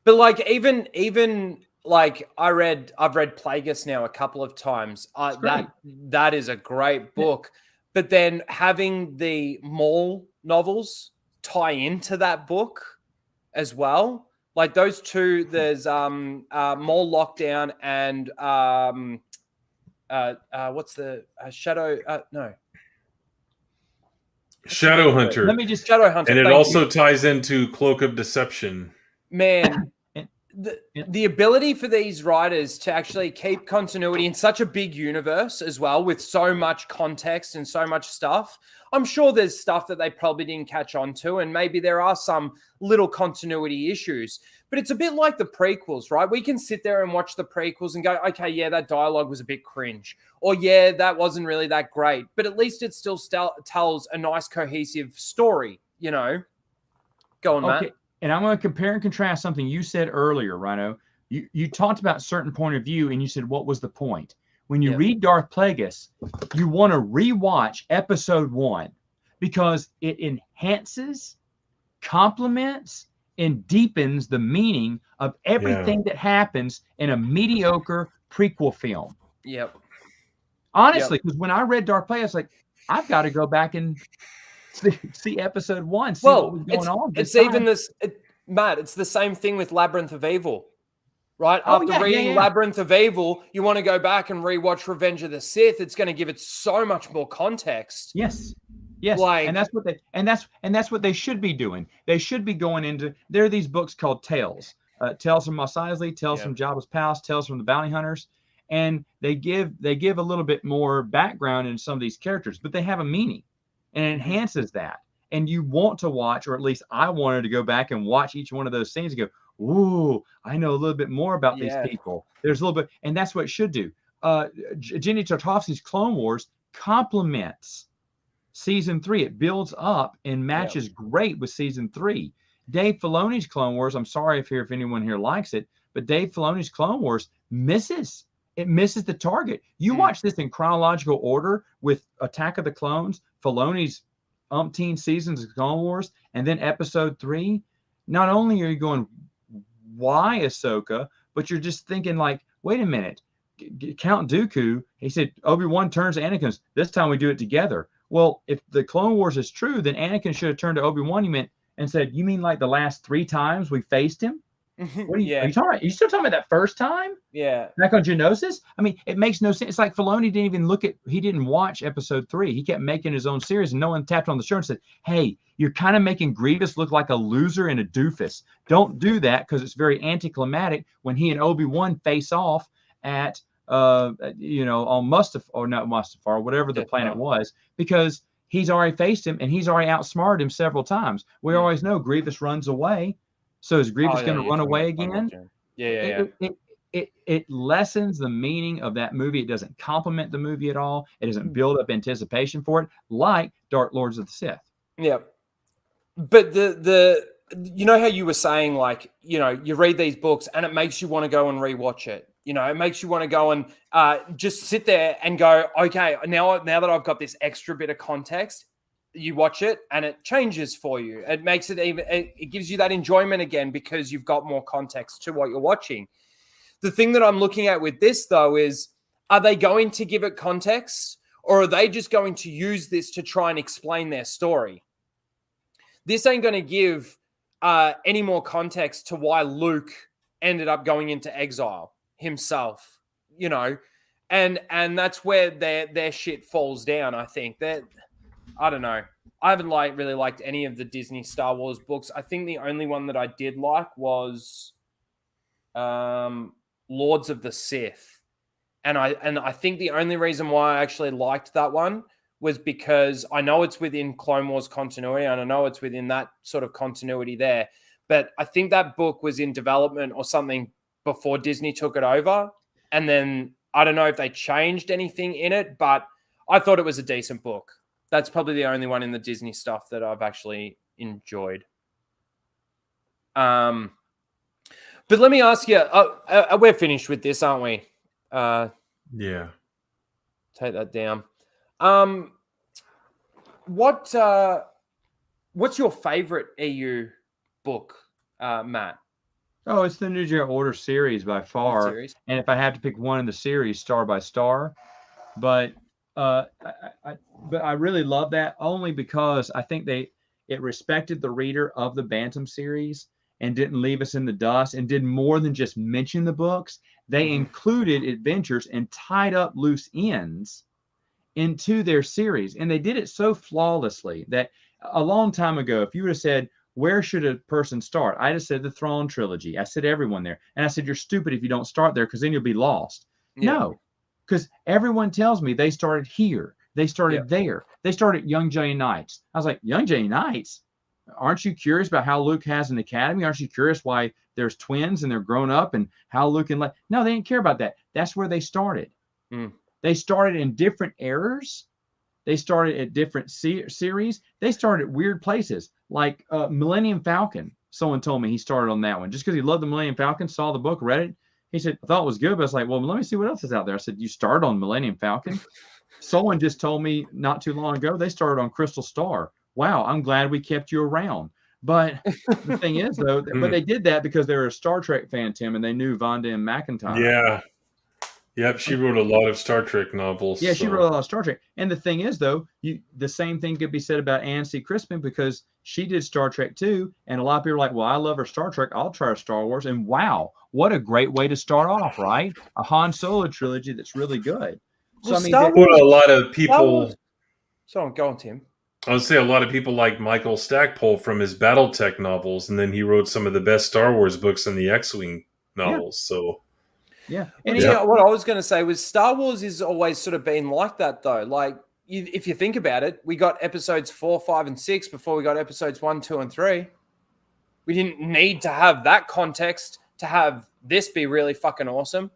but like even like I've read Plagueis now a couple of times. That is a great book. But then having the Maul novels tie into that book as well. Like those two, there's Mall Lockdown and what's the Shadow? No, Shadow Hunter. Let me just Shadow Hunter, and it also ties into Cloak of Deception. Man, the ability for these writers to actually keep continuity in such a big universe as well, with so much context and so much stuff. I'm sure there's stuff that they probably didn't catch on to, and maybe there are some little continuity issues, but it's a bit like the prequels, right? We can sit there and watch the prequels and go, okay, yeah, that dialogue was a bit cringe, or yeah, that wasn't really that great, but at least it still tells a nice cohesive story, you know? Go on, Matt. And I'm going to compare and contrast something you said earlier, Ryno. You talked about certain point of view, and you said, what was the point? When you read Darth Plagueis, you want to rewatch episode 1 because it enhances, complements, and deepens the meaning of everything that happens in a mediocre prequel film. Yep. Honestly, because when I read Darth Plagueis, like, I've got to go back and see episode 1, see what was going on. Matt, it's the same thing with Labyrinth of Evil. Right? After reading Labyrinth of Evil, you want to go back and rewatch Revenge of the Sith. It's going to give it so much more context. Yes. And that's what they should be doing. They should be going into, there are these books called Tales. Tales from Mos Eisley, Tales from Jabba's Palace, Tales from the Bounty Hunters. And they give a little bit more background in some of these characters, but they have a meaning and it enhances that. And you want to watch, or at least I wanted to go back and watch each one of those scenes and go, ooh, I know a little bit more about these people. There's a little bit, and that's what it should do. Jenny Tartovsky's Clone Wars complements season 3. It builds up and matches great with season 3. Dave Filoni's Clone Wars, I'm sorry if anyone here likes it, but Dave Filoni's Clone Wars misses the target. You watch this in chronological order with Attack of the Clones, Filoni's umpteen seasons of Clone Wars, and then episode 3. Not only are you going, why Ahsoka, but you're just thinking like, wait a minute, Count Dooku, he said, Obi-Wan turns to Anakin, this time we do it together. Well, if the Clone Wars is true, then Anakin should have turned to Obi-Wan and said, you mean like the last 3 times we faced him? What are you talking about? Are you still talking about that first time? Yeah. Back on Geonosis? I mean, it makes no sense. It's like Filoni he didn't watch episode 3. He kept making his own series, and no one tapped on the shoulder and said, hey, you're kind of making Grievous look like a loser and a doofus. Don't do that because it's very anticlimactic when he and Obi-Wan face off at, on Mustafar, or not Mustafar, whatever the planet was, because he's already faced him and he's already outsmarted him several times. We always know Grievous runs away. So is Grievous Oh, going to you're run talking away about again? Jim. Yeah. It lessens the meaning of that movie. It doesn't complement the movie at all. It doesn't build up anticipation for it, like Dark Lords of the Sith. Yeah. But the you know how you were saying, like, you know, you read these books and it makes you want to go and rewatch it. You know, it makes you want to go and just sit there and go, okay, now that I've got this extra bit of context, you watch it and it changes for you. It makes it it gives you that enjoyment again because you've got more context to what you're watching. The thing that I'm looking at with this, though, is are they going to give it context, or are they just going to use this to try and explain their story? This ain't going to give any more context to why Luke ended up going into exile himself, you know, and that's where their shit falls down. I think that, I don't know. I haven't really liked any of the Disney Star Wars books. I think the only one that I did like was Lords of the Sith. And I think the only reason why I actually liked that one was because I know it's within Clone Wars continuity, and I know it's within that sort of continuity there. But I think that book was in development or something before Disney took it over. And then I don't know if they changed anything in it, but I thought it was a decent book. That's probably the only one in the Disney stuff that I've actually enjoyed. But let me ask you, we're finished with this, aren't we? Yeah. Take that down. What's your favorite EU book, Matt? Oh, it's the New Jedi Order series by far. And if I had to pick one in the series, star by star. But I really love that only because I think it respected the reader of the Bantam series and didn't leave us in the dust and did more than just mention the books. They included adventures and tied up loose ends into their series. And they did it so flawlessly that a long time ago, if you would have said, where should a person start? I just said the Thrawn trilogy. I said everyone there. And I said, you're stupid if you don't start there because then you'll be lost. Yeah. No, because everyone tells me they started here. They started there. They started Young Jedi Knights. I was like, Young Jedi Knights? Aren't you curious about how Luke has an academy? Aren't you curious why there's twins and they're grown up and how Luke and no, they didn't care about that. That's where they started. They started in different eras. They started at different series. They started at weird places like Millennium Falcon. Someone told me he started on that one just because he loved the Millennium Falcon, saw the book, read it. He said, I thought it was good, but I was like, well, let me see what else is out there. I said, you started on Millennium Falcon? Someone just told me not too long ago they started on Crystal Star. Wow, I'm glad we kept you around. But the thing is, though, but they did that because they were a Star Trek fan, Tim, and they knew Vonda and McIntyre. Yeah. Yep, she wrote a lot of Star Trek novels. Yeah, she wrote a lot of Star Trek. And the thing is, though, the same thing could be said about Anne C. Crispin because she did Star Trek too. And a lot of people are like, well, I love her Star Trek. I'll try her Star Wars. And wow, what a great way to start off, right? A Han Solo trilogy that's really good. So, well, I mean, a lot of people. So go on, Tim. I would say a lot of people like Michael Stackpole from his BattleTech novels, and then he wrote some of the best Star Wars books in the X-Wing novels. So, yeah. And what I was going to say was Star Wars is always sort of been like that, though. Like, if you think about it, we got episodes 4, 5, and 6 before we got episodes 1, 2, and 3. We didn't need to have that context to have this be really fucking awesome.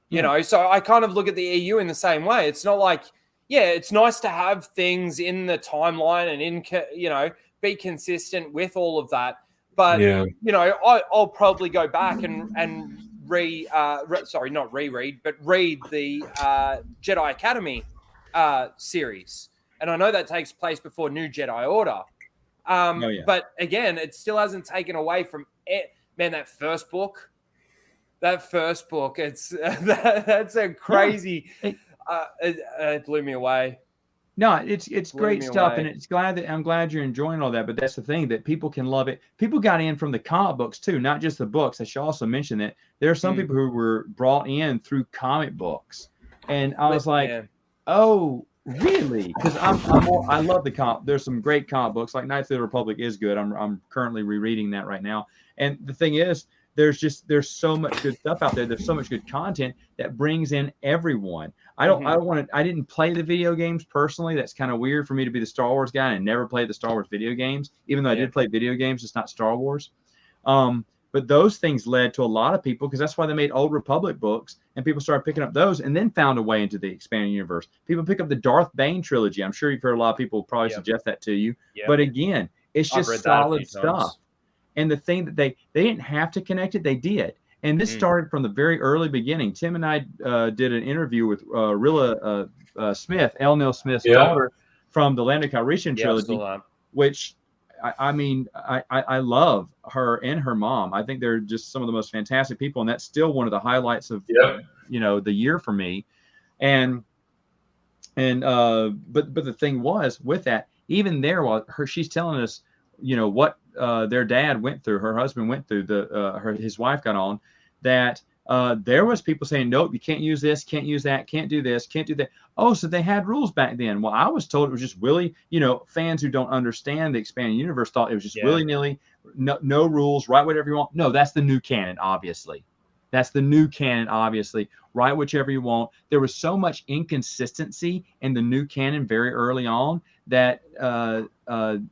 You know, so I kind of look at the EU in the same way. It's not like, yeah, it's nice to have things in the timeline and be consistent with all of that. But, you know, I'll probably go back and read the Jedi Academy series. And I know that takes place before New Jedi Order. But again, it still hasn't taken away from it. Man, that first book, it's that's a crazy. It blew me away. No, it's great stuff, and I'm glad you're enjoying all that. But that's the thing, that people can love it. People got in from the comic books too, not just the books. I should also mention that there are some people who were brought in through comic books, and I was like, oh, really? Because I love the comic. There's some great comic books, like Knights of the Republic is good. I'm currently rereading that right now, and the thing is, there's so much good stuff out there. There's so much good content that brings in everyone. I didn't play the video games personally. That's kind of weird for me to be the Star Wars guy and never play the Star Wars video games, even though I did play video games, just not Star Wars. But those things led to a lot of people, because that's why they made Old Republic books, and people started picking up those and then found a way into the expanded universe. People pick up the Darth Bane trilogy. I'm sure you've heard a lot of people probably suggest that to you. But again, it's just solid stuff. And the thing that they didn't have to connect it, they did. And this started from the very early beginning. Tim and I did an interview with Rilla Smith, L. Neil Smith's daughter, from the Lando Calrissian trilogy, which I love her and her mom. I think they're just some of the most fantastic people, and that's still one of the highlights of the year for me. But the thing was with that, even there, while she's telling us, what their dad went through, her husband went through, his wife got on, that there was people saying, nope, you can't use this, can't use that, can't do this, can't do that. Oh, so they had rules back then. Well, I was told it was just fans who don't understand the expanded universe thought it was just willy-nilly, no rules, write whatever you want. No, that's the new canon, obviously. That's the new canon, obviously. Write whichever you want. There was so much inconsistency in the new canon very early on that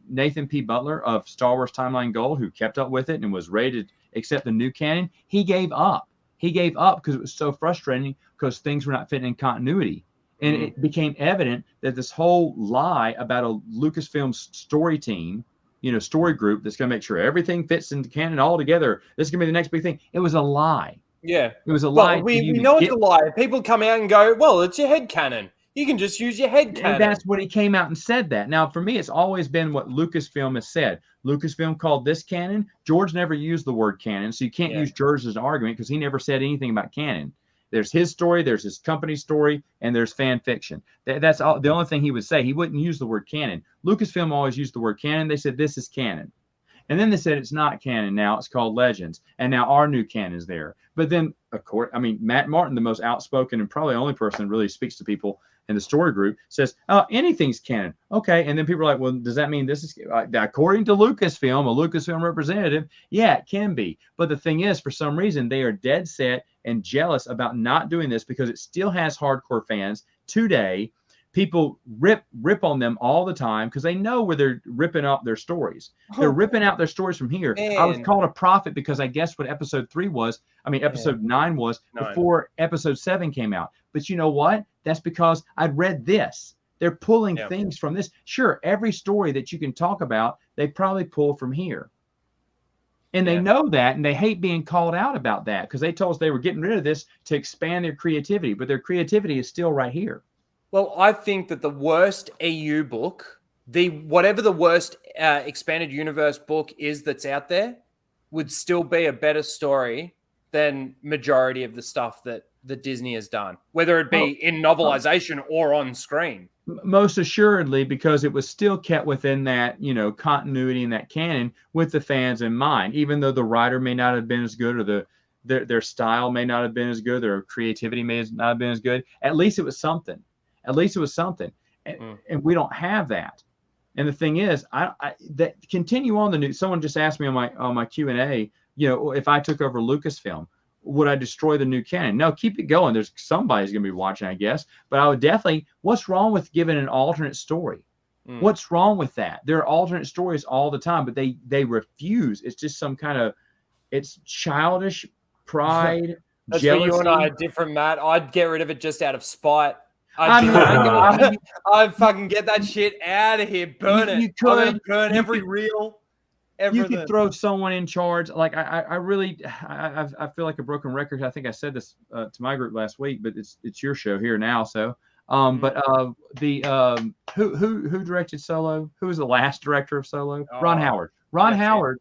Nathan P. Butler of Star Wars Timeline Gold, who kept up with it and was ready to accept the new canon, he gave up. He gave up because it was so frustrating, because things were not fitting in continuity. And it became evident that this whole lie about a Lucasfilm story team, story group that's going to make sure everything fits into canon all together, this is going to be the next big thing. It was a lie. Yeah. It was a lie. We know it's a lie. People come out and go, well, it's your head canon. You can just use your head canon. And that's what he came out and said that. Now, for me, it's always been what Lucasfilm has said. Lucasfilm called this canon. George never used the word canon, so you can't use George as an argument, because he never said anything about canon. There's his story, there's his company story, and there's fan fiction. That's all. The only thing he would say. He wouldn't use the word canon. Lucasfilm always used the word canon. They said, this is canon. And then they said it's not canon now. It's called Legends. And now our new canon is there. But then, of course, Matt Martin, the most outspoken and probably the only person that really speaks to people in the story group, says, oh, anything's canon. Okay. And then people are like, well, does that mean this is, according to Lucasfilm, a Lucasfilm representative? Yeah, it can be. But the thing is, for some reason, they are dead set and jealous about not doing this, because it still has hardcore fans today. People rip on them all the time because they know where they're ripping up their stories. They're ripping out their stories from here. Man. I was called a prophet because I guessed what episode 9 was before episode 7 came out. But you know what? That's because I'd read this. They're pulling things from this. Sure, every story that you can talk about, they probably pull from here. And they know that, and they hate being called out about that, because they told us they were getting rid of this to expand their creativity, but their creativity is still right here. Well, I think that the worst EU book, whatever the worst expanded universe book is that's out there, would still be a better story than majority of the stuff that Disney has done, whether it be in novelization or on screen. Most assuredly, because it was still kept within that, continuity and that canon with the fans in mind, even though the writer may not have been as good, or their style may not have been as good, their creativity may not have been as good. At least it was something. At least it was something. And we don't have that. And the thing is, that continue on the news. Someone just asked me on my Q&A, if I took over Lucasfilm, would I destroy the new canon? No, keep it going. There's somebody's going to be watching, I guess. But I would definitely, what's wrong with giving an alternate story? What's wrong with that? There are alternate stories all the time, but they refuse. It's just some kind of, it's childish pride, That's jealousy. where you and I are different, Matt. I'd get rid of it just out of spite. I'd fucking get that shit out of here. Burn it. You could. I'm gonna burn every reel. Everything. You could throw someone in charge. Like I really feel like a broken record. I think I said this to my group last week, but it's your show here now. So, who directed Solo? Who was the last director of Solo? Ron Howard. Ron Howard.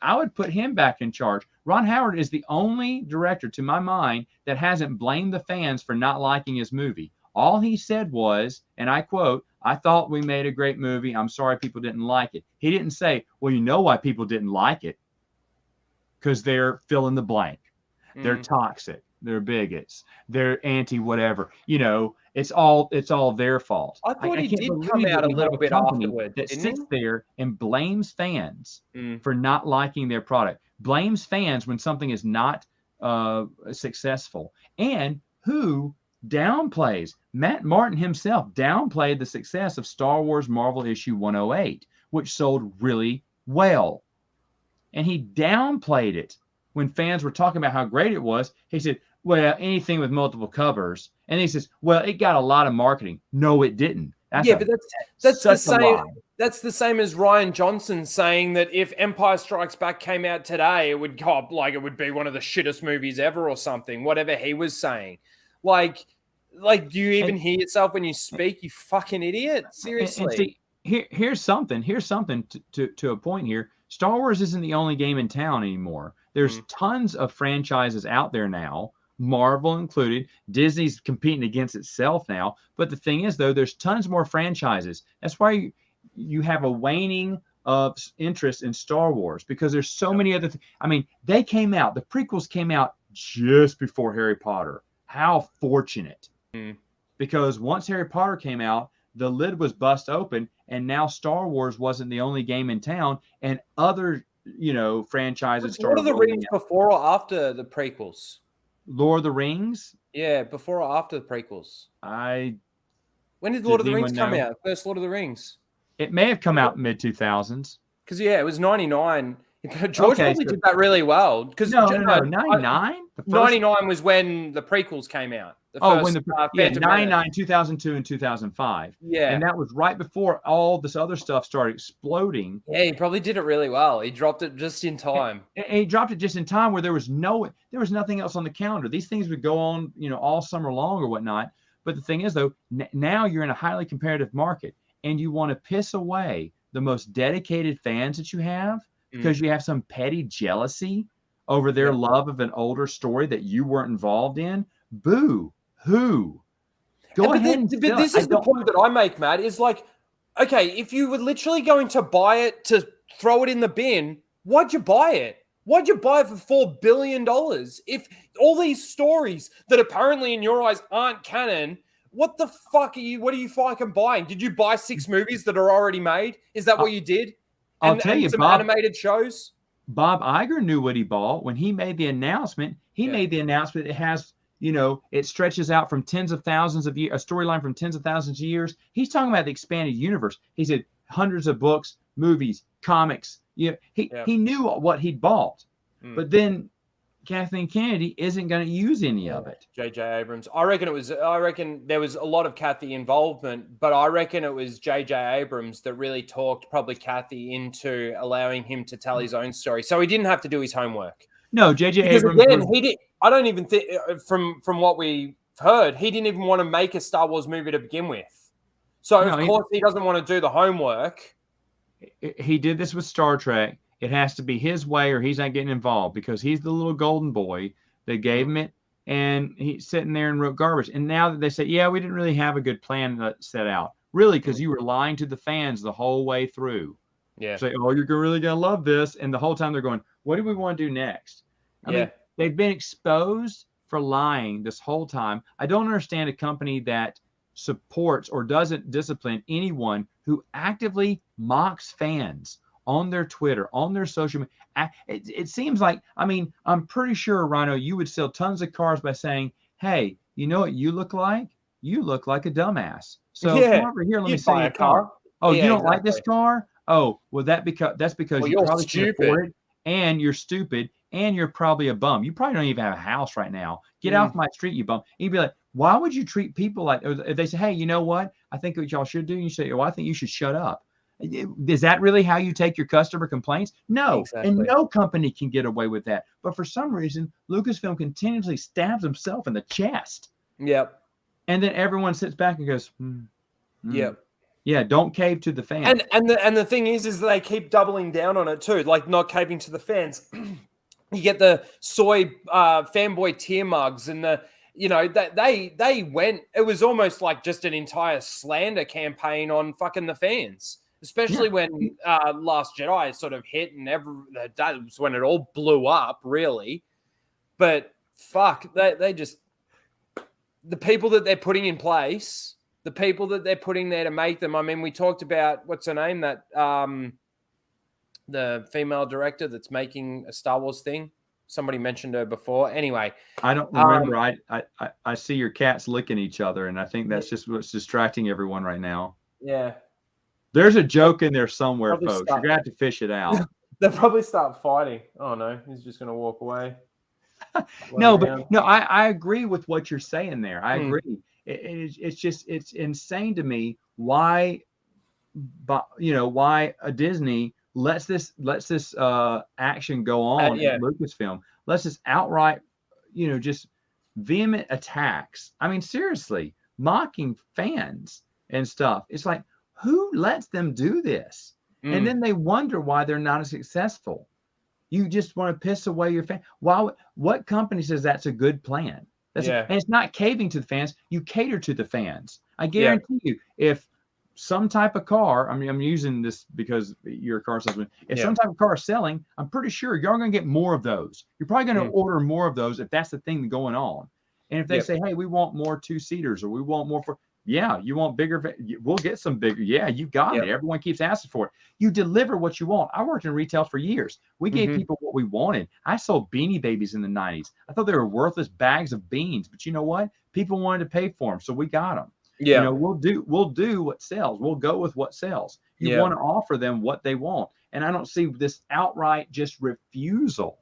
I would put him back in charge. Ron Howard is the only director, to my mind, that hasn't blamed the fans for not liking his movie. All he said was, and I quote, "I thought we made a great movie. I'm sorry people didn't like it." He didn't say, well, you know why people didn't like it? Because they're fill in the blank. They're toxic. They're bigots. They're anti-whatever. It's all their fault. I thought he did come out a little bit afterwards. That sits there and blames fans for not liking their product. Blames fans when something is not successful. And who downplays, Matt Martin himself downplayed the success of Star Wars Marvel issue 108, which sold really well. and he downplayed it when fans were talking about how great it was. He said, well, anything with multiple covers. And he says, well, it got a lot of marketing. No, it didn't. But that's the same. That's the same as Ryan Johnson saying that if Empire Strikes Back came out today, it would go like it would be one of the shittest movies ever or something. Whatever he was saying, like, do you even hear yourself when you speak? You fucking idiot! Seriously. And see, here's something to a point here. Star Wars isn't the only game in town anymore. There's tons of franchises out there now, Marvel included. Disney's competing against itself now. But the thing is, though, there's tons more franchises. That's why you have a waning of interest in Star Wars, because there's so many other things. I mean, the prequels came out just before Harry Potter. How fortunate. Because once Harry Potter came out, the lid was bust open, and now Star Wars wasn't the only game in town, and other, franchises started. Lord of the Rings before or after the prequels? Lord of the Rings? Yeah, before or after the prequels? When did Lord of the Rings come out? First Lord of the Rings? It may have come out mid-2000s. Because, it was 99. George probably did that really well. No, 99? 99 was when the prequels came out. 99, 2002, and 2005. Yeah. And that was right before all this other stuff started exploding. Yeah, he probably did it really well. He dropped it just in time. And he dropped it just in time where there was nothing else on the calendar. These things would go on, all summer long or whatnot. But the thing is, though, now you're in a highly competitive market, and you want to piss away the most dedicated fans that you have because you have some petty jealousy over their love of an older story that you weren't involved in. Boo hoo. Go ahead. But this is the point that I make, Matt, is like, okay, if you were literally going to buy it to throw it in the bin, why'd you buy it? Why'd you buy it for $4 billion? If all these stories that apparently in your eyes aren't canon, what the fuck what are you fucking buying? Did you buy 6 movies that are already made? Is that what you did? I'll tell you, some Bob, animated shows? Bob Iger knew what he bought when he made the announcement. He made the announcement. It has, it stretches out from tens of thousands of years, a storyline from tens of thousands of years. He's talking about the expanded universe. He said hundreds of books, movies, comics. He knew what he'd bought. But then Kathleen Kennedy isn't going to use any of it. J.J. Abrams. I reckon there was a lot of Kathy involvement, but I reckon it was J.J. Abrams that really talked probably Kathy into allowing him to tell his own story. So he didn't have to do his homework. No, J.J. Abrams. Again, he did. I don't even think, from what we've heard, he didn't even want to make a Star Wars movie to begin with. So of course he doesn't want to do the homework. He did this with Star Trek. It has to be his way or he's not getting involved, because he's the little golden boy that gave him it, and he's sitting there and wrote garbage. And now that they say, we didn't really have a good plan set out. Really, because you were lying to the fans the whole way through. Yeah. Say, you're really going to love this. And the whole time they're going, what do we want to do next? I mean, they've been exposed for lying this whole time. I don't understand a company that supports or doesn't discipline anyone who actively mocks fans on their Twitter, on their social media. It seems like, I'm pretty sure, Ryno, you would sell tons of cars by saying, hey, you know what you look like? You look like a dumbass. So come over here, let me sell you a car. Oh, you don't like this car? Oh, well, that's because you probably can't afford it, and you're stupid, and you're probably a bum. You probably don't even have a house right now. Get off my street, you bum. And you'd be like, why would you treat people like, if they say, hey, you know what? I think what y'all should do. You say, I think you should shut up. Is that really how you take your customer complaints? No, exactly. And no company can get away with that. But for some reason, Lucasfilm continuously stabs himself in the chest. Yep. And then everyone sits back and goes, Yep. Yeah, don't cave to the fans. And the thing is they keep doubling down on it too, like not caving to the fans. You get the soy fanboy tear mugs and that they went. It was almost like just an entire slander campaign on fucking the fans. Especially when Last Jedi sort of hit, and that was when it all blew up, really. But fuck, they just, the people that they're putting in place, the people that they're putting there to make them. I mean, we talked about what's her name, that the female director that's making a Star Wars thing. Somebody mentioned her before. Anyway, I don't remember. I see your cats licking each other, and I think that's just what's distracting everyone right now. Yeah. There's a joke in there somewhere, folks. You're going to have to fish it out. They'll probably start fighting. Oh no, he's just going to walk away. No, but no, I agree with what you're saying there. I agree. It's insane to me why, why a Disney lets this action go on at Lucasfilm. Lets this outright, just vehement attacks. I mean, seriously, mocking fans and stuff. It's like, who lets them do this? And then they wonder why they're not as successful. You just want to piss away your fan. What company says that's a good plan? And it's not caving to the fans. You cater to the fans. I guarantee you, if some type of car, I mean, I'm using this because you're a car salesman. If some type of car is selling, I'm pretty sure you're going to get more of those. You're probably going to order more of those if that's the thing going on. And if they say, hey, we want more 2-seaters or we want more you want bigger, we'll get some bigger. Yeah, you got it. Everyone keeps asking for it. You deliver what you want. I worked in retail for years. We gave people what we wanted. I sold Beanie Babies in the 90s. I thought they were worthless bags of beans, but you know what? People wanted to pay for them, so we got them. Yeah, we'll do what sells. We'll go with what sells. You want to offer them what they want, and I don't see this outright just refusal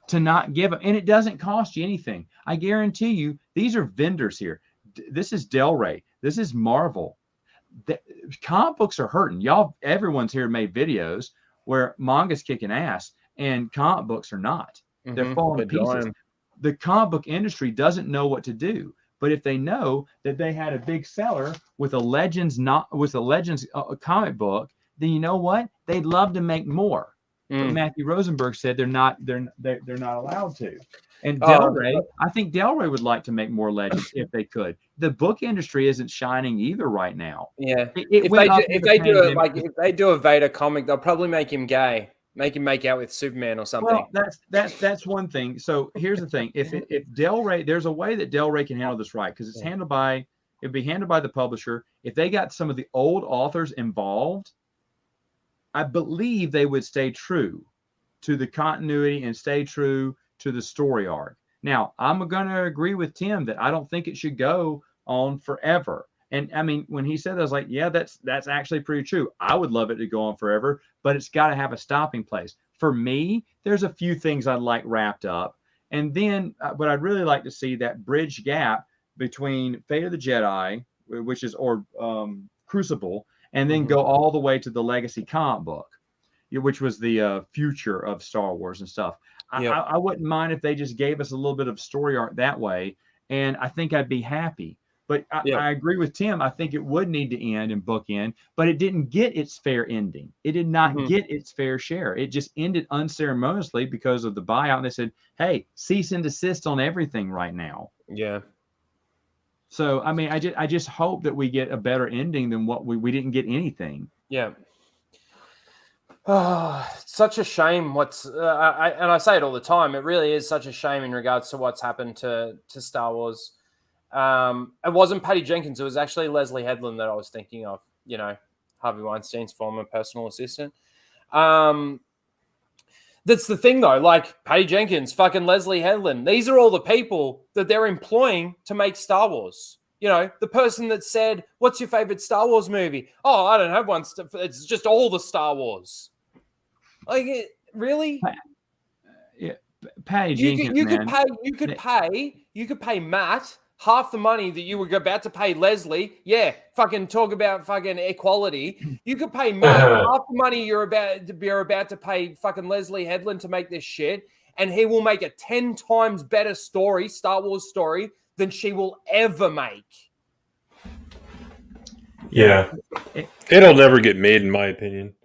to not give them. And it doesn't cost you anything. I guarantee you, these are vendors here. This is Del Rey. This is Marvel. The comic books are hurting. Everyone's here made videos where manga's kicking ass and comic books are not. They're falling to pieces. The comic book industry doesn't know what to do. But if they know that they had a big seller with a Legends comic book, then you know what? They'd love to make more. But Matthew Rosenberg said they're not allowed to. And Del Rey, I think Del Rey would like to make more Legends if they could. The book industry isn't shining either right now. Yeah, if they do a Vader comic, they'll probably make him gay, make him make out with Superman or something. Well, that's one thing. So here's the thing: if Del Rey, there's a way that Del Rey can handle this right because it'd be handled by the publisher. If they got some of the old authors involved, I believe they would stay true to the continuity and stay true to the story arc. Now, I'm going to agree with Tim that I don't think it should go on forever. And I mean, when he said that, I was like, yeah, that's actually pretty true. I would love it to go on forever, but it's got to have a stopping place. For me, there's a few things I'd like wrapped up. And then, but I'd really like to see that bridge gap between Fate of the Jedi, which is, or Crucible, and then go all the way to the Legacy comic book, which was the future of Star Wars and stuff. I wouldn't mind if they just gave us a little bit of story arc that way, and I think I'd be happy. But I agree with Tim. I think it would need to end and bookend, but it didn't get its fair ending. It did not get its fair share. It just ended unceremoniously because of the buyout. And they said, hey, cease and desist on everything right now. Yeah. So, I mean, I just hope that we get a better ending than what we didn't get anything. Yeah. Oh, such a shame. I say it all the time. It really is such a shame in regards to what's happened to Star Wars. It wasn't Patty Jenkins. It was actually Leslie Headland that I was thinking of. Harvey Weinstein's former personal assistant. That's the thing, though. Like Patty Jenkins, fucking Leslie Headland. These are all the people that they're employing to make Star Wars. The person that said, "What's your favorite Star Wars movie?" Oh, I don't have one. It's just all the Star Wars. Like, really? Yeah, Patty Jenkins. You could pay Matt half the money that you were about to pay Leslie. Yeah, fucking talk about fucking equality. You could pay Matt half the money you're about to pay fucking Leslie Headland to make this shit, and he will make a 10 times better story, Star Wars story, than she will ever make. Yeah. It'll never get made, in my opinion.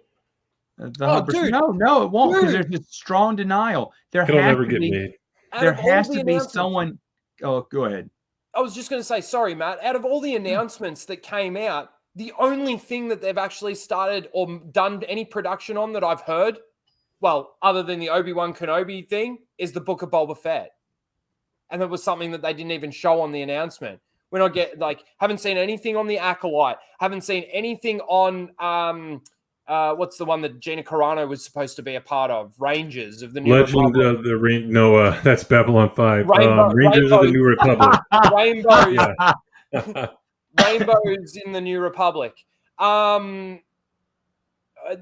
Dude. No, it won't, because there's this strong denial. It'll never get made. There has to be someone. Oh, go ahead. I was just going to say, sorry, Matt. Out of all the announcements that came out, the only thing that they've actually started or done any production on that I've heard, well, other than the Obi-Wan Kenobi thing, is the Book of Boba Fett. And that was something that they didn't even show on the announcement. We're not haven't seen anything on the Acolyte. Haven't seen anything on what's the one that Gina Carano was supposed to be a part of? Rangers of the New Legend Republic. of the Rain. No, that's Babylon 5. Rangers of the New Republic. Rainbows in the New Republic.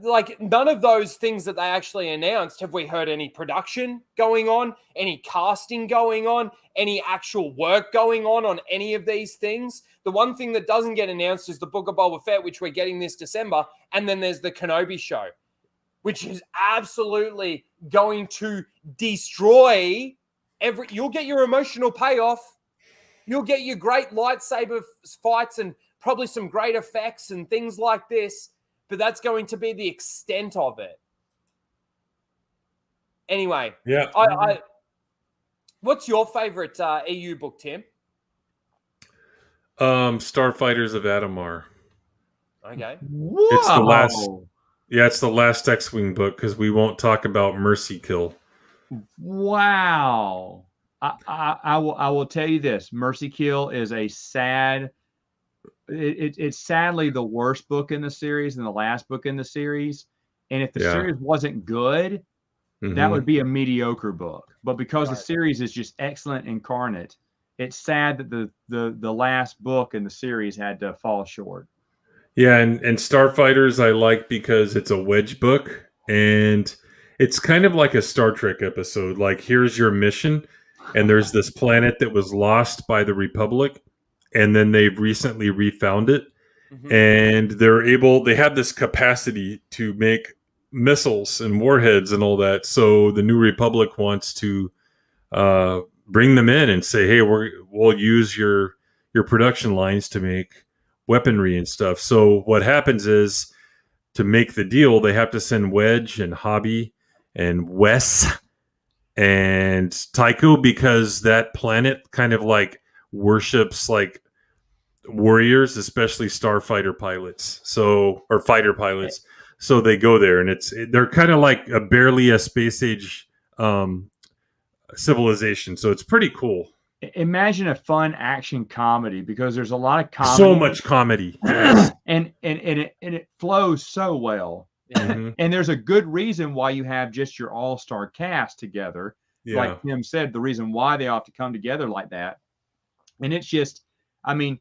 like none of those things that they actually announced, have we heard any production going on, any casting going on, any actual work going on any of these things? The one thing that doesn't get announced is the Book of Boba Fett, which we're getting this December. And then there's the Kenobi show, which is absolutely going to destroy you'll get your emotional payoff. You'll get your great lightsaber fights and probably some great effects and things like this. But that's going to be the extent of it. Anyway, yeah. What's your favorite EU book, Tim? Starfighters of Adamar. Okay. Whoa. It's the last. Yeah, it's the last X-wing book because we won't talk about Mercy Kill. Wow. I will tell you this. Mercy Kill is a sad. It's sadly the worst book in the series and the last book in the series. And if the series wasn't good, that would be a mediocre book. But because the series is just excellent incarnate, it's sad that the last book in the series had to fall short. Yeah, and Starfighters I like because it's a Wedge book, and it's kind of like a Star Trek episode. Like, here's your mission, and there's this planet that was lost by the Republic, and then they've recently refound it, and they have this capacity to make missiles and warheads and all that. So the New Republic wants to bring them in and say, hey, we'll use your production lines to make weaponry and stuff. So what happens is, to make the deal, they have to send Wedge and Hobby and Wes and Tycho, because that planet kind of like worships like warriors, especially starfighter pilots, or fighter pilots. So they go there, and they're kind of like barely a space age civilization. So it's pretty cool. Imagine a fun action comedy, because there's a lot of comedy. So much comedy. and it flows so well. And there's a good reason why you have just your all-star cast together. Yeah. Like Tim said, the reason why they have to come together like that. And it's just, I mean,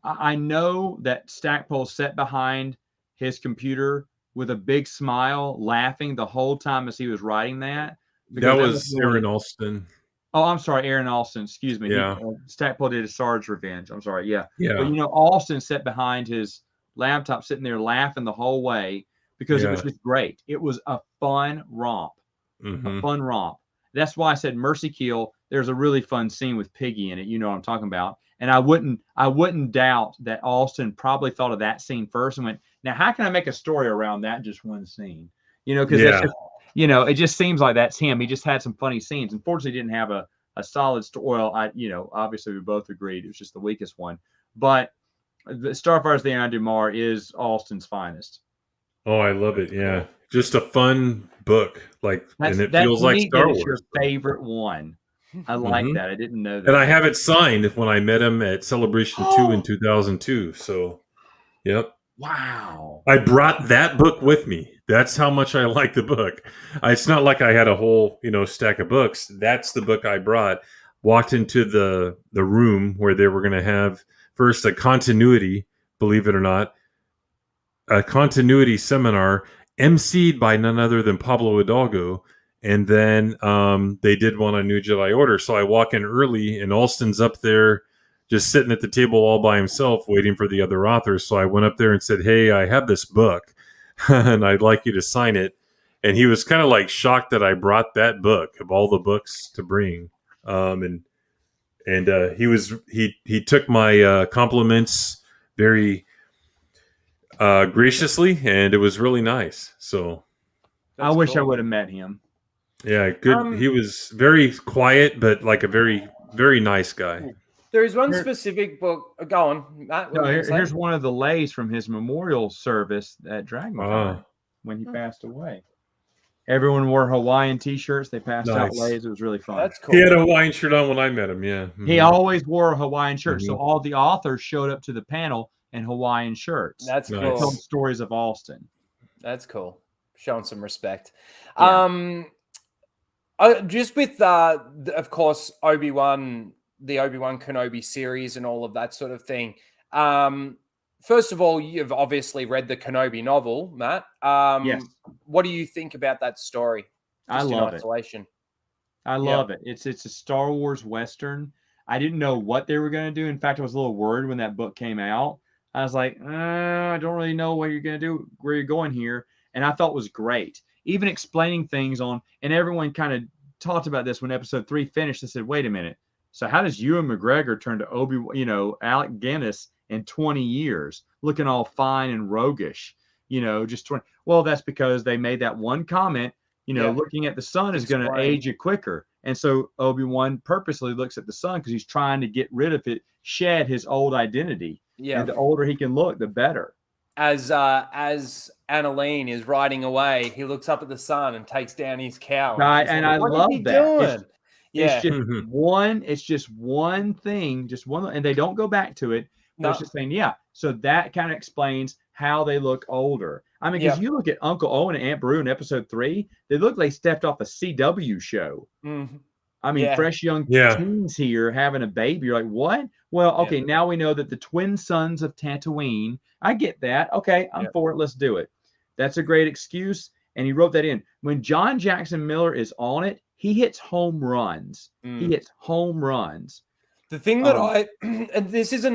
I know that Stackpole sat behind his computer with a big smile, laughing the whole time as he was writing that. That was Aaron Alston. Oh, I'm sorry, Aaron Alston. Excuse me. Yeah. Stackpole did a Sarge Revenge. I'm sorry. Yeah. Yeah. But Alston sat behind his laptop, sitting there laughing the whole way, because it was just great. It was a fun romp. A fun romp. That's why I said Mercy Kill. There's a really fun scene with Piggy in it. You know what I'm talking about. And I wouldn't doubt that Alston probably thought of that scene first and went, now how can I make a story around that just one scene? Because that's just, it just seems like that's him. He just had some funny scenes. Unfortunately, didn't have a solid story. Well, obviously we both agreed it was just the weakest one. But the Starfighters of the Adamar is Alston's finest. Oh, I love it. Yeah. Just a fun book. And it feels like Star Wars. Your favorite one. I like that. I didn't know that. And I have it signed when I met him at Celebration 2 in 2002. So, yep. Wow. I brought that book with me. That's how much I like the book. It's not like I had a whole, stack of books. That's the book I brought. Walked into the room where they were going to have first a continuity, believe it or not, a continuity seminar emceed by none other than Pablo Hidalgo. And then they did one on New Jedi Order. So I walk in early, and Alston's up there just sitting at the table all by himself waiting for the other authors. So I went up there and said, hey, I have this book, and I'd like you to sign it. And he was kind of like shocked that I brought that book of all the books to bring. And he took my compliments very graciously, and it was really nice. So I wish I would have met him. Yeah, good. He was very quiet, but like a very, very nice guy. There is one specific book. Go on, Matt. Here's one of the lays from his memorial service at Dragonfire when he passed away. Everyone wore Hawaiian T-shirts. They passed out lays. It was really fun. That's cool. He had a Hawaiian shirt on when I met him. Yeah, he always wore a Hawaiian shirt. So all the authors showed up to the panel in Hawaiian shirts. That's cool. They told stories of Alston. That's cool. Showing some respect. Yeah. Just with, of course, Obi-Wan, the Obi-Wan Kenobi series and all of that sort of thing. first of all, you've obviously read the Kenobi novel, Matt. Yes. What do you think about that story? I Just in love it. isolation. I love it. It's a Star Wars Western. I didn't know what they were going to do. In fact, I was a little worried when that book came out. I was like, I don't really know what you're going to do, where you're going here. And I thought it was great. Even explaining things on, and everyone kind of talked about this when episode 3 finished. They said, wait a minute. So how does Ewan McGregor turn to Alec Guinness in 20 years, looking all fine and roguish, just 20. Well, that's because they made that one comment, looking at the sun is going to age you quicker. And so Obi-Wan purposely looks at the sun because he's trying to get rid of it, shed his old identity. Yeah. And the older he can look, the better. As Annalene is riding away, he looks up at the sun and takes down his cowl. Right, and I love that. It's just one thing, and they don't go back to it. No. It's just saying, so that kind of explains how they look older. I mean, because you look at Uncle Owen and Aunt Beru in episode 3, they look like stepped off a CW show. Mm-hmm. I mean, fresh young teens here having a baby. You're like, what? Well, okay, now we know that the twin sons of Tatooine. I get that. Okay, I'm for it. Let's do it. That's a great excuse. And he wrote that in. When John Jackson Miller is on it, he hits home runs. He hits home runs. The thing that and this is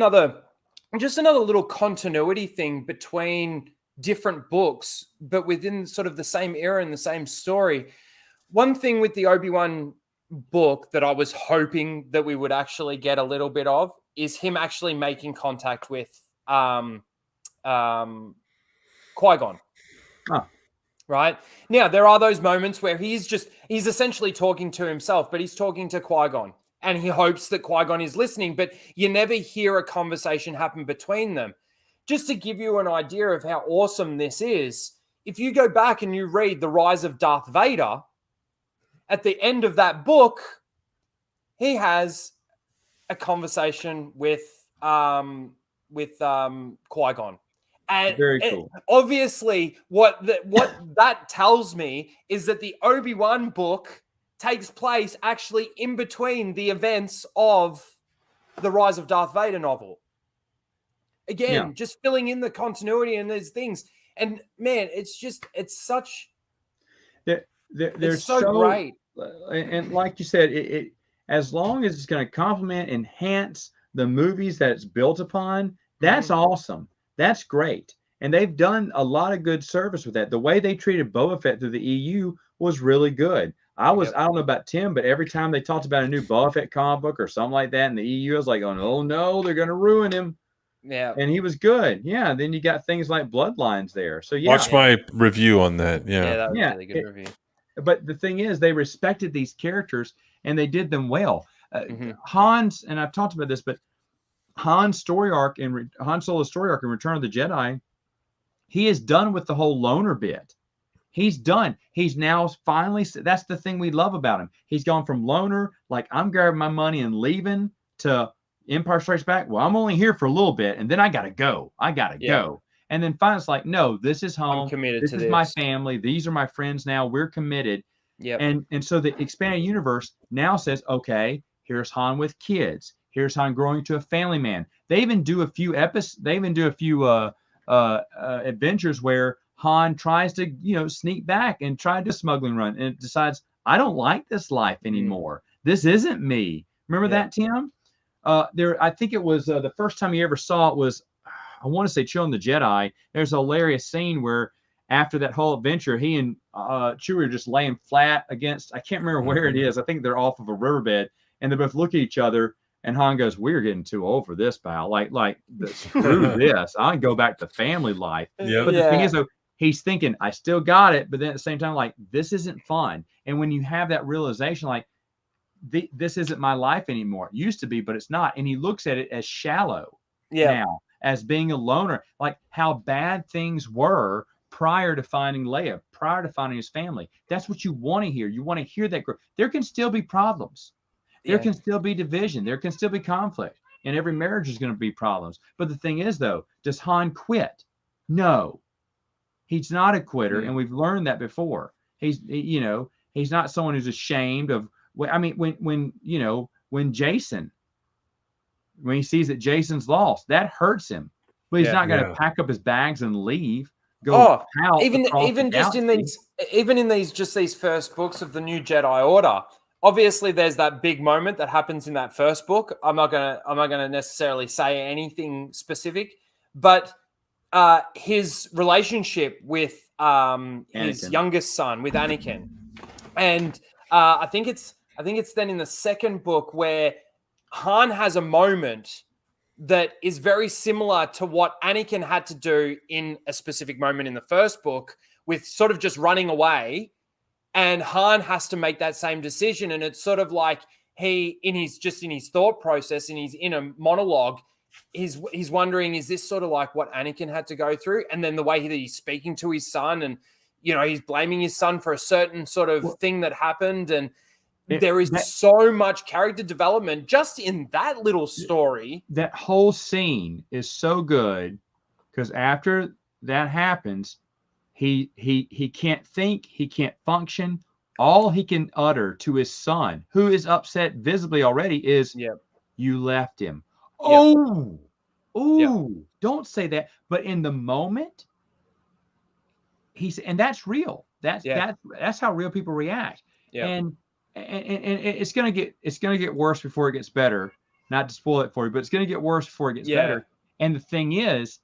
just another little continuity thing between different books, but within sort of the same era and the same story. One thing with the Obi-Wan book that I was hoping that we would actually get a little bit of is him actually making contact with Qui-Gon. Oh. Right? Now, there are those moments where he's essentially talking to himself, but he's talking to Qui-Gon. And he hopes that Qui-Gon is listening, but you never hear a conversation happen between them. Just to give you an idea of how awesome this is, if you go back and you read The Rise of Darth Vader, at the end of that book, he has a conversation with Qui-Gon. And very cool. Obviously, what that tells me is that the Obi-Wan book takes place actually in between the events of the Rise of Darth Vader novel. Again, just filling in the continuity and these things. And man, it's such. They're so great. And like you said, it as long as it's going to complement, enhance the movies that it's built upon, that's awesome. That's great. And they've done a lot of good service with that. The way they treated Boba Fett through the EU was really good. I don't know about Tim, but every time they talked about a new Boba Fett comic book or something like that in the EU, I was like, oh no, they're going to ruin him. Yeah. And he was good. Yeah. Then you got things like Bloodlines there. So watch my review on that. Yeah. That was a really good review. But the thing is, they respected these characters and they did them well. Han's, and I've talked about this, but Han Solo's story arc in Return of the Jedi, he is done with the whole loner bit. He's done. He's now finally, that's the thing we love about him. He's gone from loner, like I'm grabbing my money and leaving, to Empire Strikes Back. Well, I'm only here for a little bit and then I got to go. Go. And then finally it's like, no, this is home. I'm committed this to is this. My family. These are my friends now. We're committed. Yeah. And so the expanded universe now says, okay, here's Han with kids. Here's Han growing to a family man. They even do a few adventures where Han tries to, sneak back and try to do a smuggling run and decides, I don't like this life anymore. This isn't me. Remember that, Tim? I think it was the first time you ever saw it was, I want to say Children of the Jedi. There's a hilarious scene where after that whole adventure, he and Chewie are just laying flat against, I can't remember where it is. I think they're off of a riverbed and they both look at each other. And Han goes, we're getting too old for this, pal. Screw this. I can go back to family life. Yep. But the thing is, though, he's thinking, I still got it. But then at the same time, like, this isn't fun. And when you have that realization, like, this isn't my life anymore. It used to be, but it's not. And he looks at it as shallow now, as being a loner, like how bad things were prior to finding Leia, prior to finding his family. That's what you want to hear. You want to hear that. There can still be problems. There can still be division. There can still be conflict. And every marriage is going to be problems. But the thing is, though, does Han quit? No. He's not a quitter, and we've learned that before. He's not someone who's ashamed of. I mean, when he sees that Jason's lost, that hurts him. but he's Yeah. not going to Yeah. pack up his bags and leave. Go Oh, out even across even the just in galaxy. these first books of the new Jedi Order. Obviously, there's that big moment that happens in that first book. I'm not gonna necessarily say anything specific, but his relationship with his Anakin. youngest son, with Anakin, and I think it's then in the second book where Han has a moment that is very similar to what Anakin had to do in a specific moment in the first book, with sort of just running away, and Han has to make that same decision. And it's sort of like in his thought process, in his inner monologue, he's wondering, is this sort of like what Anakin had to go through? And then the way that he's speaking to his son, and he's blaming his son for a certain sort of thing that happened, and there is so much character development just in that little story. That whole scene is so good because after that happens, he can't think, he can't function. All he can utter to his son, who is upset visibly already, is, "You left him." Oh, don't say that. But in the moment, and that's real. That's how real people react. And it's gonna get worse before it gets better. Not to spoil it for you, but it's gonna get worse before it gets better. And the thing is,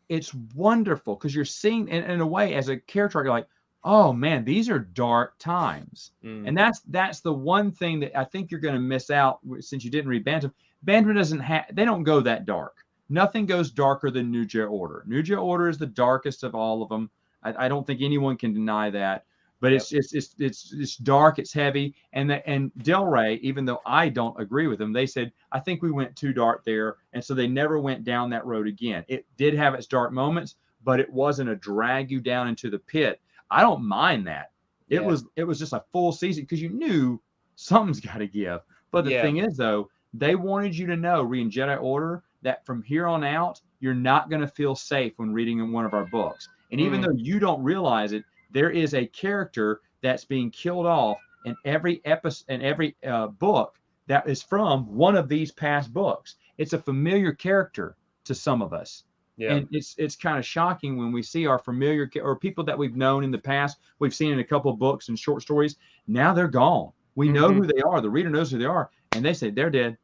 it's wonderful because you're seeing, in a way, as a character, you're like, oh man, these are dark times. And that's the one thing that I think you're going to miss out since you didn't read Bantam. Bantam they don't go that dark. Nothing goes darker than New Jedi Order. New Jedi Order is the darkest of all of them. I don't think anyone can deny that. But it's dark, it's heavy, and Del Rey, even though I don't agree with them, they said, I think we went too dark there, and so they never went down that road again. It did have its dark moments, but it wasn't a drag you down into the pit. I don't mind that. It was just a full season because you knew something's got to give. But the thing is, though, they wanted you to know, reading Jedi Order, that from here on out, you're not going to feel safe when reading in one of our books. And even though you don't realize it, there is a character that's being killed off in every episode, in every book that is from one of these past books. It's a familiar character to some of us. And it's kind of shocking when we see our familiar or people that we've known in the past, we've seen in a couple of books and short stories. Now they're gone. We know who they are. The reader knows who they are. And they say, they're dead.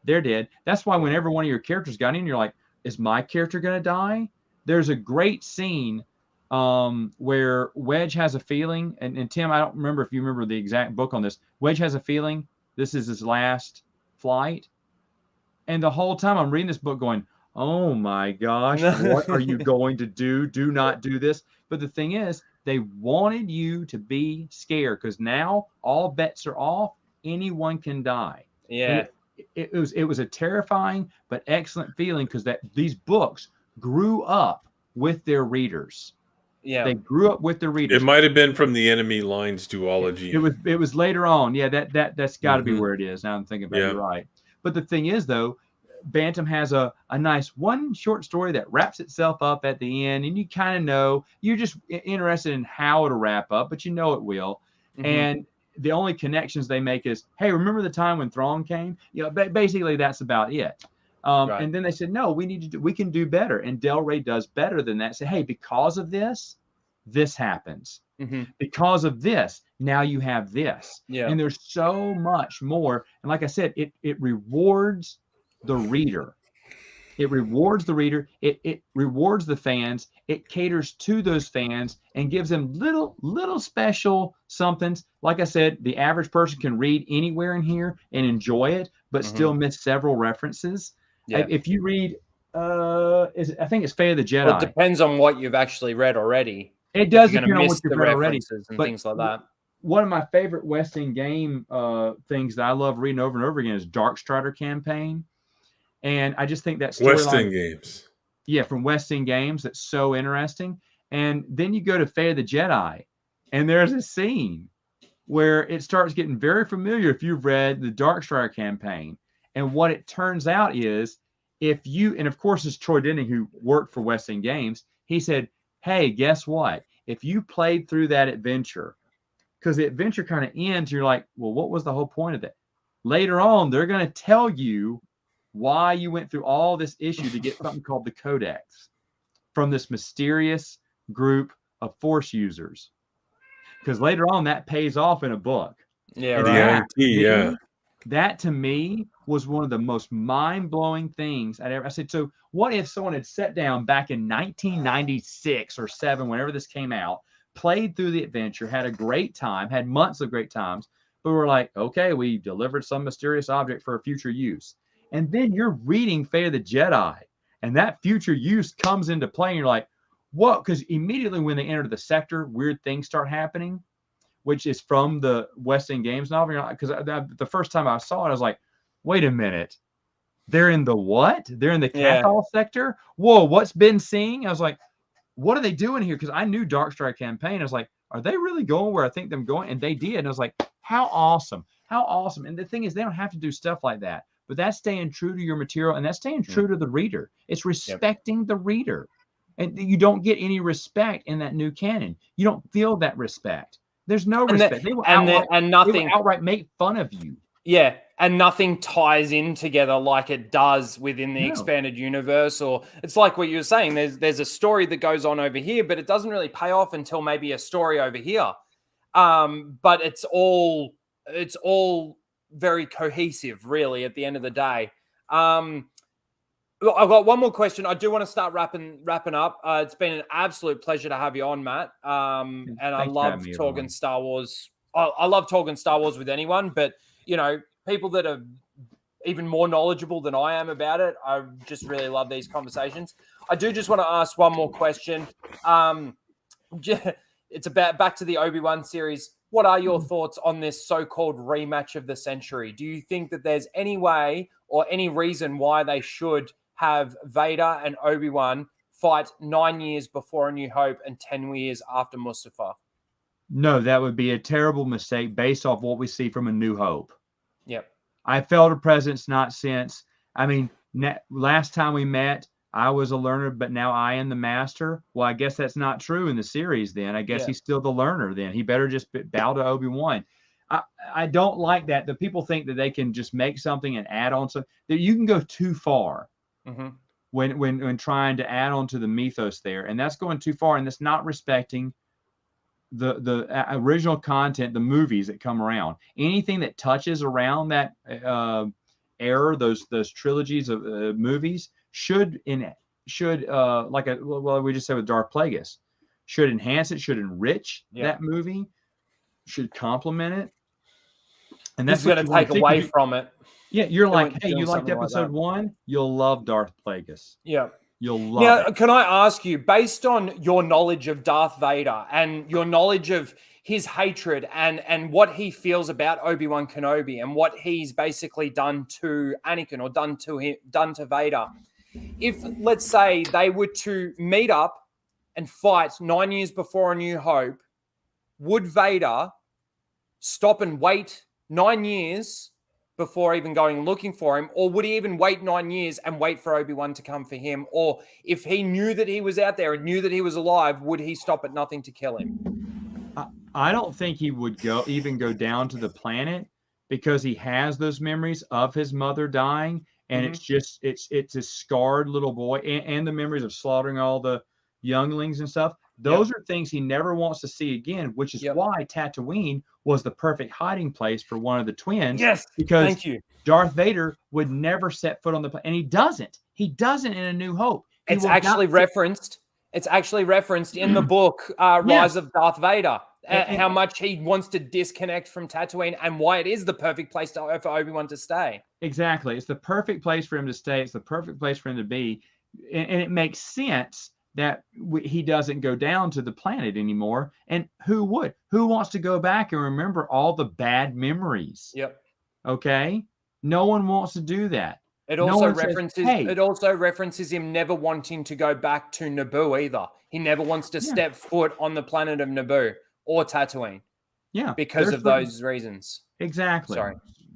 They're dead. That's why whenever one of your characters got in, you're like, is my character going to die? There's a great scene where Wedge has a feeling, and Tim, I don't remember if you remember the exact book on this. Wedge has a feeling this is his last flight. And the whole time I'm reading this book going, oh my gosh, what are you going to do? Do not do this. But the thing is, they wanted you to be scared because now all bets are off. Anyone can die. Yeah. It was a terrifying but excellent feeling because these books grew up with their readers. Yeah, they grew up with their readers. It might have been from the Enemy Lines duology. It was later on. Yeah, that's got to be where it is. Now I'm thinking about it. You're right. But the thing is, though, Bantam has a nice one short story that wraps itself up at the end, and you kind of know you're just interested in how it'll wrap up, but you know it will. And the only connections they make is, hey, remember the time when Thrawn came? Basically that's about it. And then they said, no, we can do better. And Del Rey does better than that. Say, hey, because of this happens. Because of this, now you have this. And there's so much more. And like I said, it rewards the reader. It rewards the reader. It rewards the fans. It caters to those fans and gives them little special somethings. Like I said, the average person can read anywhere in here and enjoy it, but still miss several references. If you read, I think it's Fate of the Jedi. Well, it depends on what you've actually read already. It does depend on what you've read already. And things like that. One of my favorite West End game things that I love reading over and over again is Dark Strider campaign. And I just think that storyline, West End games. Yeah, from West End games, that's so interesting. And then you go to Fate of the Jedi, and there's a scene where it starts getting very familiar if you've read the Dark Strider campaign. And what it turns out is, and of course it's Troy Denning who worked for West End Games, he said, hey, guess what? If you played through that adventure, because the adventure kind of ends, you're like, well, what was the whole point of that? Later on, they're going to tell you why you went through all this issue to get something called the Codex from this mysterious group of Force users. Because later on, that pays off in a book. Yeah, And right. that to me was one of the most mind-blowing things I'd ever. I said, so what if someone had sat down back in 1996 or 7, whenever this came out, played through the adventure, had a great time, had months of great times, but we're like, okay, we delivered some mysterious object for a future use. And then you're reading Fate of the Jedi, and that future use comes into play, and you're like, what? Because immediately when they enter the sector, weird things start happening, which is from the West End Games novel. Because the first time I saw it, I was like, wait a minute. They're in the what? They're in the Cathal sector? Whoa, what's been seeing? I was like, what are they doing here? Because I knew Darkstrike campaign. I was like, are they really going where I think them going? And they did. And I was like, how awesome. How awesome. And the thing is, they don't have to do stuff like that. But that's staying true to your material, and that's staying true to the reader. It's respecting the reader. And you don't get any respect in that new canon. You don't feel that respect. There's no respect. They will outright make fun of you. Yeah, and nothing ties in together like it does within the expanded universe. Or it's like what you were saying. There's a story that goes on over here, but it doesn't really pay off until maybe a story over here. But it's all very cohesive, really, at the end of the day. I've got one more question. I do want to start wrapping up. It's been an absolute pleasure to have you on, Matt. And I love talking Star Wars. I love talking Star Wars with anyone, but people that are even more knowledgeable than I am about it, I just really love these conversations. I do just want to ask one more question. It's about back to the Obi-Wan series. What are your thoughts on this so-called rematch of the century? Do you think that there's any way or any reason why they should have Vader and Obi-Wan fight 9 years before A New Hope and 10 years after Mustafar? No, that would be a terrible mistake based off what we see from A New Hope. Yep. I felt a presence, not since. I mean, last time we met, I was a learner, but now I am the master. Well, I guess that's not true in the series then. I guess he's still the learner then. He better just bow to Obi-Wan. I don't like that. The people think that they can just make something and add on something. That you can go too far when trying to add on to the mythos there. And that's going too far, and that's not respecting the original content, the movies that come around. Anything that touches around that era, those trilogies of movies, should like we just said with Darth Plagueis, should enhance it, should enrich that movie, should complement it, and that's going to take away from it. Yeah, you're like, hey, you liked episode 1, you'll love Darth Plagueis. Yeah, you'll love it. Can I ask you, based on your knowledge of Darth Vader and your knowledge of his hatred and what he feels about Obi-Wan Kenobi and what he's basically done to Anakin or done to Vader, if, let's say, they were to meet up and fight 9 years before A New Hope, would Vader stop and wait 9 years before even going looking for him? Or would he even wait 9 years and wait for Obi-Wan to come for him? Or if he knew that he was out there and knew that he was alive, would he stop at nothing to kill him? I don't think he would go down to the planet, because he has those memories of his mother dying. And it's a scarred little boy, and the memories of slaughtering all the younglings and stuff. Those are things he never wants to see again, which is why Tatooine was the perfect hiding place for one of the twins. Yes, because thank you. Darth Vader would never set foot on the planet, and he doesn't. He doesn't in A New Hope. It's actually referenced. It's actually referenced in the book Rise of Darth Vader. How much he wants to disconnect from Tatooine and why it is the perfect place for Obi-Wan to stay. Exactly. It's the perfect place for him to stay. It's the perfect place for him to be. And it makes sense that he doesn't go down to the planet anymore. And who would? Who wants to go back and remember all the bad memories? Yep. Okay? No one wants to do that. It also references him never wanting to go back to Naboo either. He never wants to step foot on the planet of Naboo or Tatooine. Yeah. Because of those reasons. Exactly. Sorry.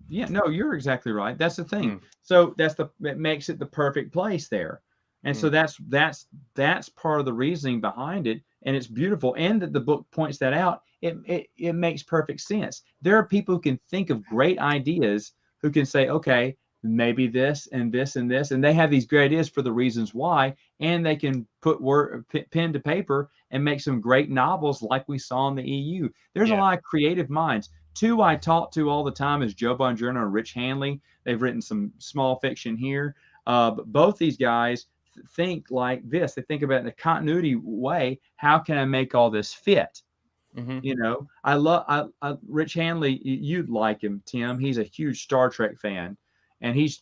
Yeah, no, you're exactly right. That's the thing. So it makes it the perfect place there. And so that's part of the reasoning behind it. And it's beautiful. And that the book points that out. It makes perfect sense. There are people who can think of great ideas, who can say, okay, maybe this and this and this, and they have these great ideas for the reasons why, and they can put pen to paper and make some great novels like we saw in the EU. There's a lot of creative minds. Two I talk to all the time is Joe Bongiorno and Rich Hanley. They've written some small fiction here. But both these guys think like this. They think about it in a continuity way. How can I make all this fit? You know, I love Rich Hanley. You'd like him, Tim. He's a huge Star Trek fan, and he's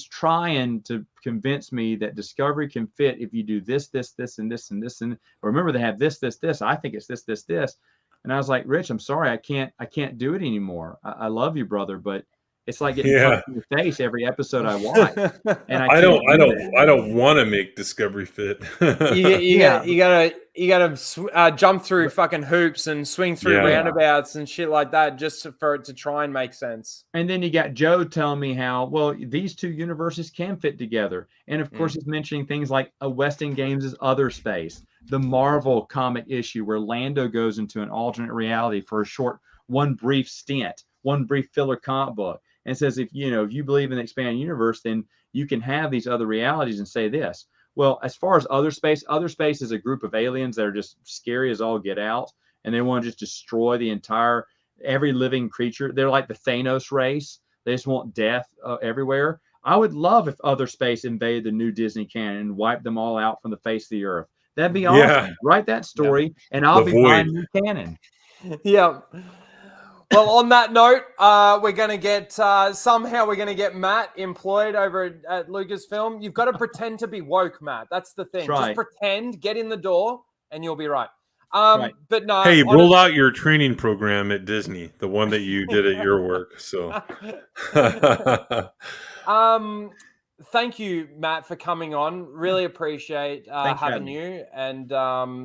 trying to convince me that Discovery can fit if you do this, this, this, and this, and this, and remember they have this, this, this. I think it's this, this, this. And I was like, Rich, I'm sorry, I can't do it anymore. I love you, brother, but it's like getting punched in the face every episode I watch. And I don't want to make Discovery fit. you gotta jump through fucking hoops and swing through roundabouts and shit like that just for it to try and make sense. And then you got Joe telling me how, well, these two universes can fit together. And of course, he's mentioning things like a Weston Games' Other Space, the Marvel comic issue where Lando goes into an alternate reality for a short, one brief stint, one brief filler comic book, and says, if you believe in the expanded universe, then you can have these other realities and say this. Well, as far as Other Space is a group of aliens that are just scary as all get out, and they want to just destroy every living creature. They're like the Thanos race. They just want death everywhere. I would love if Other Space invaded the new Disney canon and wiped them all out from the face of the earth. That'd be awesome. Yeah. Write that story, and I'll be buying new canon. Yeah. Well, on that note, we're going to get somehow we're going to get Matt employed over at Lucasfilm. You've got to pretend to be woke, Matt. That's the thing. Right. Just pretend, get in the door, and you'll be right. Right. But no. Hey, roll out your training program at Disney, the one that you did at your work. So, thank you, Matt, for coming on. Really appreciate having you and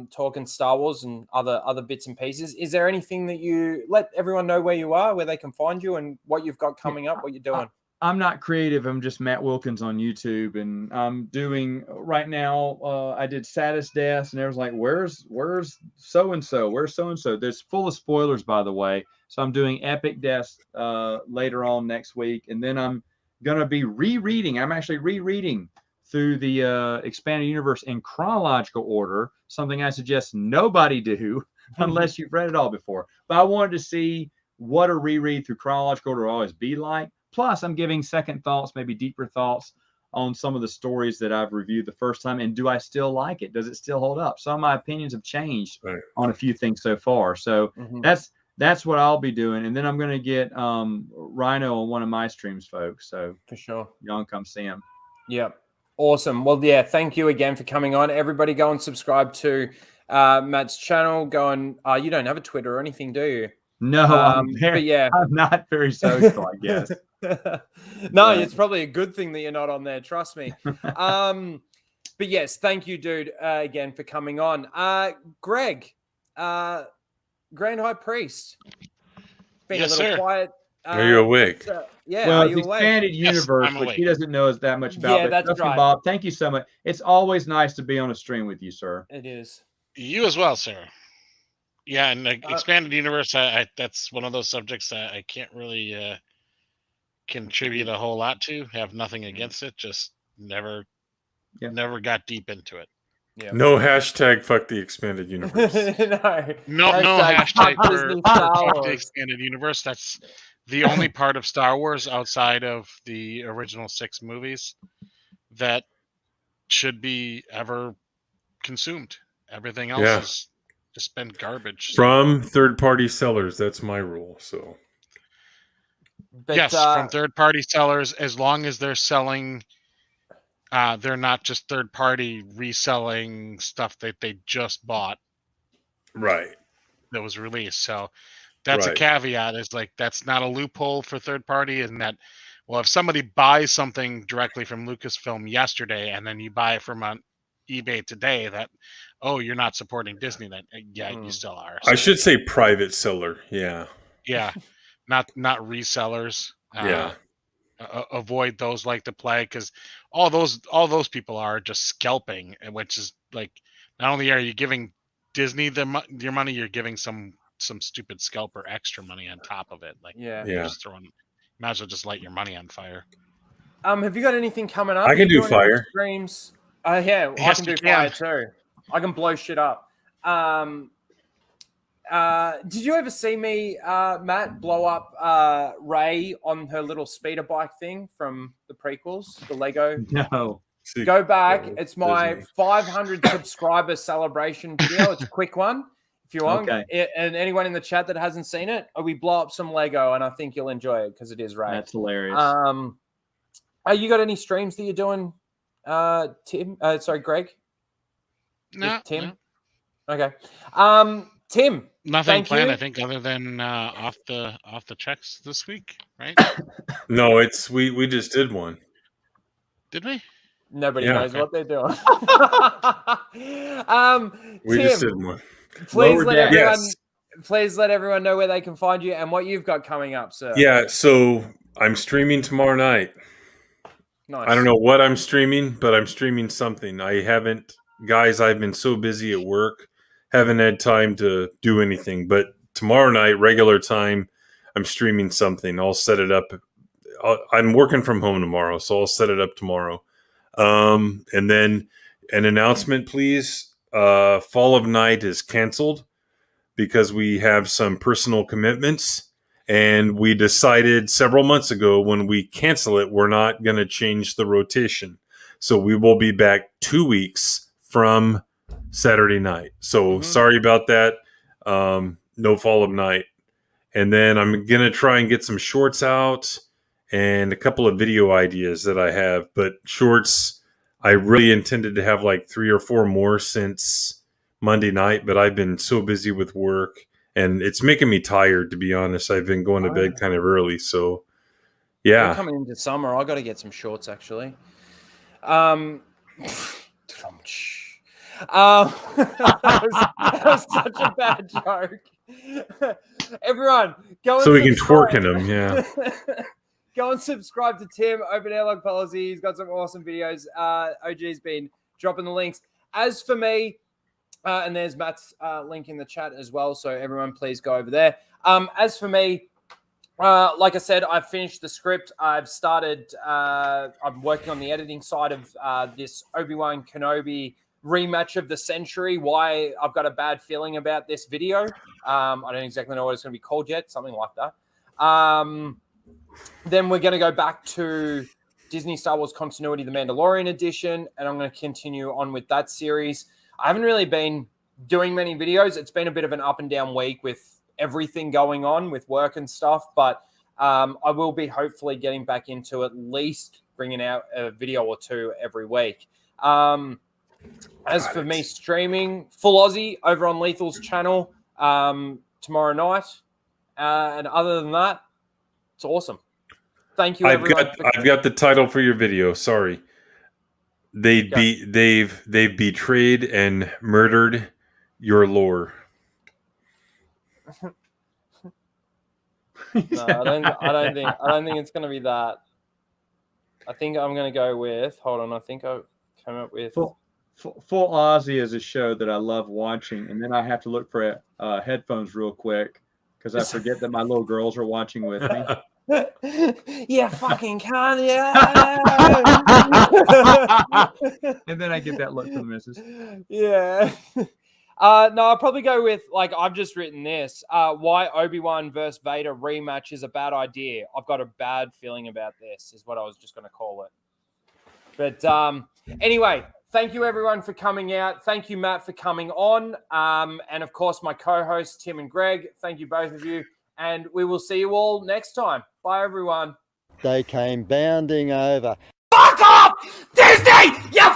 talking Star Wars and other bits and pieces. Is there anything that you let everyone know where you are, where they can find you, and what you've got coming up, what you're doing? I'm not creative. I'm just Matt Wilkins on YouTube, and I'm doing right now. I did Saddest Deaths, and everyone's like, "Where's so and so? Where's so and so?" There's full of spoilers, by the way. So I'm doing Epic Deaths later on next week, and then I'm gonna be rereading. I'm actually rereading through the expanded universe in chronological order. Something I suggest nobody do unless you've read it all before. But I wanted to see what a reread through chronological order will always be like. Plus, I'm giving second thoughts, maybe deeper thoughts on some of the stories that I've reviewed the first time. And do I still like it? Does it still hold up? Some of my opinions have changed on a few things so far. So that's what I'll be doing. And then I'm going to get Ryno on one of my streams, folks. So for sure, y'all come see him. Yep. Awesome. Well, yeah, thank you again for coming on. Everybody go and subscribe to Matt's channel. Go and you don't have a Twitter or anything, do you? No, but yeah, I'm not very social, I guess. No, it's probably a good thing that you're not on there. Trust me. But yes, thank you, dude, again for coming on. Greg, Grand High Priest. Been Yes, a little sir. Quiet. Are you awake? Yeah, well, are the you awake? expanded universe, I'm which awake. he doesn't know is that much about. Yeah, but that's Justin, right. Bob, thank you so much. It's always nice to be on a stream with you, sir. It is. You as well, sir. Yeah, and expanded universe. I that's one of those subjects that I can't really contribute a whole lot to. Have nothing against it. Just never got deep into it. Yeah. No hashtag fuck the expanded universe. No hashtag fuck for Disney Star fuck the Wars. expanded universe. That's the only part of Star Wars outside of the original 6 movies that should be ever consumed. Everything else has just been garbage. From third-party sellers. That's my rule. So But, yes, from third-party sellers, as long as they're selling, they're not just third-party reselling stuff that they just bought. Right. That was released. So that's a caveat. Is like that's not a loophole for third-party, and that well, if somebody buys something directly from Lucasfilm yesterday, and then you buy it from on eBay today, that you're not supporting Disney. Then you still are. So, I should say private seller. Yeah. yeah, not resellers. Avoid those like to play because all those people are just scalping, which is like not only are you giving Disney your money, you're giving some stupid scalper extra money on top of it. Like you're just throwing, might as well just light your money on fire. Have you got anything coming up? I can do You doing any fire. streams. Yeah, I can do fire too. I can blow shit up. Did you ever see me, Matt, blow up Ray on her little speeder bike thing from the prequels, the Lego? No. Go back. It's my 500 subscriber celebration video. It's a quick one if you want. Okay. And anyone in the chat that hasn't seen it, we blow up some Lego, and I think you'll enjoy it because it is Ray. That's hilarious. You got any streams that you're doing, Tim? Sorry, Greg? No. Tim? No. Okay. Tim. Nothing planned, I think, other than off the checks this week, right? No, we just did one. Did we? Nobody knows what they're doing. We Tim, just did one. Please let everyone know where they can find you and what you've got coming up, sir. Yeah, so I'm streaming tomorrow night. Nice. I don't know what I'm streaming, but I'm streaming something. I've been so busy at work, haven't had time to do anything. But tomorrow night, regular time, I'm streaming something. I'll set it up. I'm working from home tomorrow, so I'll set it up tomorrow. And then an announcement, please. Fall of Night is canceled because we have some personal commitments. And we decided several months ago when we cancel it, we're not going to change the rotation. So we will be back 2 weeks from Saturday night. So sorry about that. No Fall of Night. And then I'm going to try and get some shorts out and a couple of video ideas that I have. But shorts, I really intended to have like 3 or 4 more since Monday night, but I've been so busy with work. And it's making me tired, to be honest. I've been going to bed kind of early, so yeah. We're coming into summer. I got to get some shorts, actually. That was such a bad joke. Everyone, go and so we can subscribe. twerk in them, yeah. Go and subscribe to Tim, Open Airlock Policy. He's got some awesome videos. OG's been dropping the links. As for me, and there's Matt's link in the chat as well. So everyone, please go over there. As for me, like I said, I've finished the script. I've started. I'm working on the editing side of this Obi-Wan Kenobi rematch of the century. Why I've got a bad feeling about this video. I don't exactly know what it's going to be called yet. Something like that. Then we're going to go back to Disney Star Wars Continuity, the Mandalorian edition, and I'm going to continue on with that series. I haven't really been doing many videos. It's been a bit of an up and down week with everything going on with work and stuff, but I will be hopefully getting back into at least bringing out a video or 2 every week. As for me streaming, Full Aussie over on Lethal's channel tomorrow night. And other than that, it's awesome. Thank you, everyone. I've got the title for your video. Sorry. They've betrayed and murdered your lore. No, I don't think it's gonna be that. I think I'm gonna go with. Hold on, I think I came up with. Full Aussie is a show that I love watching, and then I have to look for headphones real quick because I forget that my little girls are watching with me. Yeah, fucking can yeah. And then I get that look from the missus. Yeah. No, I'll probably go with, like, I've just written this. Why Obi-Wan versus Vader rematch is a bad idea. I've got a bad feeling about this, is what I was just going to call it. But anyway, thank you, everyone, for coming out. Thank you, Matt, for coming on. And, of course, my co-hosts, Tim and Greg. Thank you, both of you. And we will see you all next time. Bye, everyone. They came bounding over. Fuck off! Disney! You